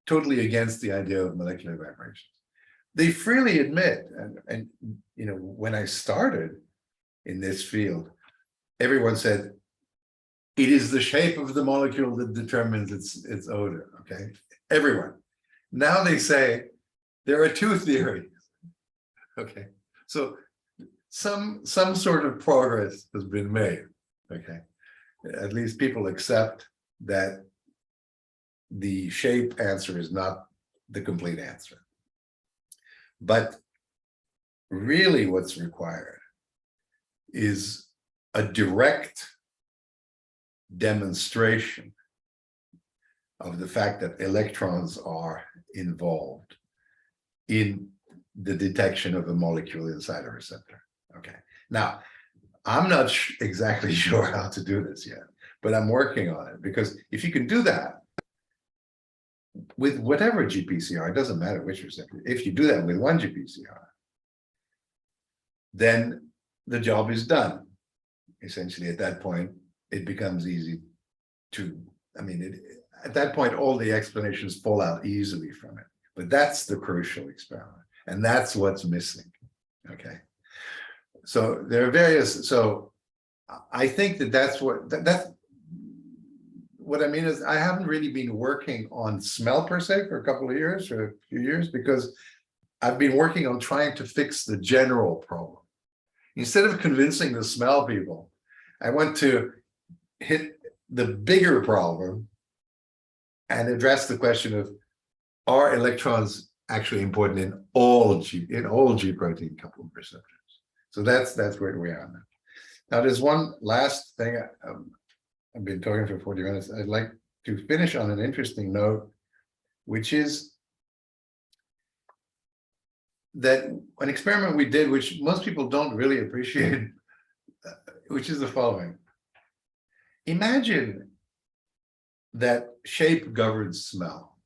totally against the idea of molecular vibrations. They freely admit, and when I started in this field, everyone said, it is the shape of the molecule that determines its odor, okay? Everyone. Now they say, there are two theories, okay? So some sort of progress has been made, okay? At least people accept that the shape answer is not the complete answer. But really what's required is a direct demonstration of the fact that electrons are involved in the detection of a molecule inside a receptor. Okay. Now, I'm not exactly sure how to do this yet, but I'm working on it, because if you can do that with whatever GPCR, it doesn't matter which receptor, if you do that with one GPCR, then the job is done. Essentially, at that point, it becomes easy to, at that point, all the explanations fall out easily from it. But that's the crucial experiment, and that's what's missing, okay? So there are various, so I think that's what I mean is I haven't really been working on smell per se for a couple of years or a few years, because I've been working on trying to fix the general problem. Instead of convincing the smell people, I want to hit the bigger problem and address the question of, are electrons actually important in all G protein coupled receptors? So that's where we are now. Now, there's one last thing. I've been talking for 40 minutes. I'd like to finish on an interesting note, which is that an experiment we did, which most people don't really appreciate, which is the following. Imagine that shape governs smell,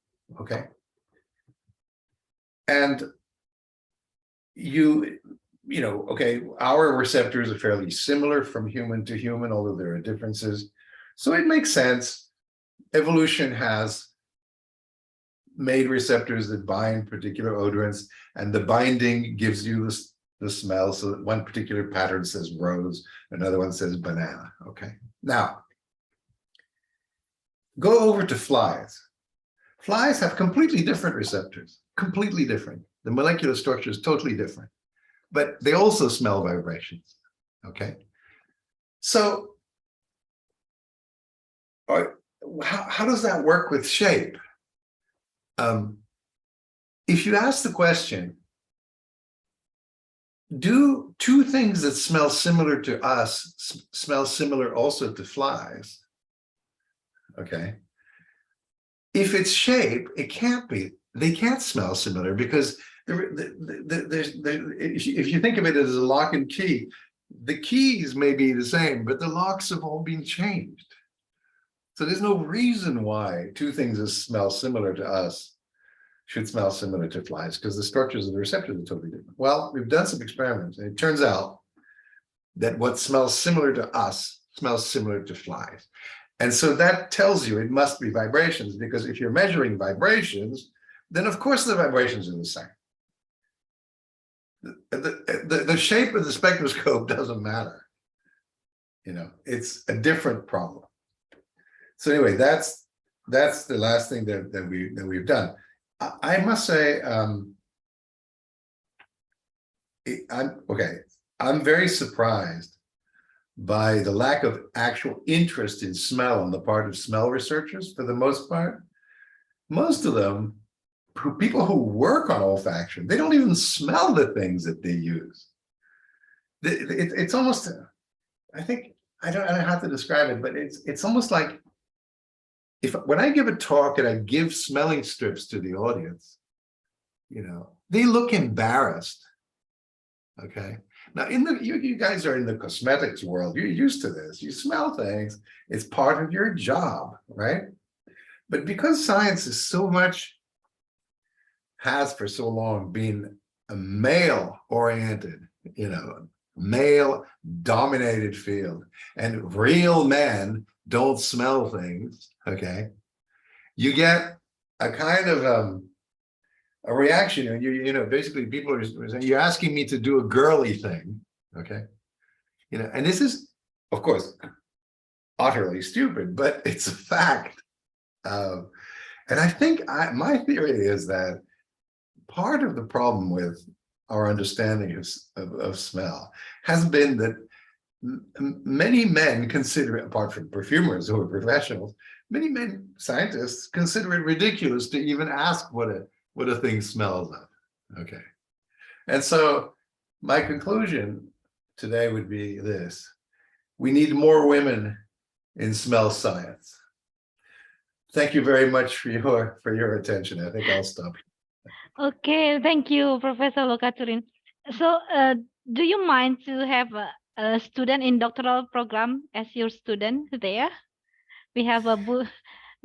okay? And okay, our receptors are fairly similar from human to human, although there are differences. So it makes sense. Evolution has made receptors that bind particular odorants, and the binding gives you the smell. So that one particular pattern says rose, another one says banana, okay? Now, go over to flies. Flies have completely different receptors, completely different. The molecular structure is totally different, but they also smell vibrations, okay? So how does that work with shape? If you ask the question, do two things that smell similar to us smell similar also to flies? Okay. If it's shape, it can't be. They can't smell similar because if you think of it as a lock and key, the keys may be the same, but the locks have all been changed. So there's no reason why two things that smell similar to us should smell similar to flies, because the structures of the receptors are totally different. Well, we've done some experiments, and it turns out that what smells similar to us smells similar to flies. And so that tells you it must be vibrations, because if you're measuring vibrations, then of course the vibrations are the same. The shape of the spectroscope doesn't matter. You know, it's a different problem. So anyway, that's the last thing that we've done. I must say, I'm very surprised by the lack of actual interest in smell on the part of smell researchers. For the most part, most of them, people who work on olfaction, they don't even smell the things that they use. It's almost, I think, I don't know how to describe it, but it's almost like when I give a talk and I give smelling strips to the audience, you know, they look embarrassed. Okay. Now, you guys are in the cosmetics world. You're used to this. You smell things. It's part of your job, right? But because science is has for so long been a male-oriented, you know, male-dominated field, and real men don't smell things, okay? You get a kind of a reaction, and you know, basically people are saying, you're asking me to do a girly thing, okay? You know, and this is, of course, utterly stupid, but it's a fact. And I think my theory is that part of the problem with our understanding of smell has been that many men consider it, apart from perfumers who are professionals, many men, scientists, consider it ridiculous to even ask what a thing smells of. Okay. And so my conclusion today would be this: we need more women in smell science. Thank you very much for your attention. I think I'll stop. Okay, thank you, Professor Luca Turin. So, do you mind to have a student in doctoral program as your student there? We have a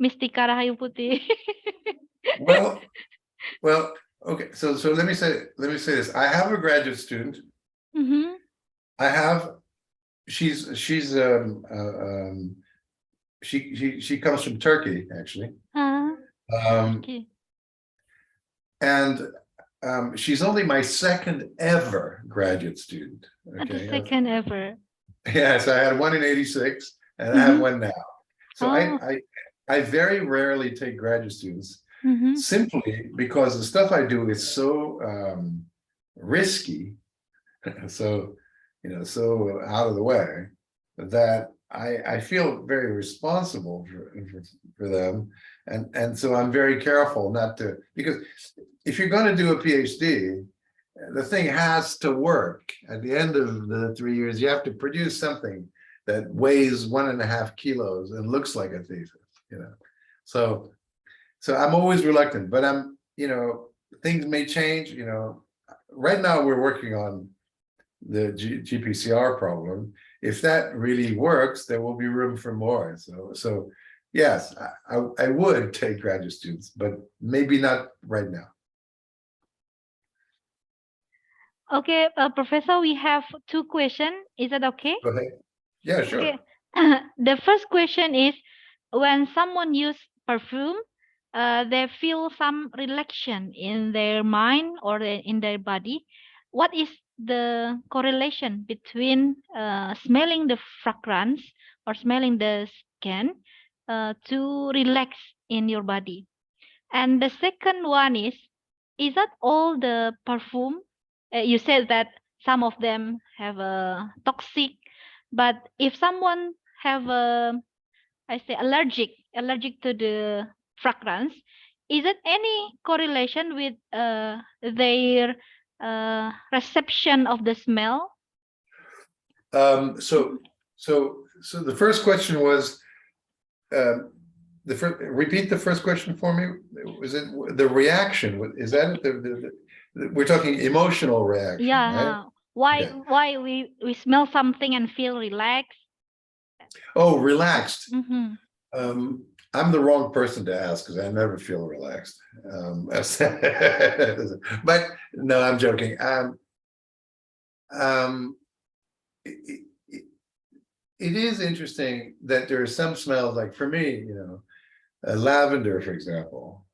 Miss Tikarahayu Putri. Well, okay. So let me say this. I have a graduate student. Mm-hmm. I have. She comes from Turkey, actually. Okay. And she's only my second ever graduate student. Okay. The second ever. Yes, I had one in '86, and I have one now. So I very rarely take graduate students, simply because the stuff I do is so risky, so so out of the way, that I feel very responsible for them, and so I'm very careful not to, because if you're going to do a PhD, the thing has to work. At the end of the 3 years, you have to produce something that weighs 1.5 kilos and looks like a thesis, you know. So I'm always reluctant, but I'm, you know, things may change, you know. Right now we're working on the GPCR problem. If that really works, there will be room for more. So yes, I would take graduate students, but maybe not right now. Okay, Professor, we have 2 questions. Is that okay? Go ahead. Yeah, sure. Okay. The first question is, when someone uses perfume, they feel some relaxation in their mind or in their body. What is the correlation between smelling the fragrance or smelling the skin to relax in your body? And the second one is that all the perfume, you said that some of them have a toxic, But if someone have a, I say allergic to the fragrance, is it any correlation with their reception of the smell? So the first question was, repeat the first question for me. Was it the reaction? Is that it? We're talking emotional reaction, Yeah. right? Why we smell something and feel relaxed? Oh, relaxed. Mm-hmm. I'm the wrong person to ask because I never feel relaxed. But no, I'm joking. It is interesting that there are some smells, like for me, lavender, for example,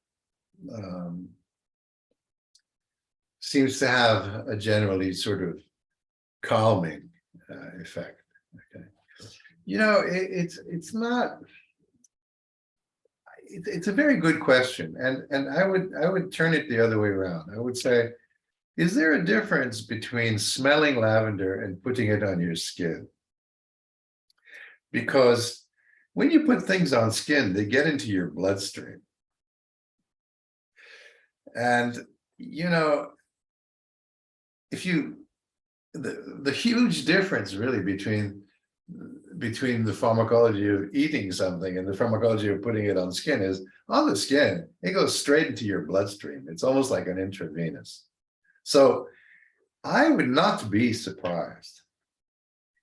seems to have a generally sort of calming effect. Okay, it's not. It's a very good question, and I would turn it the other way around. I would say, is there a difference between smelling lavender and putting it on your skin? Because when you put things on skin, they get into your bloodstream. And, if the huge difference really between the pharmacology of eating something and the pharmacology of putting it on skin is, on the skin, it goes straight into your bloodstream. It's almost like an intravenous. So I would not be surprised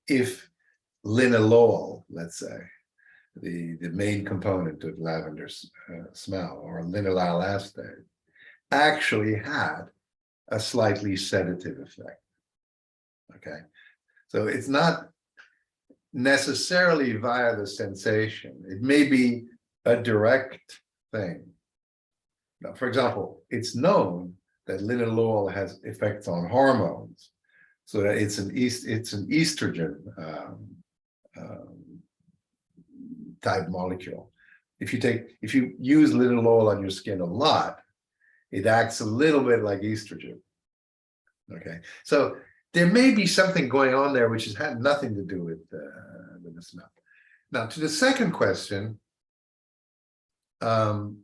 if linalool, let's say, the main component of lavender smell, or linalool acetate, actually had a slightly sedative effect. Okay, so it's not necessarily via the sensation. It may be a direct thing. Now, for example, it's known that linalool has effects on hormones, so that it's an estrogen type molecule. If you use linalool on your skin a lot, it acts a little bit like estrogen. Okay, so there may be something going on there which has had nothing to do with the smell. Now, to the second question, allergies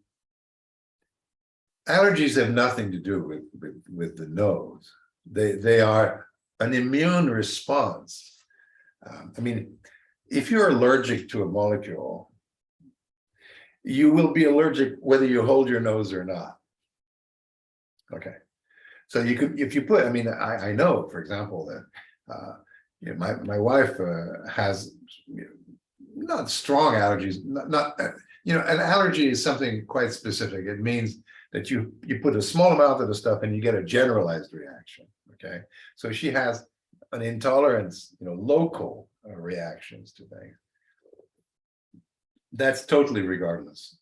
have nothing to do with the nose. They are an immune response. I mean, if you're allergic to a molecule, you will be allergic whether you hold your nose or not. Okay, so you could, if you put, I mean, I know, for example, that my wife has not strong allergies, not an allergy is something quite specific. It means that you put a small amount of the stuff and you get a generalized reaction. Okay, so she has an intolerance, local reactions to things. That's totally regardless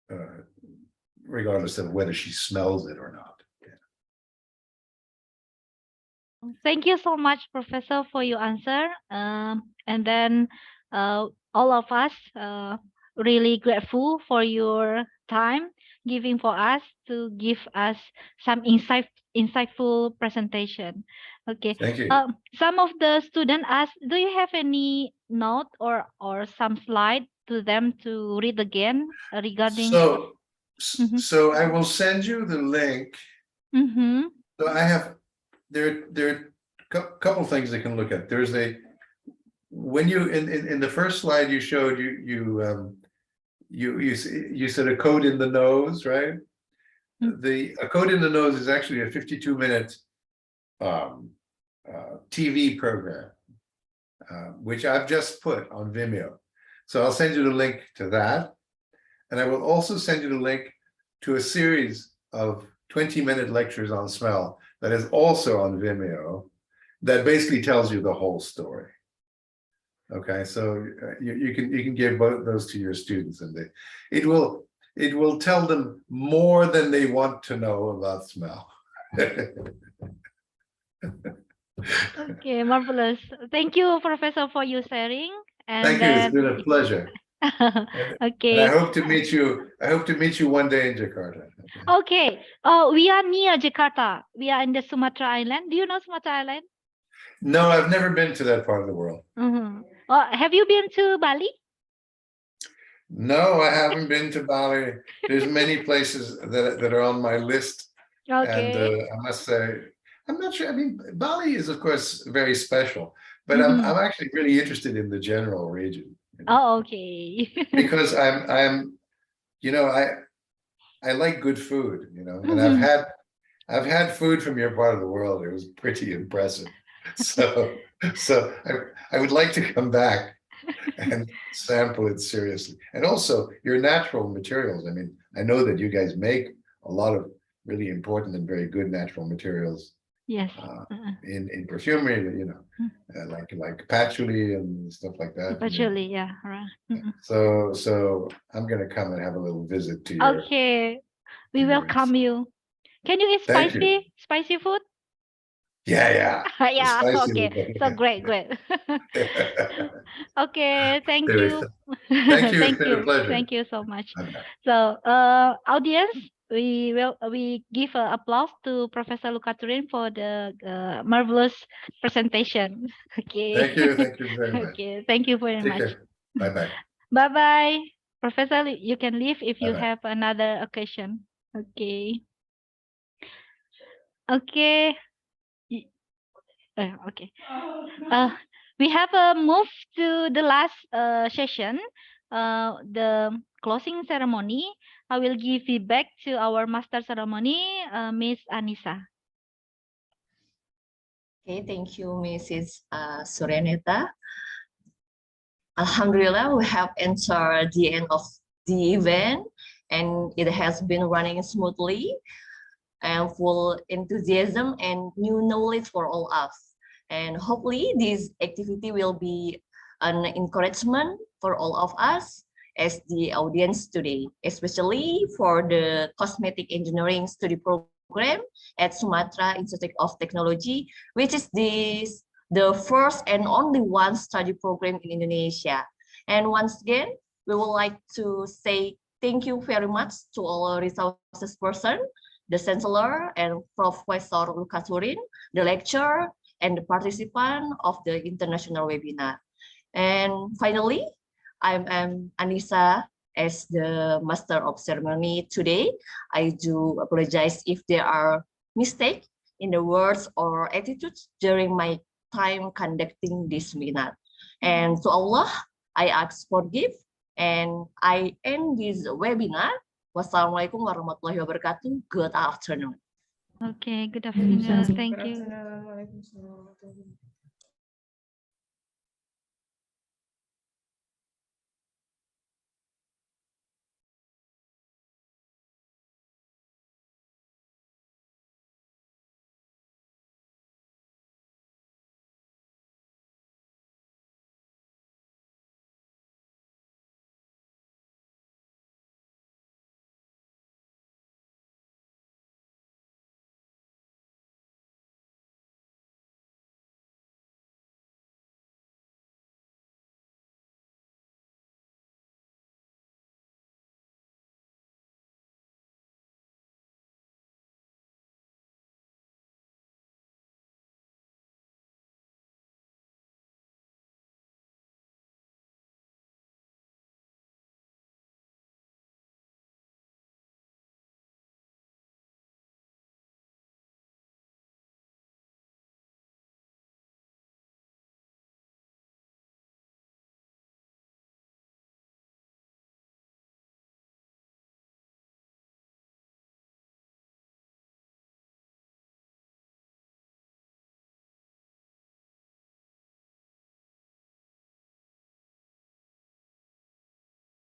of whether she smells it or not. Thank you so much, Professor, for your answer. And then all of us really grateful for your time giving for us to give us some insightful presentation. Okay. Thank you. Some of the students asked, do you have any note or some slide to them to read again regarding? So I will send you the link. So I have, there are a couple things they can look at. There's when you in the first slide you showed, you said a code in the nose, right? A code in the nose is actually a 52-minute TV program, which I've just put on Vimeo. So I'll send you the link to that, and I will also send you the link to a series of 20-minute lectures on smell that is also on Vimeo, that basically tells you the whole story. Okay, so you can give both those to your students, and it will tell them more than they want to know about smell. Okay, marvelous. Thank you, Professor, for your sharing. And thank you. It's been a pleasure. Okay. And I hope to meet you. I hope to meet you one day in Jakarta. Okay. Oh, we are near Jakarta. We are in the Sumatra Island. Do you know Sumatra Island? No, I've never been to that part of the world. Have you been to Bali? No, I haven't been to Bali. There's many places that are on my list. Okay. And I must say, I'm not sure. I mean, Bali is, of course, very special, but I'm actually really interested in the general region. Oh, okay. Because I like good food, and I've had food from your part of the world. It was pretty impressive. So I would like to come back and sample it seriously. And also your natural materials. I mean, I know that you guys make a lot of really important and very good natural materials. Yes. In perfumery, like patchouli and stuff like that. Patchouli, yeah. Right. So I'm gonna come and have a little visit to your. Okay, we welcome you. Can you eat Thank you. spicy food? Yeah. Yeah. Spicy Okay. would- So great. Okay. Thank Very you. fun. Thank you. It's Thank been a you. pleasure. Thank you so much. Bye-bye. So, audience, we give applause to Professor Luca Turin for the marvelous presentation. Okay. Thank you. Thank you very much. Okay. Thank you very Take much. care. Bye-bye. Bye bye, Professor. You can leave if you Bye-bye. have another occasion. Okay. Okay. Okay. We have moved to the last session, the closing ceremony. I will give feedback to our master ceremony, Miss Anissa. Okay, thank you, Mrs. Suryaneta. Alhamdulillah, we have entered the end of the event, and it has been running smoothly and full enthusiasm and new knowledge for all us. And hopefully this activity will be an encouragement for all of us as the audience today, especially for the cosmetic engineering study program at Sumatera Institute of Technology, which is the first and only one study program in Indonesia. And once again, we would like to say thank you very much to all resources person, the Chancellor and Professor Luca Turin, the lecturer, and the participant of the international webinar. And finally, I'm Anissa as the Master of Ceremony today. I do apologize if there are mistakes in the words or attitudes during my time conducting this webinar. And to Allah, I ask forgive and I end this webinar. Wassalamualaikum warahmatullahi wabarakatuh. Good afternoon. Okay, good afternoon. Thank you. Waalaikumsalam warahmatullahi wabarakatuh.